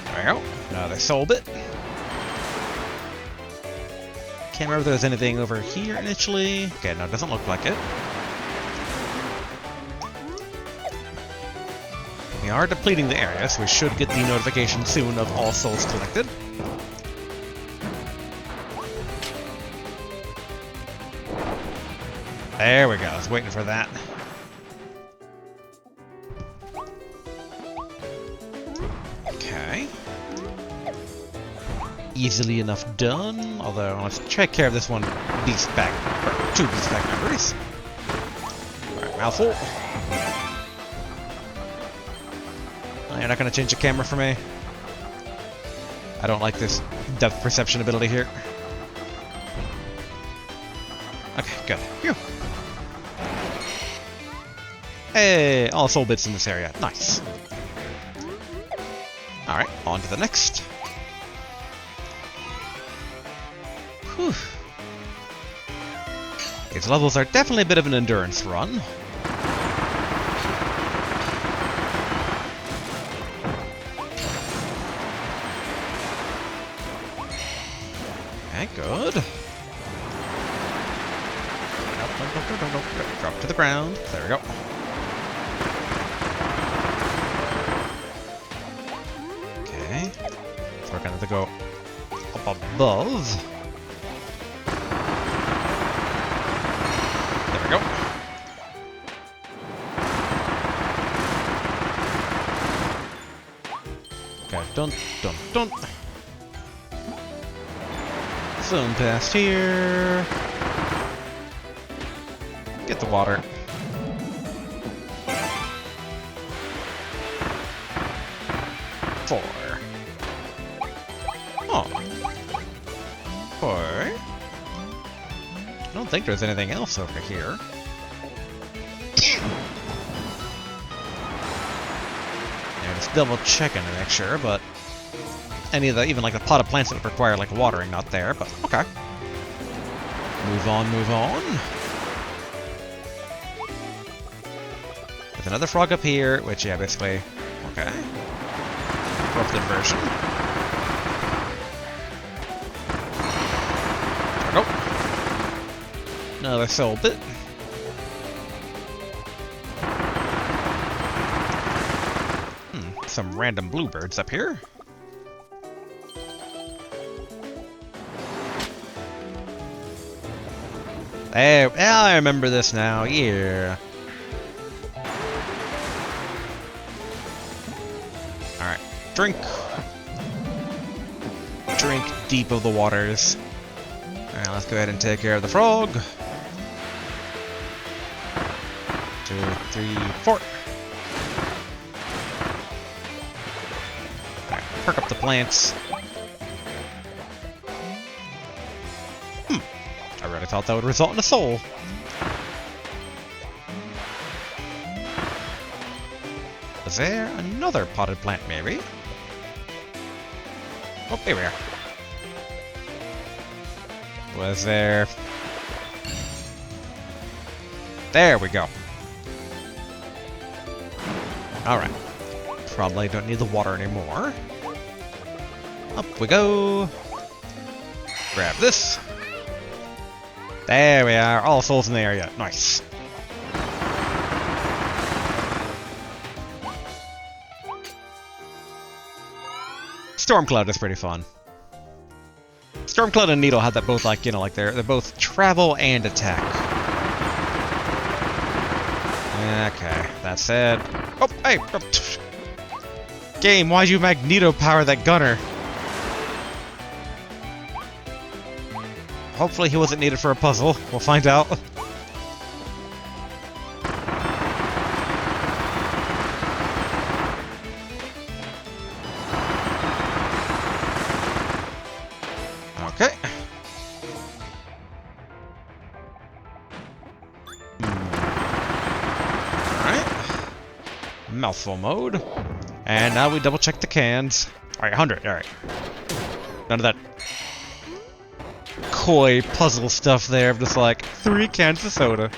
There we go. Another soul bit. Can't remember if there was anything over here initially. Okay, no, it doesn't look like it. We are depleting the area, so we should get the notification soon of all souls collected. There we go. I was waiting for that. Okay. Easily enough done. Although, let's take care of this one beast pack. Or 2 beast pack members. Alright, mouthful. Oh, you're not going to change the camera for me? I don't like this depth perception ability here. Okay, good. Phew. Hey, all soul bits in this area. Nice. Alright, on to the next. Whew. These levels are definitely a bit of an endurance run. Okay, good. Nope. Drop to the ground. There we go. Okay. So we're gonna have to go up above. There we go. Okay, dun. Zoom past here. Get the water. Four. Oh. Four. I don't think there's anything else over here. Yeah, just double checking to make sure, but any of the, even like the pot of plants that require like watering, not there, but okay. Move on. There's another frog up here, which, yeah, basically, okay. Corrupted version. There we go. Another soul bit. Some random bluebirds up here. Hey, yeah, I remember this now, yeah. Alright, drink deep of the waters. Alright, let's go ahead and take care of the frog. 2, 3, 4. Alright, perk up the plants. I really thought that would result in a soul. Was there another potted plant, maybe? Oh, here we are. Was there... There we go. Alright. Probably don't need the water anymore. Up we go. Grab this. There we are, all souls in the area. Nice. Stormcloud is pretty fun. Stormcloud and Needle had that both, like, you know, like they're both travel and attack. Okay, that said. Oh, hey! Game, why'd you Magneto power that gunner? Hopefully he wasn't needed for a puzzle. We'll find out. Okay. Alright. Mouthful mode. And now we double check the cans. Alright, 100. Alright. None of that coy puzzle stuff there of just like 3 cans of soda.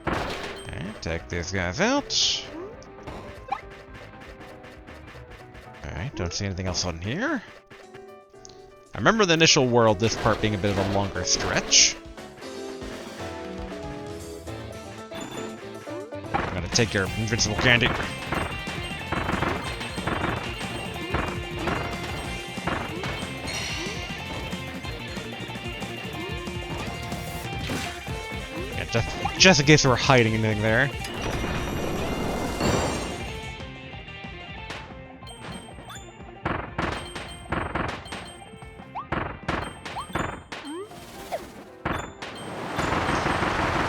Okay, take these guys out. Alright, don't see anything else on here. I remember the initial world, this part being a bit of a longer stretch. I'm gonna take your invincible candy. Just in case we were hiding anything there.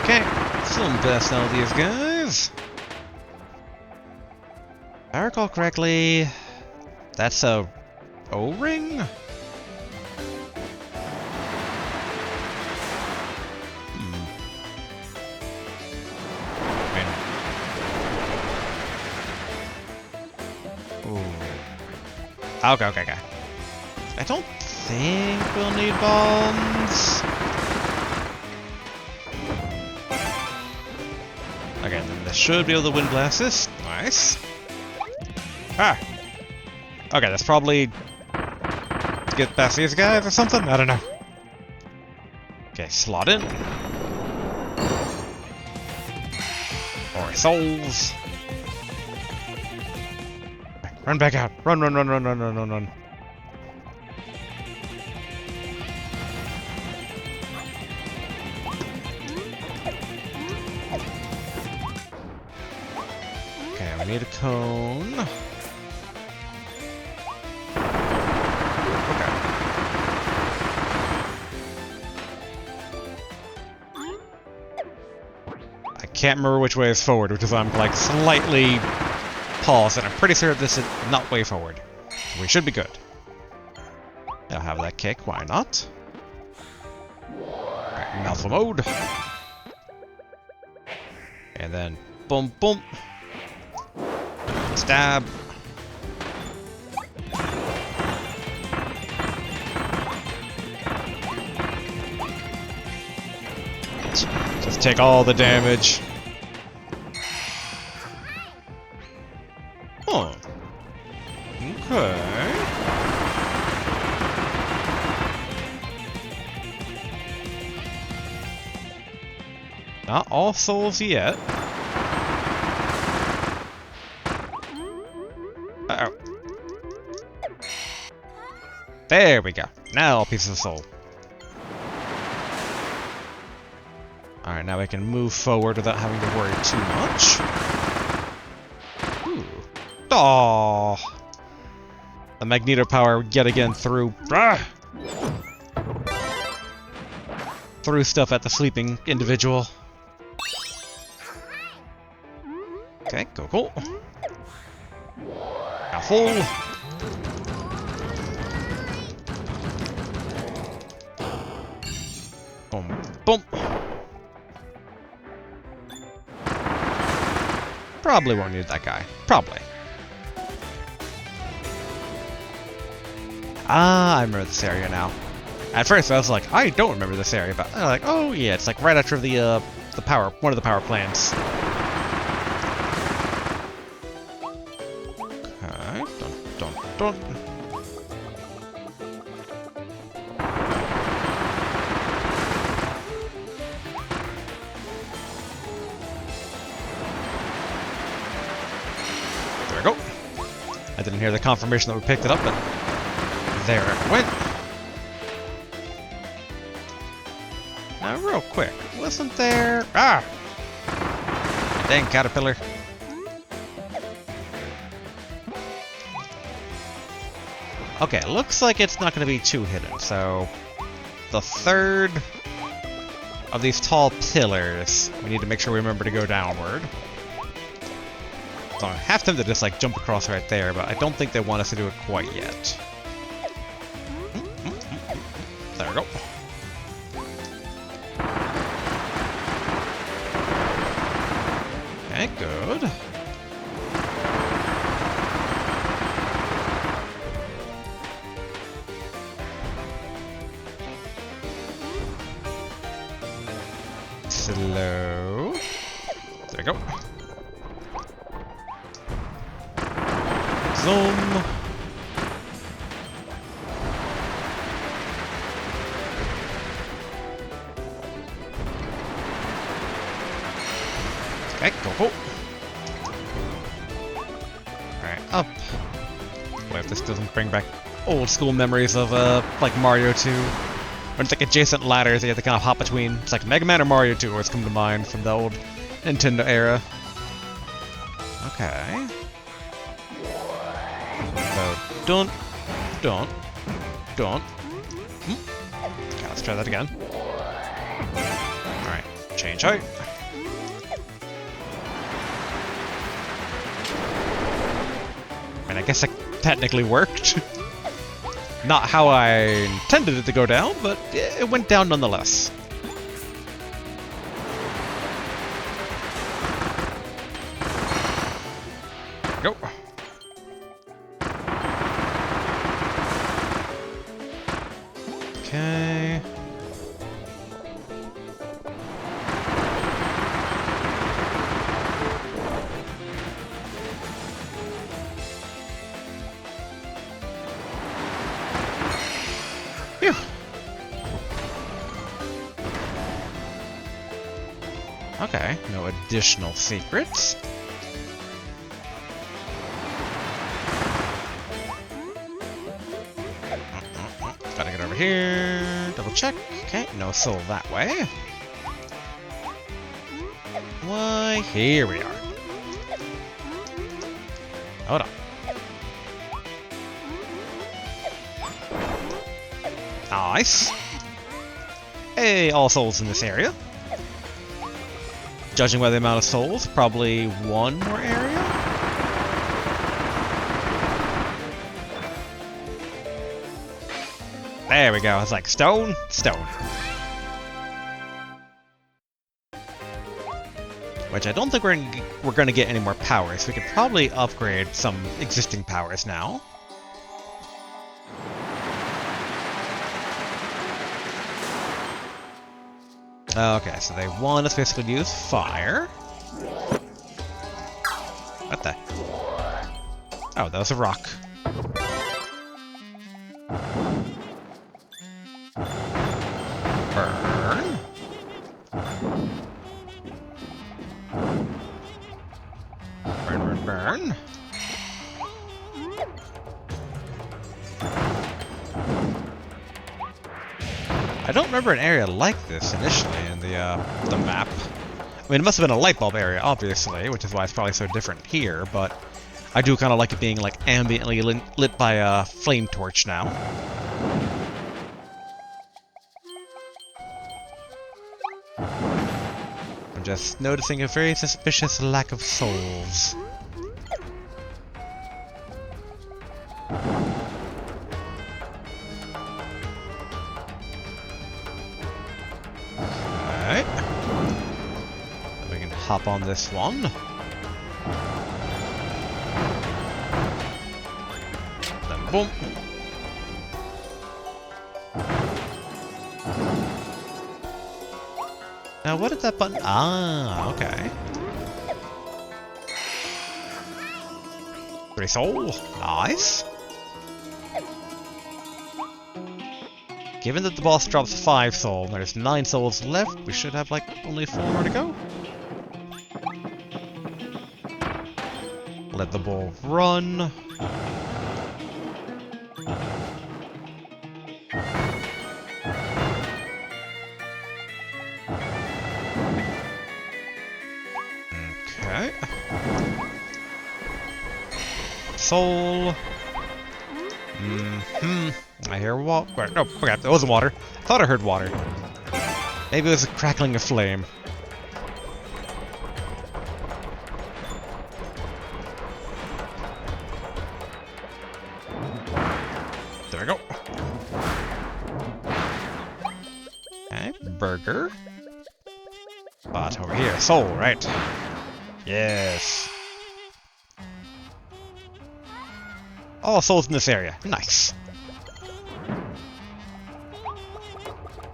Okay, some best out of these guys. If I recall correctly, that's a O-ring? Okay. I don't think we'll need bombs. Okay, then this should be able to wind blast this. Nice. Ah! Okay, that's probably to get past these guys or something? I don't know. Okay, slot in. More souls. Run back out. Run. Okay, we need a cone. Okay. I can't remember which way is forward, which is why I'm like slightly paused, and I'm pretty sure this is not way forward. So we should be good. I'll have that kick, why not? Alright, alpha mode. And then boom. Stab. Just take all the damage. Huh. Okay. Not all souls yet. Uh-oh. There we go. Now all pieces of soul. Alright, now we can move forward without having to worry too much. Ooh. Aww. The magneto power yet again through threw stuff at the sleeping individual. Okay, cool. Now full. Boom. Probably won't need that guy. Probably. Ah, I remember this area now. At first I was like, I don't remember this area, but I'm like, oh yeah, it's like right after the power, one of the power plants. Okay, dun. There we go. I didn't hear the confirmation that we picked it up, but there it went. Now, real quick, wasn't there... Ah! Dang caterpillar. Okay, looks like it's not going to be too hidden, so... The third of these tall pillars, we need to make sure we remember to go downward. So I have them to just, like, jump across right there, but I don't think they want us to do it quite yet. There we go. Okay, good. Slow. There we go. Zoom. Okay, go. Alright, up. Boy, if this doesn't bring back old school memories of, like Mario 2. Or it's like adjacent ladders that you have to kind of hop between. It's like Mega Man or Mario 2 always come to mind from the old Nintendo era. Okay. So, don't. Okay, let's try that again. Alright, change height. I guess it technically worked. Not how I intended it to go down, but it went down nonetheless. Go. Okay. Phew. Okay, no additional secrets. Gotta get over here, double check. Okay, no soul that way. Why, here we are. Hold on. Nice. Hey, all souls in this area. Judging by the amount of souls, probably one more area? There we go. It's like stone, stone. Which I don't think we're going to get any more powers. We could probably upgrade some existing powers now. Okay, so they want us basically to use fire. What the? Oh, that was a rock. Burn. Burn, burn, burn. I don't remember an area like this initially in the map. I mean, it must have been a light bulb area, obviously, which is why it's probably so different here, but I do kind of like it being, like, ambiently lit by a flame torch now. I'm just noticing a very suspicious lack of souls. Alright. We can hop on this one. Then boom. Now what is that button? Ah, okay. 3 soul. Nice. Given that the boss drops 5 soul, there's 9 souls left, we should have, like, only 4 more to go. Let the bull run. Okay. Soul. I hear water. No, okay, that wasn't water. I thought I heard water. Maybe it was a crackling of flame. There we go. Okay, burger. But over here, soul, right? Yes. All souls in this area. Nice.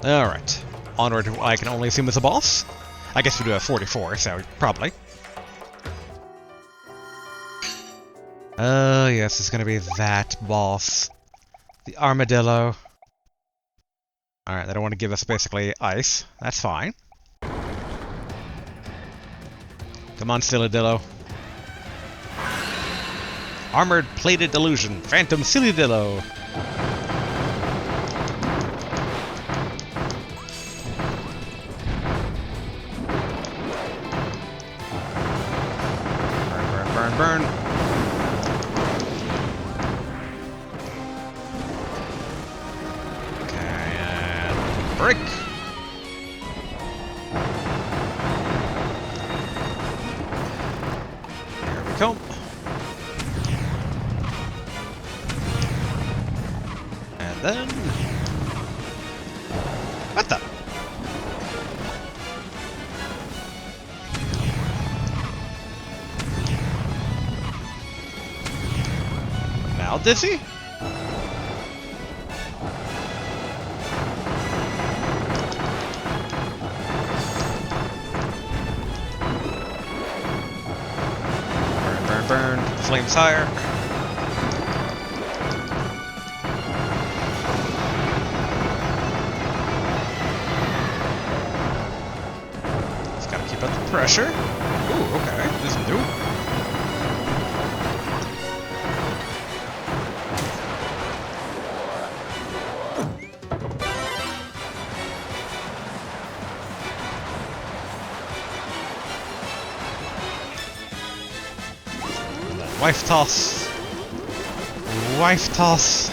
Alright. Onward to what I can only assume is a boss. I guess we do have 44, so probably. Oh, yes, it's gonna be that boss. The armadillo. Alright, they don't want to give us basically ice. That's fine. Come on, Silladillo. Armored Plated Illusion. Phantom Silladillo. burn, burn. Okay, and break. Here we go. And then... What the? Now dizzy? Burn, burn, burn. Flames higher. Just gotta keep up the pressure. Ooh, okay. This is new. Wife toss. Wife toss.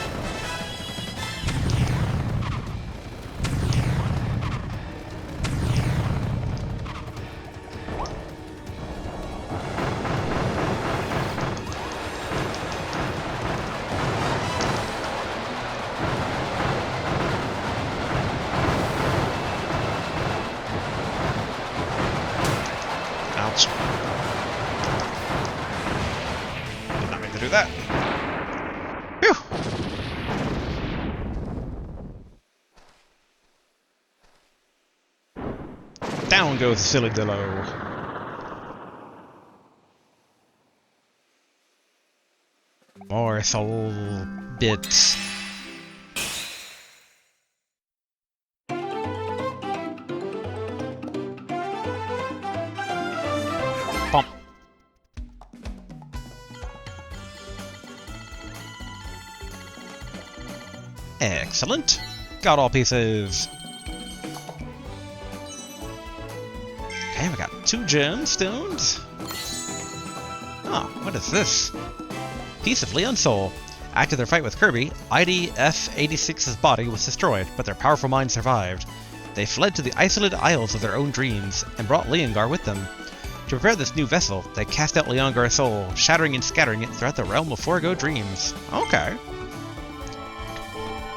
Ouch. To do that. Phew. Down goes Silly Dillo. More soul bits. Bump. Excellent. Got all pieces. Okay, we got 2 gemstones. Oh, what is this? Piece of Leon's soul. After their fight with Kirby, IDF-86's body was destroyed, but their powerful mind survived. They fled to the isolated isles of their own dreams, and brought Leongar with them. To prepare this new vessel, they cast out Leongar's soul, shattering and scattering it throughout the realm of Forgo Dreams. Okay.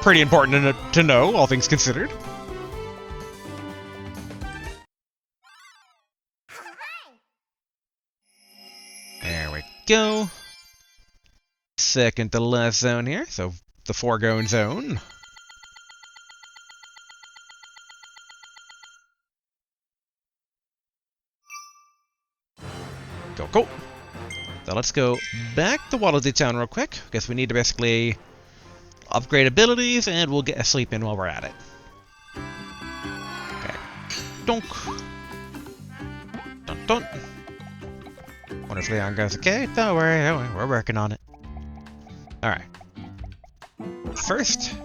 Pretty important to know, all things considered. There we go. Second to last zone here, so the foregone zone. Go, go. So let's go back to Wallaby Town real quick. Guess we need to basically upgrade abilities, and we'll get a sleep in while we're at it. Okay. Donk. Dun dun. Wonder if Leon goes, okay, don't worry, we're working on it. Alright. First,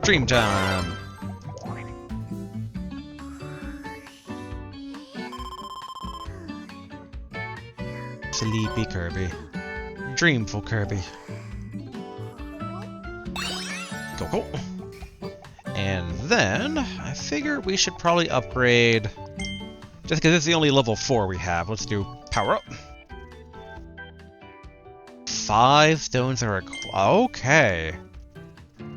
Dream Time. Sleepy Kirby. Dreamful Kirby. Go, go. And then, I figure we should probably upgrade... Just because it's the only level 4 we have, let's do Power Up. 5 stones are okay.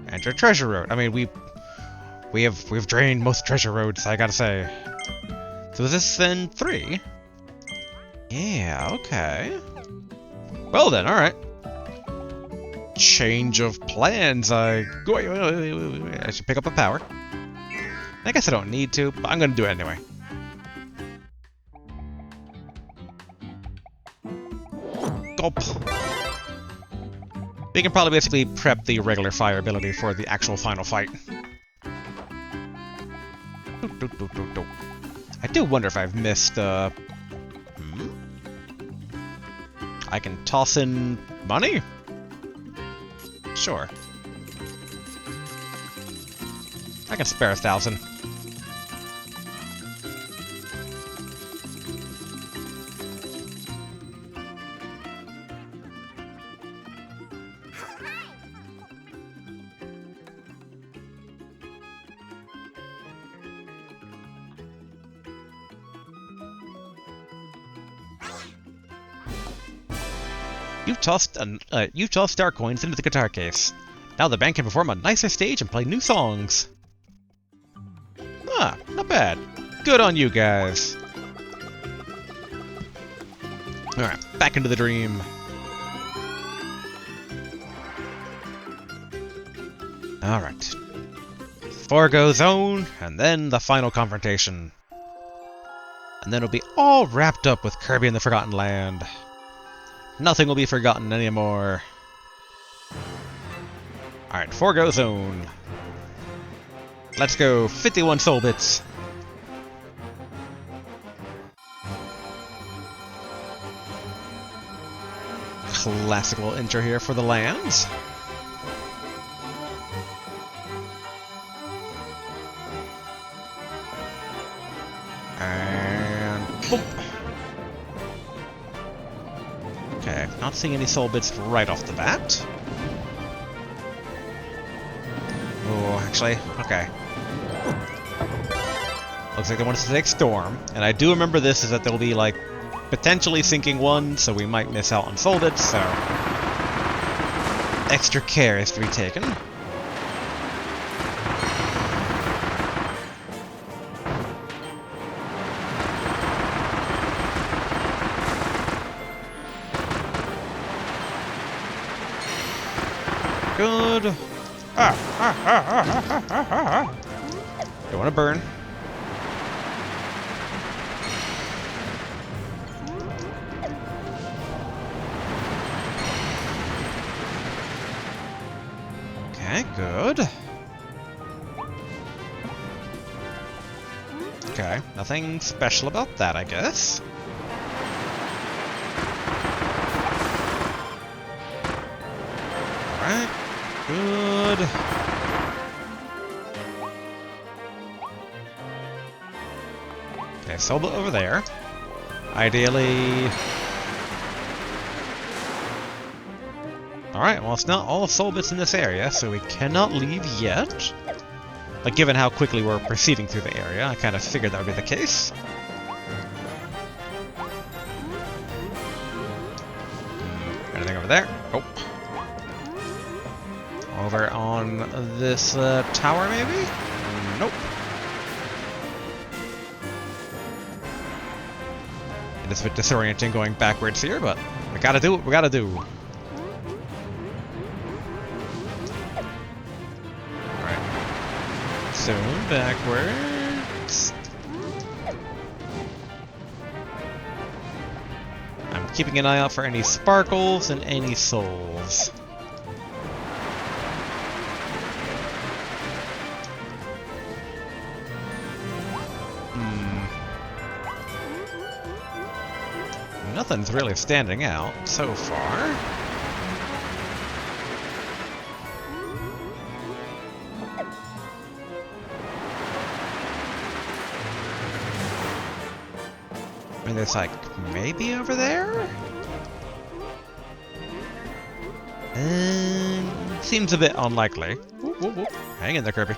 Enter Treasure Road. I mean, we've drained most Treasure Roads, I gotta say. So is this then 3? Yeah, okay. Well then, alright. Change of plans. I should pick up a power. I guess I don't need to, but I'm gonna do it anyway. Gulp. We can probably basically prep the regular fire ability for the actual final fight. I do wonder if I've missed, I can toss in money? Sure. I can spare 1,000. You tossed star coins into the guitar case. Now the band can perform on a nicer stage and play new songs. Ah, not bad. Good on you guys. Alright, back into the dream. Alright. Forgo Zone, and then the final confrontation. And then it'll be all wrapped up with Kirby and the Forgotten Land. Nothing will be forgotten anymore. Alright, Forgo Zone. Let's go, 51 soul bits. Classical intro here for the lands. And boom. Okay, not seeing any soul bits right off the bat. Oh, actually, okay. Looks like they want us to take Storm, and I do remember this is that there'll be like potentially sinking one, so we might miss out on soul bits, so extra care is to be taken. Good. Don't want to burn. Okay, good. Okay, nothing special about that, I guess. Alright. Good. Okay, soul over there. Ideally... Alright, well it's not all soul bits in this area, so we cannot leave yet. Like, given how quickly we're proceeding through the area, I kind of figured that would be the case. Anything over there? Oh. Over on this tower, maybe? Nope. It is a bit disorienting going backwards here, but we gotta do what we gotta do. Alright. Soon backwards. I'm keeping an eye out for any sparkles and any souls. Nothing's really standing out so far. I mean, there's like maybe over there? Seems a bit unlikely. Whoop, whoop, whoop. Hang in there, Kirby.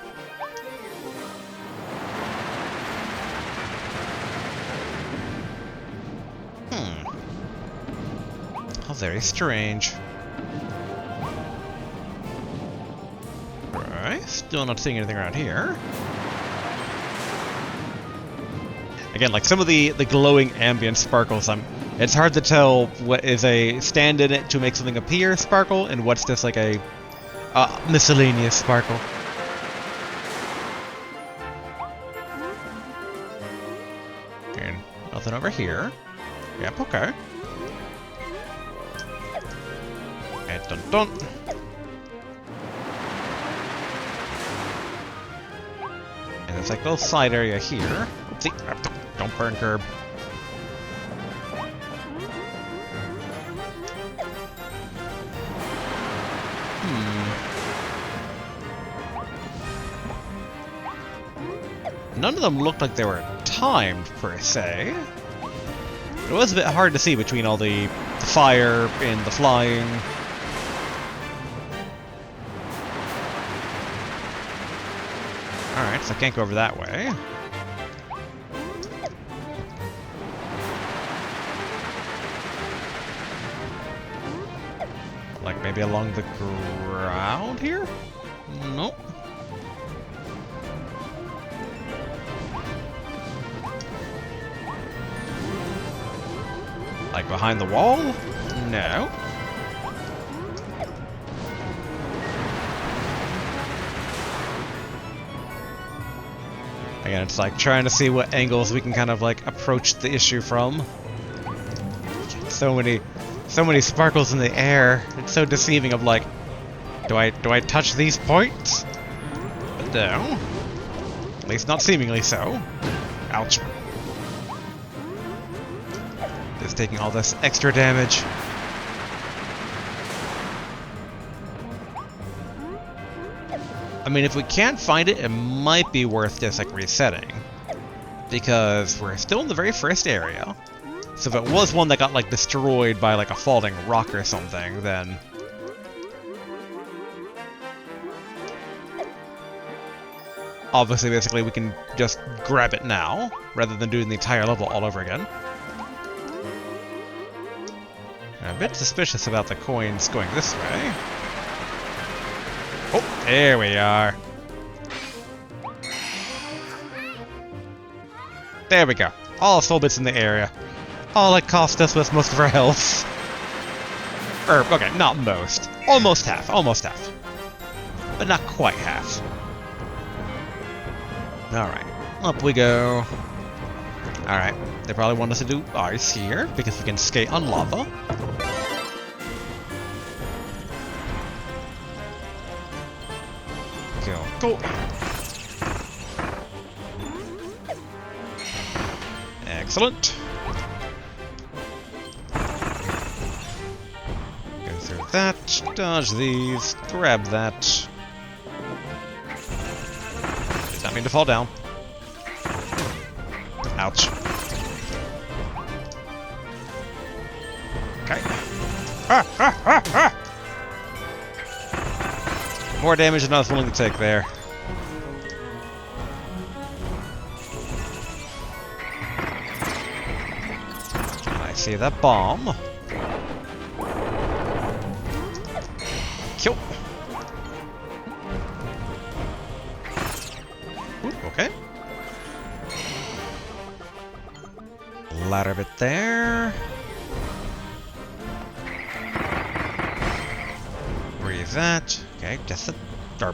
Very strange. Alright, still not seeing anything around here. Again, like some of the glowing ambient sparkles, it's hard to tell what is a stand in it to make something appear sparkle and what's just like a miscellaneous sparkle. And nothing over here. Yep, okay. Dun dun. And there's like a little side area here. Oopsie. Don't burn, Curb. None of them looked like they were timed, per se. It was a bit hard to see between all the fire and the flying. Alright, so I can't go over that way. Like maybe along the ground here? Nope. Like behind the wall? No. Again, it's like trying to see what angles we can kind of like approach the issue from. So many sparkles in the air. It's so deceiving of like, do I touch these points? But no. At least not seemingly so. Ouch. Just taking all this extra damage. I mean, if we can't find it, it might be worth just like resetting. Because we're still in the very first area. So if it was one that got like destroyed by like a falling rock or something, then... obviously, basically, we can just grab it now, rather than doing the entire level all over again. I'm a bit suspicious about the coins going this way. Oh, there we are. There we go. All soul bits in the area. All it cost us was most of our health. Okay, not most. Almost half, almost half. But not quite half. Alright, up we go. Alright, they probably want us to do ice here, because we can skate on lava. Go, go! Excellent. Go through that, dodge these, grab that. Did not mean to fall down. Ouch. Okay. More damage than I was willing to take there. I see that bomb. Kill. Ooh, okay. Ladder bit there. Breathe that. Okay, just the... I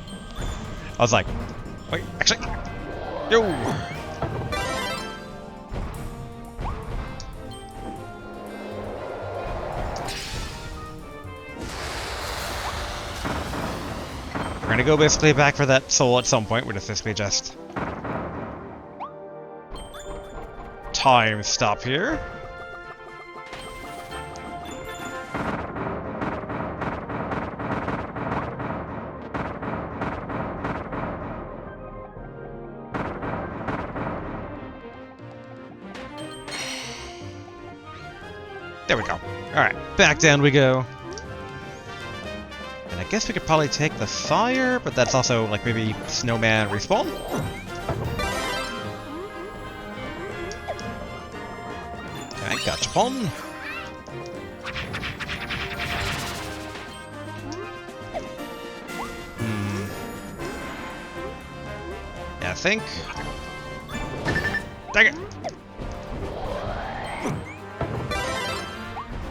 was like... wait, actually... yo! We're gonna go basically back for that soul at some point. We're just basically just... time stop here. There we go. Alright, back down we go. And I guess we could probably take the fire, but that's also like maybe snowman respawn. Okay, gotcha pon. Yeah, I think. Dang it!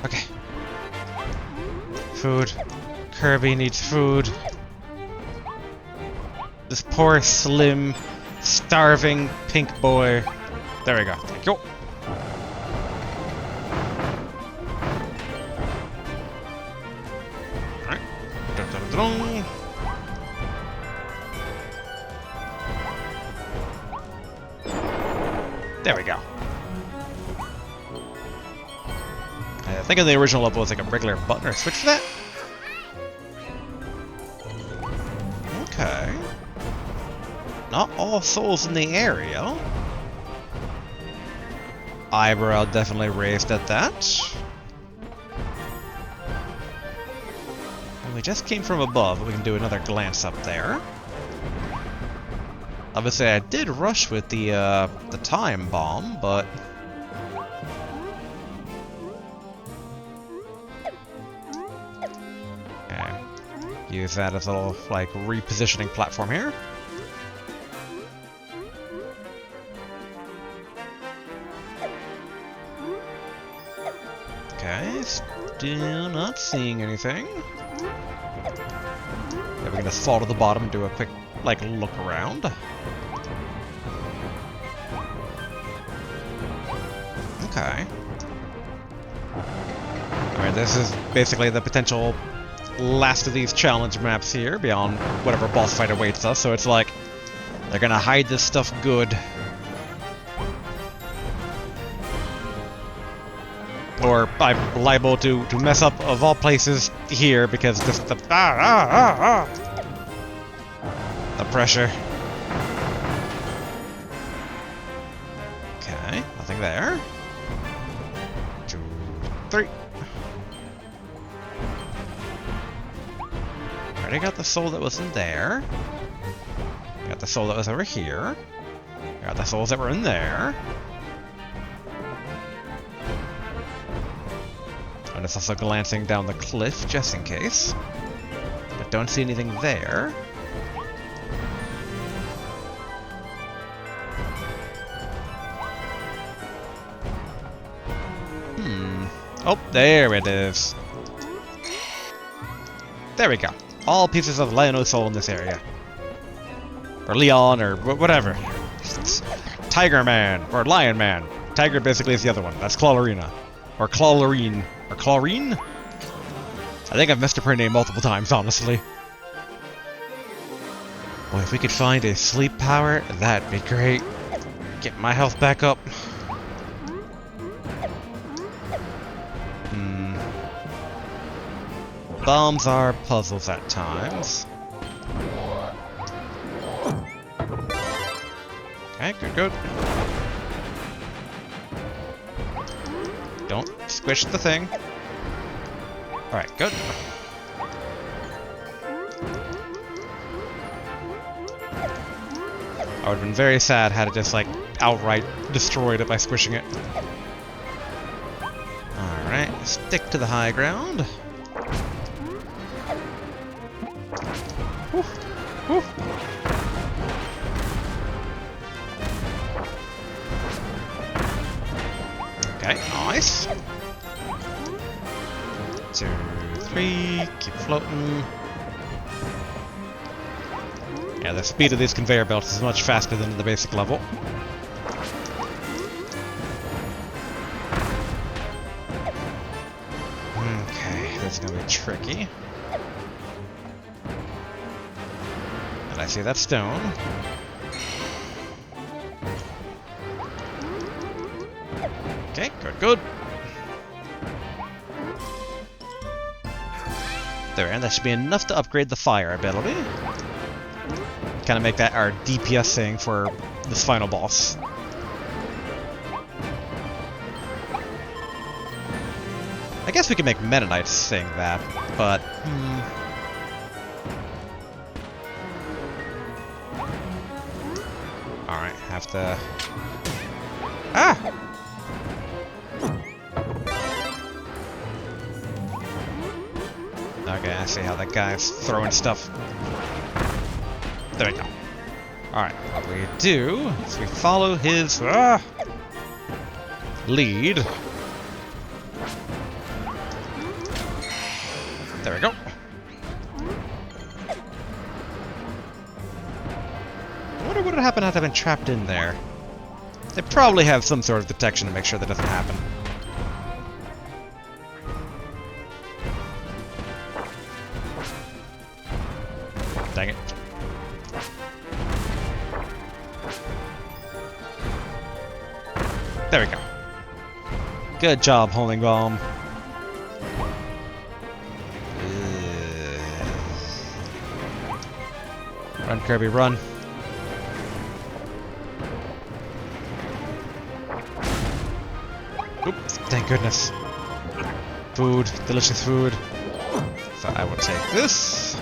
Okay. Food. Kirby needs food. This poor, slim, starving pink boy. There we go. Thank you. Alright. Dun-dun-dun-dun. There we go. I think in the original level it was like a regular button or a switch for that. Okay. Not all souls in the area. Eyebrow definitely raised at that. And we just came from above, but we can do another glance up there. Obviously, I did rush with the time bomb, but... Use that as a little, like, repositioning platform here. Okay, still not seeing anything. Yeah, we're gonna fall to the bottom and do a quick, like, look around. Okay. Alright, this is basically the potential last of these challenge maps here, beyond whatever boss fight awaits us, so it's like, they're gonna hide this stuff good. Or I'm liable to mess up, of all places, here, because this the the pressure. Okay, nothing there. 2, 3. Already got the soul that was in there. Got the soul that was over here. Got the souls that were in there. And it's also glancing down the cliff, just in case. But don't see anything there. Oh, there it is. There we go. All pieces of Leono's soul in this area. Or Leon, or whatever. Tiger Man, or Lion Man. Tiger basically is the other one. That's Clawroline. Or Clawroline. Or Clawroline? I think I've messed up her name multiple times, honestly. Boy, if we could find a sleep power, that'd be great. Get my health back up. Bombs are puzzles at times. Okay, good. Don't squish the thing. Alright, good. I would have been very sad had it just, like, outright destroyed it by squishing it. Alright, stick to the high ground. Okay, nice. 2, 3, keep floating. Yeah, the speed of these conveyor belts is much faster than the basic level. Okay, this is gonna be tricky. And I see that stone. Okay, good. There, and that should be enough to upgrade the fire ability. Kind of make that our DPS thing for this final boss. I guess we can make Meta Knights sing that, but... Alright, have to... Ah! Okay, I see how that guy's throwing stuff. There we go. Alright, what we do is we follow his lead. There we go. I wonder what would happen had I been trapped in there. They probably have some sort of detection to make sure that doesn't happen. Dang it. There we go. Good job, Homing Bomb. Run, Kirby, run. Oops, thank goodness. Food, delicious food. So I will take this.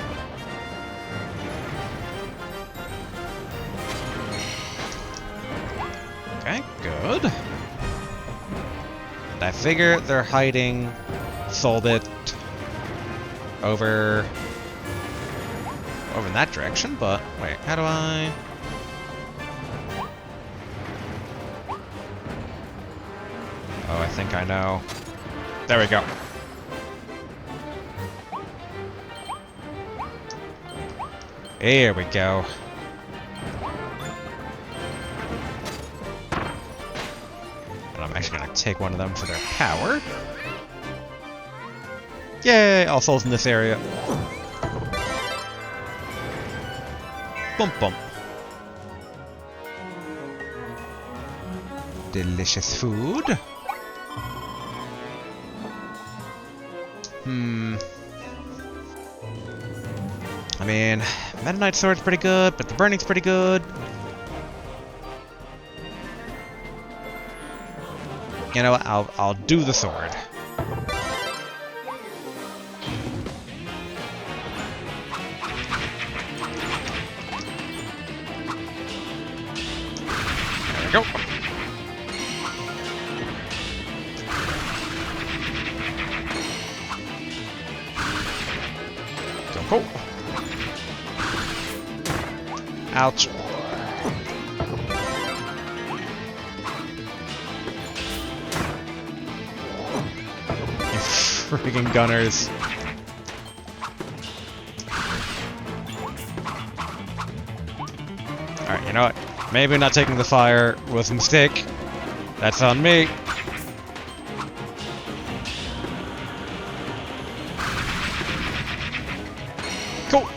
Okay, good. And I figure they're hiding Soulbit over over in that direction, but wait, how do I... Oh, I think I know. There we go. Here we go. And I'm actually gonna take one of them for their power. Yay! All souls in this area. Bump bump. Delicious food. I mean, Meta Knight Sword's pretty good, but the Burning's pretty good. You know what? I'll do the sword. There we go. Go. Ouch. You freaking gunners. Alright, you know what? Maybe not taking the fire was a mistake. That's on me. Cool.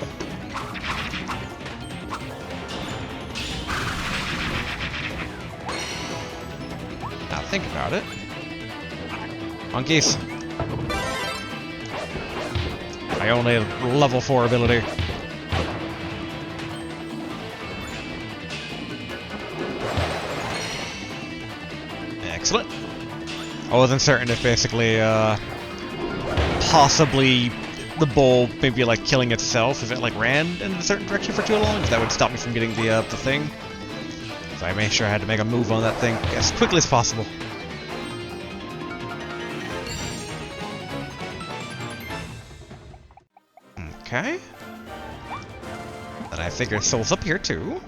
Now think about it. Monkeys. My only level 4 ability. Excellent. I wasn't certain if basically, possibly the bowl maybe like killing itself if it like ran in a certain direction for too long, if that would stop me from getting the thing. So I made sure I had to make a move on that thing as quickly as possible. Okay. And I figure soul's up here too.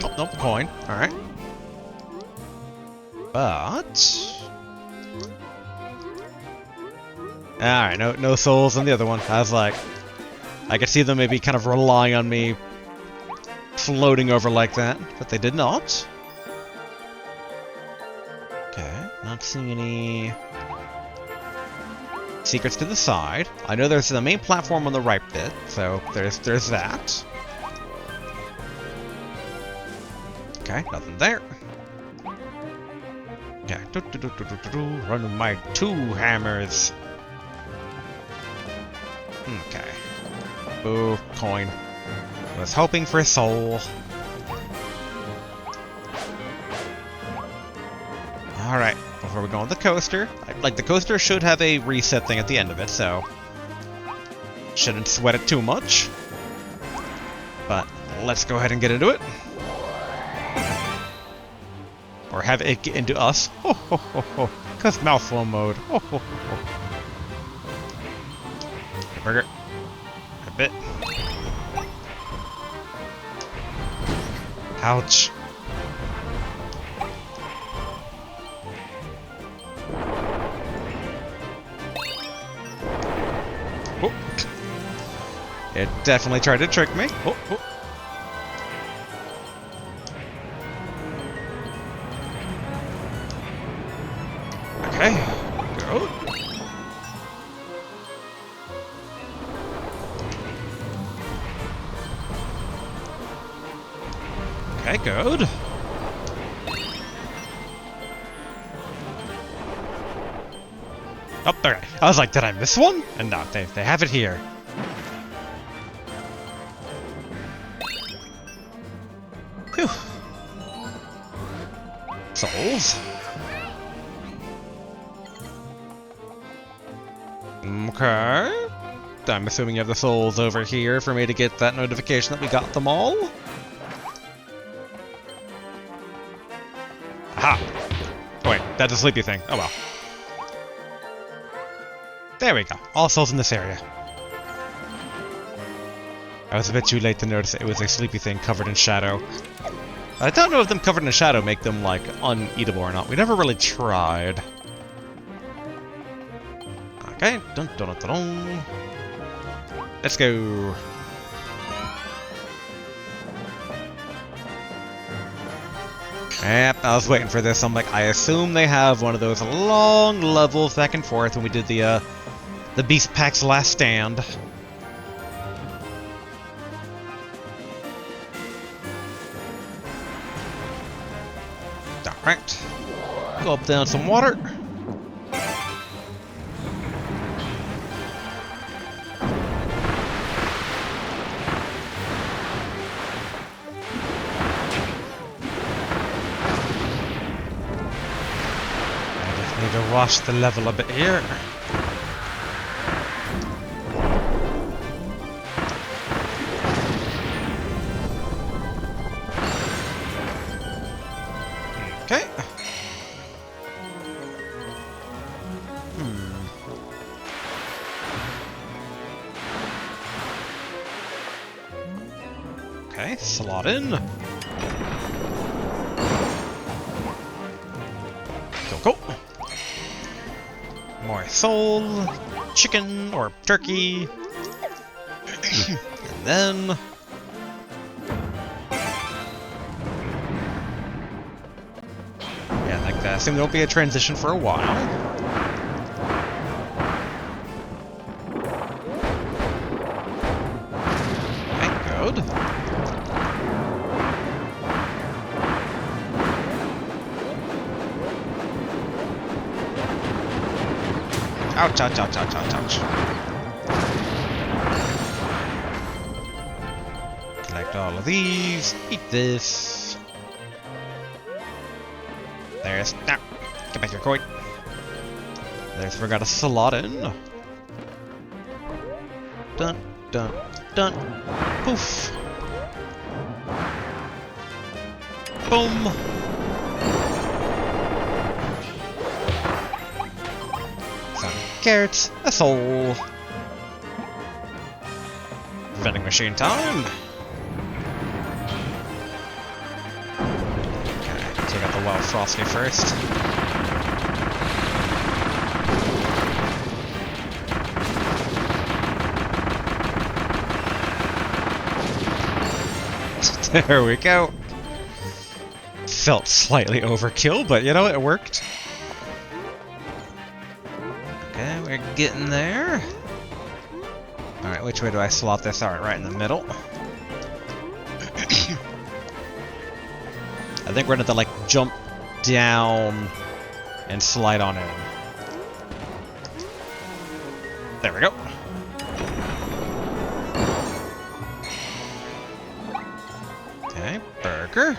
Oh, nope, coin. Alright. But... Alright, no souls on the other one. I was like... I could see them maybe kind of relying on me floating over like that, but they did not. Okay, not seeing any... secrets to the side. I know there's the main platform on the right bit, so there's that. Okay, nothing there. Yeah, run with my 2 hammers. Okay. Ooh, coin. Was hoping for a soul. Alright, before we go on the coaster, like the coaster should have a reset thing at the end of it, so shouldn't sweat it too much. But let's go ahead and get into it. Or have it get into us. Ho ho ho ho. Cause mouthful mode. Ho ho ho ho. Burger. A bit. Ouch. Oh. It definitely tried to trick me. Oh, oh. Okay, go. Okay, good. Oh, there. I was like, did I miss one? And no, they have it here. Whew. Souls. Okay. I'm assuming you have the souls over here for me to get that notification that we got them all. Aha! Oh wait, that's a sleepy thing. Oh well. There we go. All souls in this area. I was a bit too late to notice it was a sleepy thing covered in shadow. I don't know if them covered in shadow make them, like, uneatable or not. We never really tried. Okay. Dun dun dun dun. Let's go. Yep, I was waiting for this. I'm like, I assume they have one of those long levels back and forth when we did the Beast Pack's Last Stand. Alright. Go up down some water. Need to wash the level a bit here. Okay. Okay, slot in. Go. More soul, chicken, or turkey. And then... yeah, like that. I assume there'll be a transition for a while. Okay, good. Ouch, ouch, ouch, ouch, ouch, ouch. Collect all of these. Eat this. There's... now, get back your coin. There's forgot to slot in. Dun, dun, dun. Poof. Boom. Carrots, a soul. Vending machine time. Okay, so I got the Wild Frosty first. There we go. Felt slightly overkill, but you know, it worked. Okay, we're getting there. Alright, which way do I slot this? Alright, right in the middle. I think we're gonna have to, like, jump down and slide on in. There we go. Okay, burger.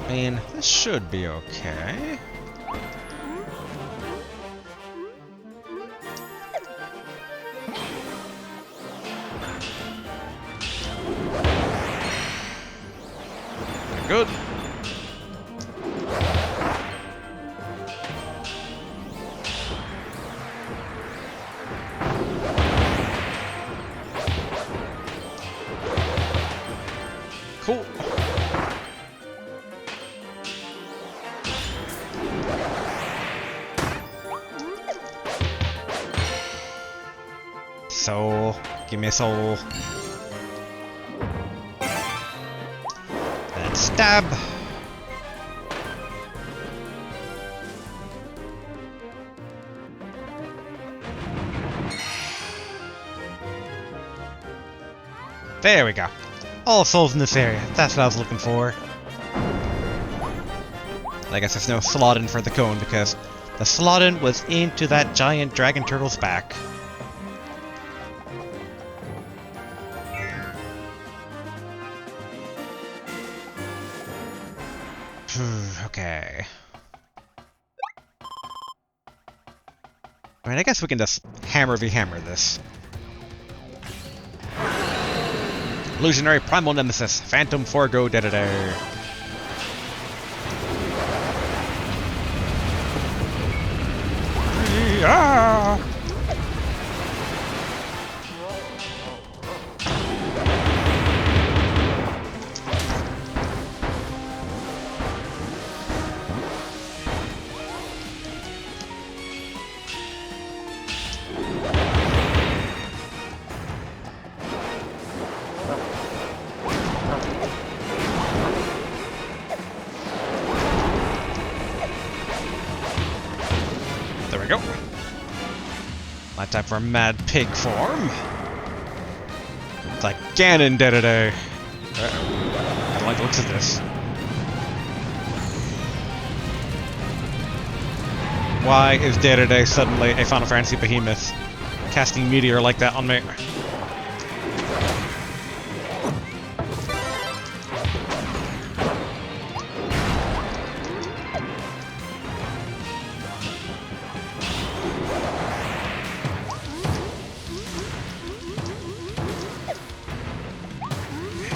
I mean, this should be okay. Good. Cool. Soul. Give me a soul. Then stab. There we go. All souls in this area. That's what I was looking for. I guess there's no slot-in for the cone because the slot-in was into that giant dragon turtle's back. Okay. I mean, I guess we can just hammer v hammer this. Illusionary Primal Nemesis, Phantom Forgo da-da-da. Ah! There we go. My time for mad pig form. It's like Ganon did today. I don't like the looks of this. Why is Day-to-Day suddenly a Final Fantasy behemoth? Casting meteor like that on me.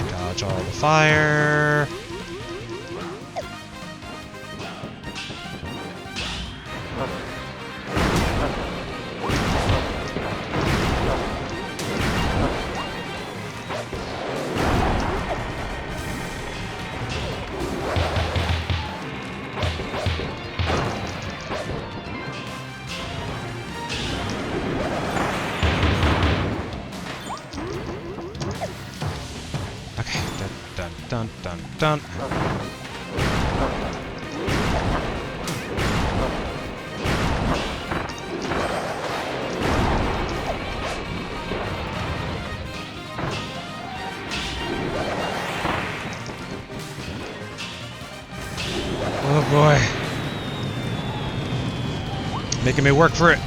Dodge all the fire. Okay, dun dun dun dun dun. Oh boy. Making me work for it.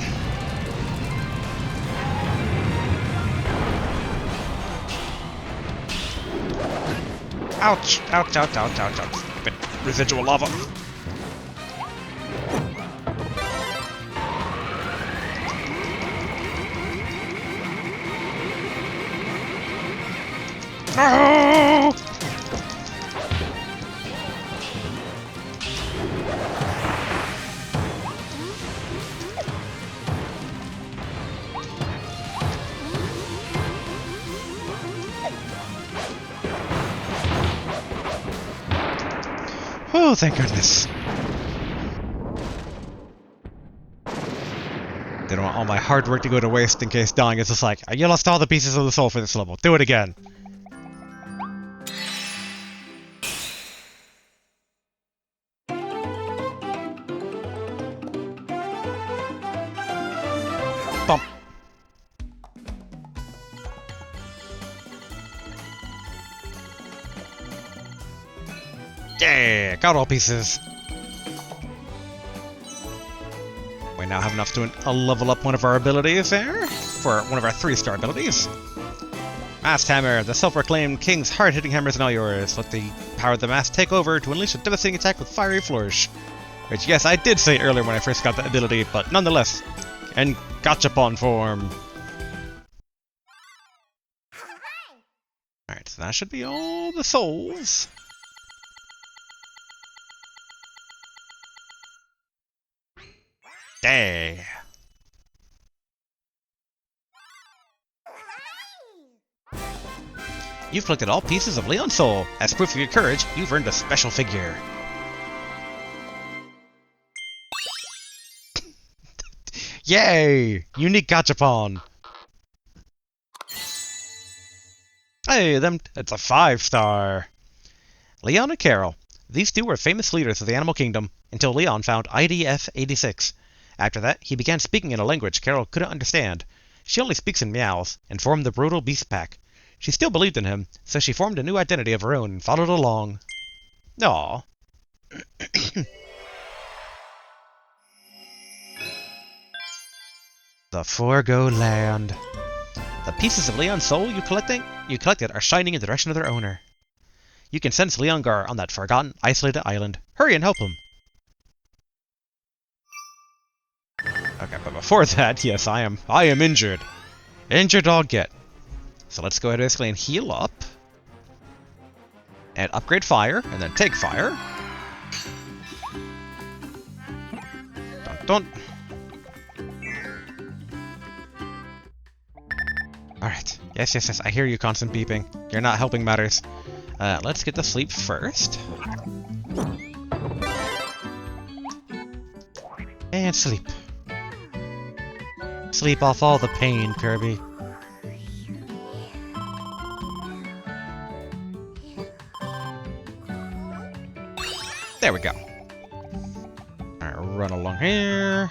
Ouch! Ouch, ouch, ouch, ouch, ouch. Stupid residual lava. No! Oh, thank goodness. They don't want all my hard work to go to waste in case dying is just like, you lost all the pieces of the soul for this level. Do it again. Bump. Yeah, got all pieces. We now have enough to level up one of our abilities there, for one of our 3-star abilities. Mast Hammer, the self-proclaimed king's hard-hitting hammer is now yours. Let the power of the mast take over to unleash a devastating attack with fiery flourish. Which, yes, I did say earlier when I first got that ability, but nonetheless, in Gachapon form. Alright, so that should be all the souls. Dang. You've collected all pieces of Leon's soul. As proof of your courage, you've earned a special figure. Yay! Unique Gachapon! Hey, it's a 5-star. Leon and Carol. These two were famous leaders of the animal kingdom until Leon found IDF-86. After that, he began speaking in a language Carol couldn't understand. She only speaks in meows, and formed the brutal beast pack. She still believed in him, so she formed a new identity of her own and followed along. Aww. The Forgo Land. The pieces of Leon's soul you collected are shining in the direction of their owner. You can sense Leongar on that forgotten, isolated island. Hurry and help him. Okay, but before that, yes, I am injured. Injured I'll get. So let's go ahead basically and heal up. And upgrade fire, and then take fire. Dun dun. Yes, yes, yes, I hear you, constant beeping. You're not helping matters. Let's get to sleep first. And sleep. Sleep off all the pain, Kirby. There we go. Alright, run along here.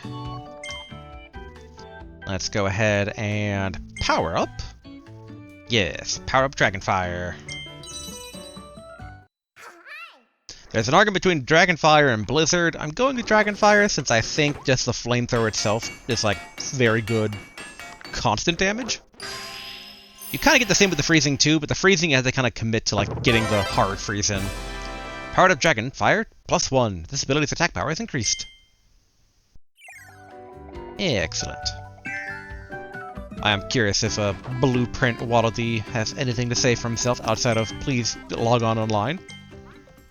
Let's go ahead and power up. Yes, power up Dragonfire. There's an argument between Dragonfire and Blizzard. I'm going to Dragonfire since I think just the flamethrower itself is like very good constant damage. You kind of get the same with the freezing too, but the freezing you have to kind of commit to like getting the hard freeze in. Powered up Dragonfire, +1. This ability's attack power is increased. Excellent. I am curious if a Blueprint Waddle Dee has anything to say for himself outside of please log on online.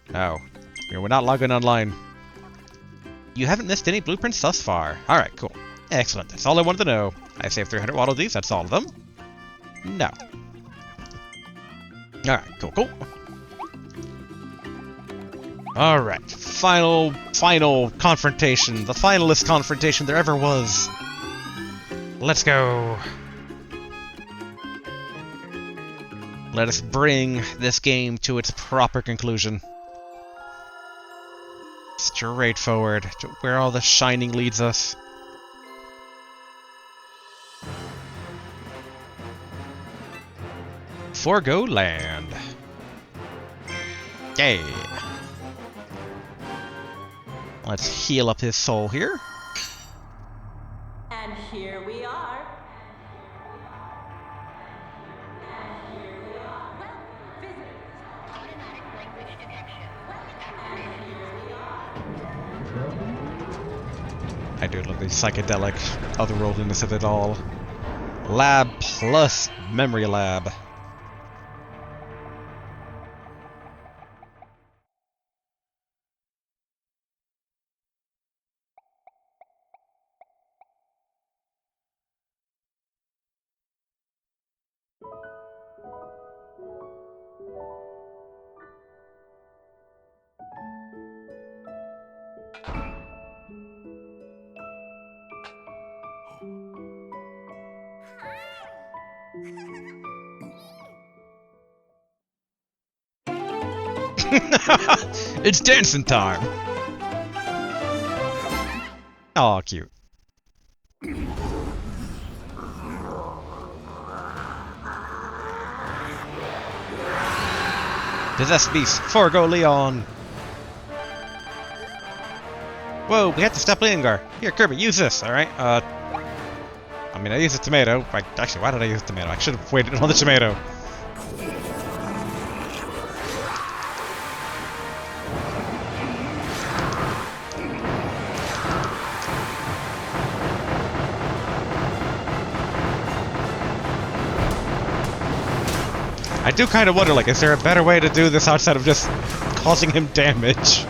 No, we're not logging online. You haven't missed any blueprints thus far. Alright, cool. Excellent, that's all I wanted to know. I saved 300 Waddle Dees, that's all of them. No. Alright, cool, cool. Alright, final confrontation. The finalist confrontation there ever was. Let's go. Let us bring this game to its proper conclusion. Straightforward, to where all the shining leads us. Forgo Land. Yay. Let's heal up his soul here. And here we are. I do love the psychedelic otherworldliness of it all. Lab plus memory lab. It's dancing time! Aw, cute. Possessed beast, Forgo Leon! Whoa, we have to stop Leongar. Here, Kirby, use this, alright? I mean, I used a tomato. Actually, why did I use a tomato? I should have waited on the tomato. I do kind of wonder, like, is there a better way to do this outside of just causing him damage?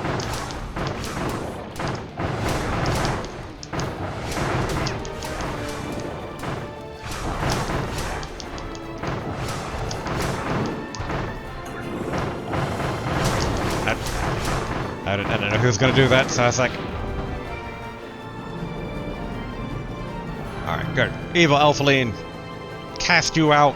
I didn't know who was going to do that, so I was like... Alright, good. Evil Elfaline, cast you out.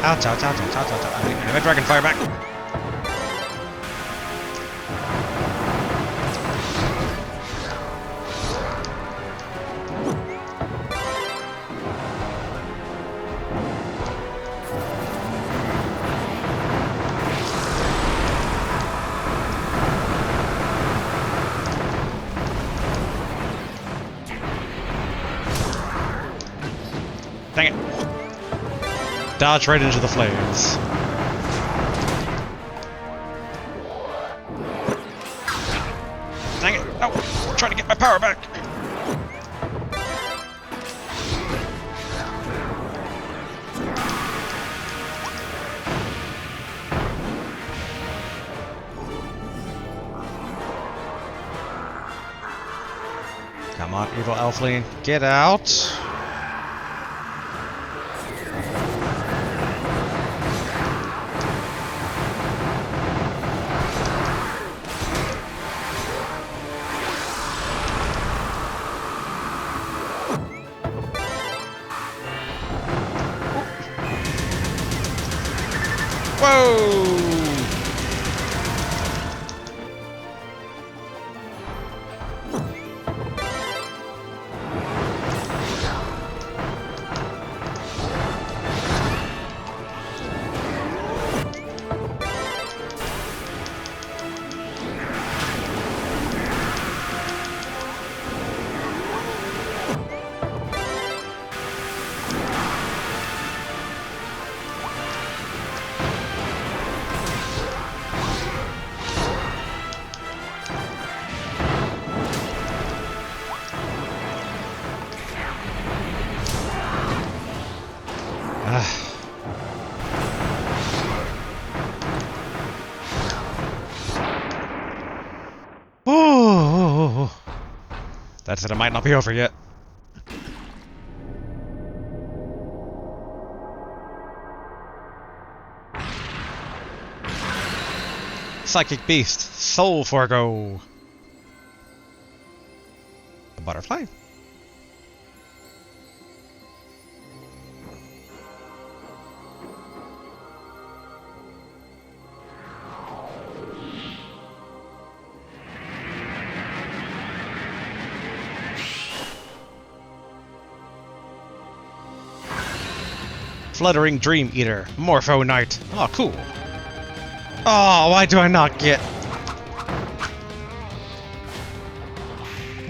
Ouch, ouch, ouch, ouch, ouch, ouch, ouch. I need my dragon fire back. Dang it. Dodge right into the flames. Dang it! No! I'm trying to get my power back! Come on, evil elfling, get out! Whoa! Oh, that's it. It might not be over yet. Psychic Beast, Soul Forgo. A butterfly. Fluttering Dream Eater, Morpho Knight. Oh, cool. Oh, why do I not get...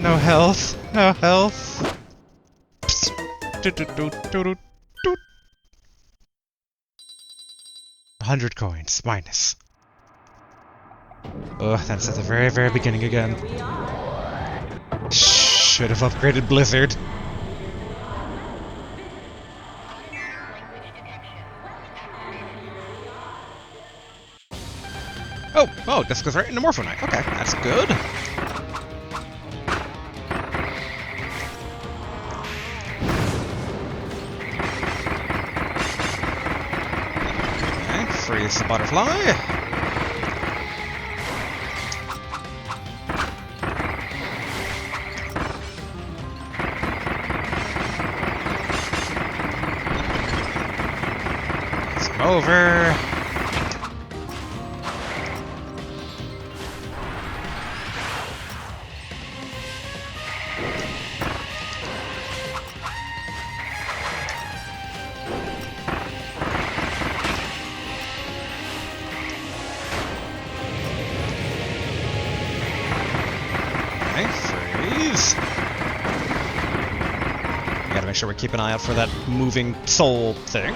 No health. No health. 100 coins, minus. Ugh, that's at the very, very beginning again. Should have upgraded Blizzard. Oh, this goes right into Morpho Knight. Okay, that's good. Okay, freeze the butterfly. It's over. Freeze. We gotta make sure we keep an eye out for that moving soul thing.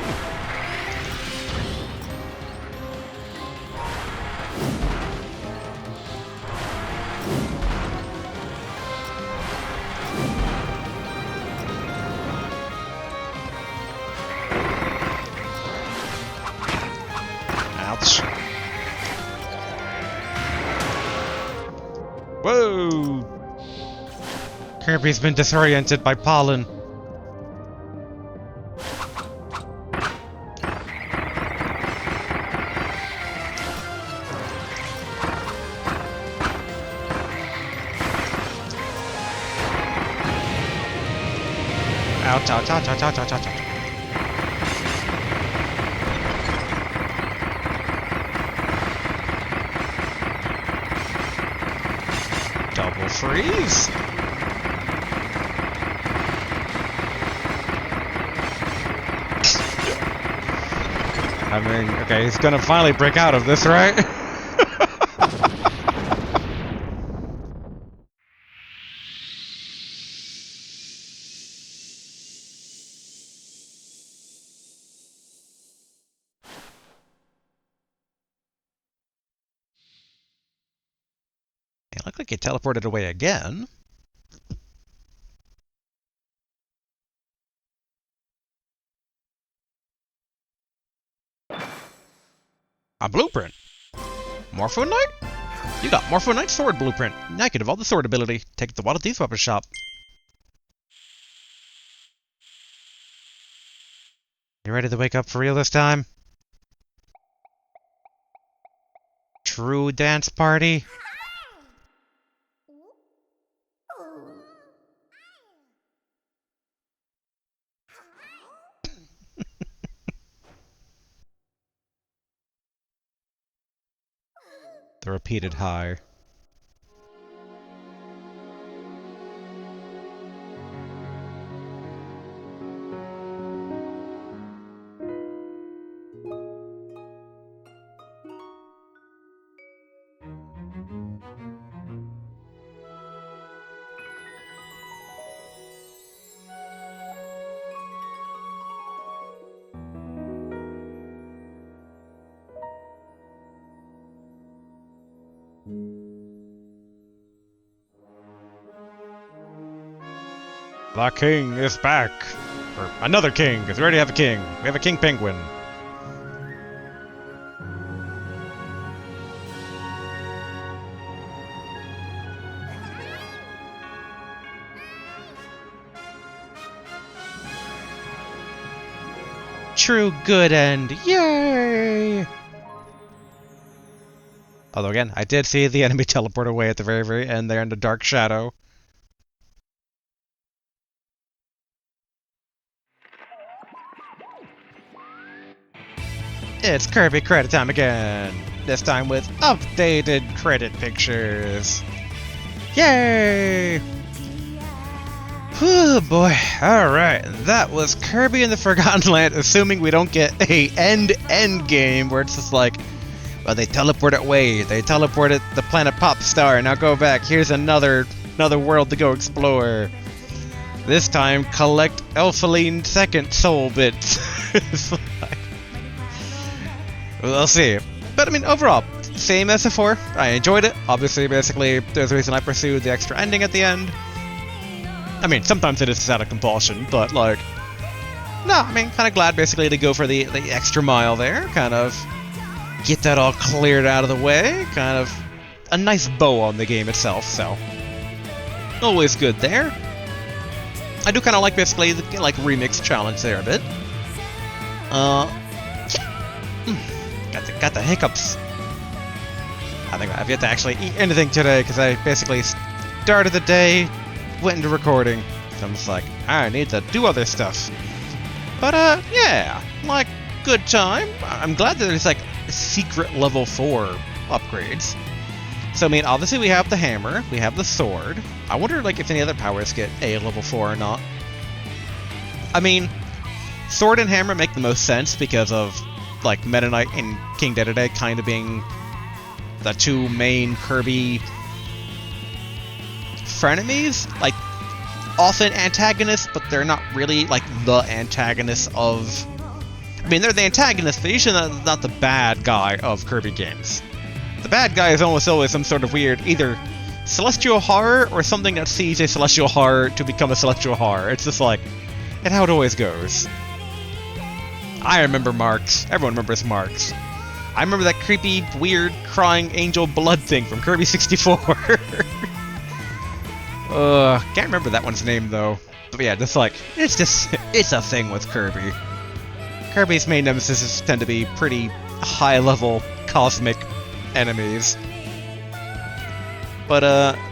Ouch. Whoa! Kirby's been disoriented by pollen. Ouch, ouch, ouch, ouch, ouch, ouch, ouch. Double freeze. I mean, okay, he's gonna finally break out of this, right? It looked like he teleported away again. A blueprint. Morpho Knight? You got Morpho Knight sword blueprint. Now you can evolve the sword ability. Take it to the Waddle Thief's weapon shop. You ready to wake up for real this time? True dance party? The repeated high. The king is back! Or another king, because we already have a king. We have a king penguin. True good end. Yay! Although again, I did see the enemy teleport away at the very, very end there in the dark shadow. It's Kirby credit time again! This time with updated credit pictures! Yay! Oh boy, alright, that was Kirby in the Forgotten Land, assuming we don't get a end game where it's just like, well, they teleport it away, they teleported the planet Popstar, now go back, here's another world to go explore. This time, collect Elfaline second soul bits. We'll see. But I mean, overall, same as before. I enjoyed it. Obviously, basically, there's a reason I pursued the extra ending at the end. I mean, sometimes it is out of compulsion, but like, no, I mean, kind of glad basically to go for the extra mile there. Kind of get that all cleared out of the way. Kind of a nice bow on the game itself, so always good there. I do kind of like basically the remix challenge there a bit. Got the hiccups. I think I've yet to actually eat anything today because I basically started the day, went into recording. So I'm just like, I need to do other stuff. But yeah, like good time. I'm glad that there's like secret level 4 upgrades. So I mean, obviously we have the hammer, we have the sword. I wonder like if any other powers get a level 4 or not. I mean, sword and hammer make the most sense because of like Meta Knight and King Dedede kind of being the two main Kirby frenemies, like often antagonists, but they're not really like the antagonists of. I mean, they're the antagonists, but usually not the bad guy of Kirby games. The bad guy is almost always some sort of weird, either celestial horror or something that sees a celestial horror to become a celestial horror. It's just like, and how it always goes. I remember Marks. Everyone remembers Marks. I remember that creepy, weird, crying angel blood thing from Kirby 64. Can't remember that one's name though. But yeah, just like, it's a thing with Kirby. Kirby's main nemesis tend to be pretty high-level cosmic enemies. But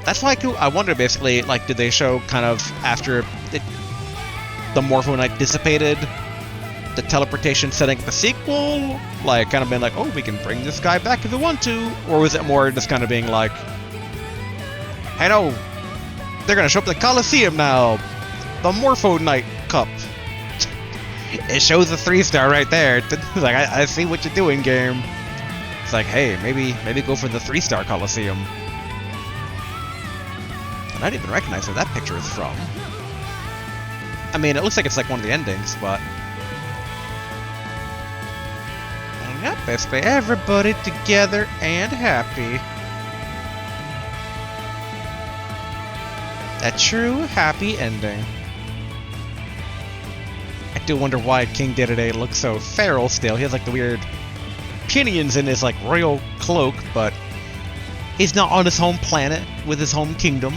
that's why I wonder basically, like, did they show kind of after the Morpho Knight dissipated, the teleportation setting up a sequel, like kind of been like, oh, we can bring this guy back if we want to, or was it more just kind of being like, hey no, they're gonna show up at the Coliseum now, the Morpho Knight Cup. It shows the 3-star right there. It's like, I see what you're doing, game. It's like, hey, maybe go for the 3-star Coliseum. And I didn't even recognize where that picture is from. I mean, it looks like it's like one of the endings, but. Yep, basically everybody together and happy. A true happy ending. I do wonder why King Dedede looks so feral still. He has like the weird pinions in his like royal cloak, but he's not on his home planet with his home kingdom.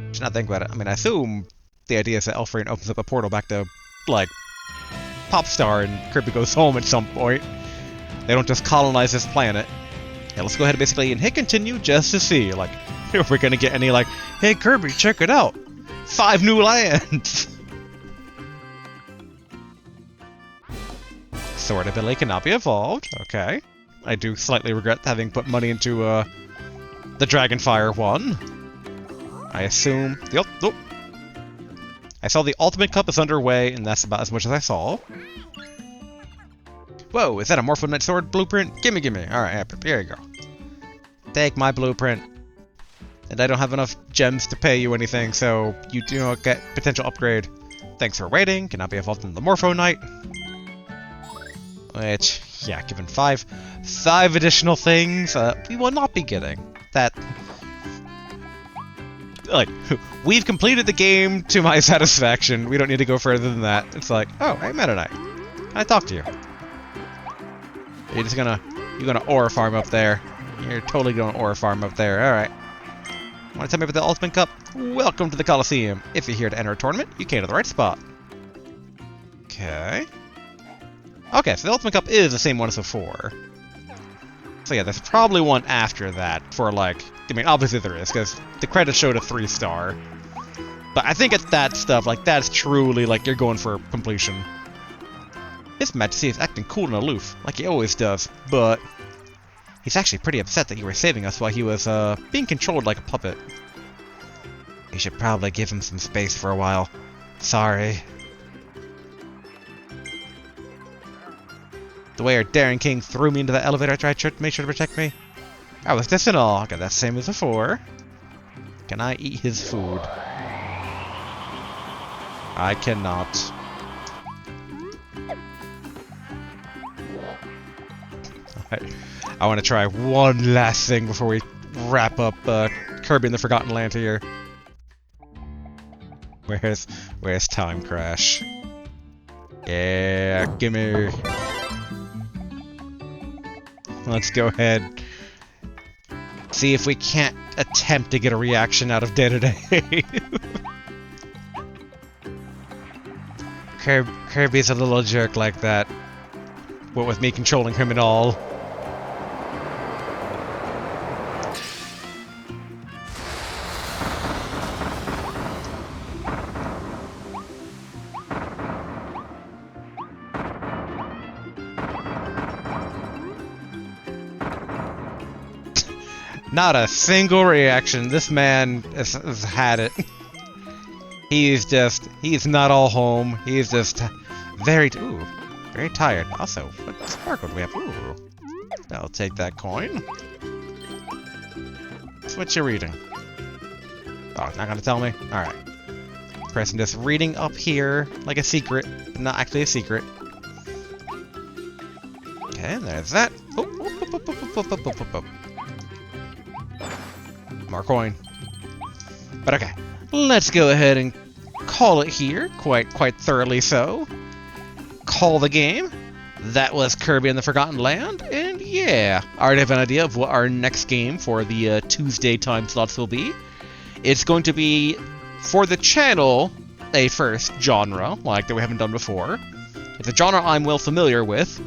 Just not think about it. I mean, I assume the idea is that Elfrane opens up a portal back to, like, Popstar and Kirby goes home at some point. They don't just colonize this planet. Yeah, let's go ahead and basically and hit continue just to see, like, if we're gonna get any, like, hey Kirby, check it out! 5 new lands! Sword ability cannot be evolved, okay. I do slightly regret having put money into, the Dragonfire one. I assume... Oh. I saw the Ultimate Cup is underway, and that's about as much as I saw. Whoa, is that a Morpho Knight Sword blueprint? Gimme. Alright, here you go. Take my blueprint. And I don't have enough gems to pay you anything, so you do not get potential upgrade. Thanks for waiting. Cannot be evolved into the Morpho Knight. Which, yeah, given 5 additional things, we will not be getting. That... Like, we've completed the game to my satisfaction. We don't need to go further than that. It's like, oh, hey, Meta Knight. Can I talk to you? You're gonna ore farm up there. You're totally going ore farm up there. Alright. Want to tell me about the Ultimate Cup? Welcome to the Coliseum. If you're here to enter a tournament, you came to the right spot. Okay. Okay, so the Ultimate Cup is the same one as before. So yeah, there's probably one after that for, like... I mean, obviously there is, because the credits showed a 3-star. But I think it's that stuff, like, that's truly, like, you're going for completion. His Majesty is acting cool and aloof, like he always does, but... He's actually pretty upset that you were saving us while he was, being controlled like a puppet. You should probably give him some space for a while. Sorry. The way our daring king threw me into the elevator, I tried to make sure to protect me. I was this and all. Okay, that's the same as before. Can I eat his food? I cannot. I want to try one last thing before we wrap up Kirby in the Forgotten Land here. Where's Time Crash? Yeah, gimme. Let's go ahead. See if we can't attempt to get a reaction out of Day-to-Day. Kirby's a little jerk like that. What with me controlling him and all. Not a single reaction. This man has had it. He's not all home. He's just very tired. Also, what sparkle do we have? Ooh. I'll take that coin. That's what you're reading. Oh, not gonna tell me? Alright. Pressing this reading up here like a secret. Not actually a secret. Okay, there's that. More coin. But okay, let's go ahead and call it here, quite thoroughly so. Call the game. That was Kirby in the Forgotten Land, and yeah, I already have an idea of what our next game for the Tuesday time slots will be. It's going to be, for the channel, a first genre, like that we haven't done before. It's a genre I'm well familiar with.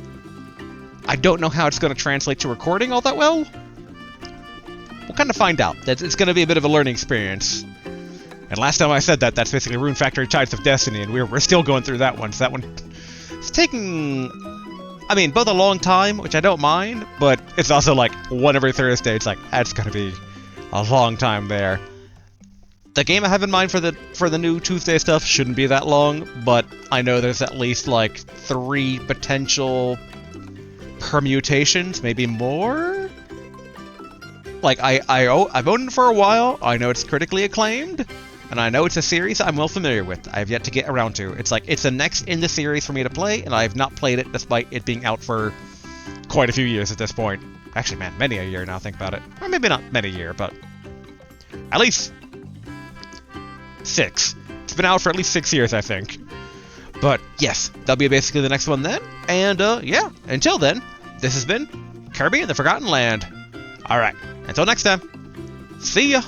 I don't know how it's going to translate to recording all that well. We'll kind of find out. It's going to be a bit of a learning experience. And last time I said that, that's basically Rune Factory Tides of Destiny, and we're still going through that one. So that one, it's taking, I mean, both a long time, which I don't mind, but it's also like one every Thursday. It's like, that's going to be a long time there. The game I have in mind for the new Tuesday stuff shouldn't be that long, but I know there's at least like 3 potential permutations, maybe more. Like, I've owned it for a while, I know it's critically acclaimed, and I know it's a series I'm well familiar with. I have yet to get around to. It's like, it's the next in the series for me to play, and I have not played it despite it being out for quite a few years at this point. Actually, man, many a year now, think about it. Or maybe not many a year, but at least 6. It's been out for at least 6 years, I think. But yes, that'll be basically the next one then, and yeah, until then, this has been Kirby in the Forgotten Land. Alright, until next time, see ya!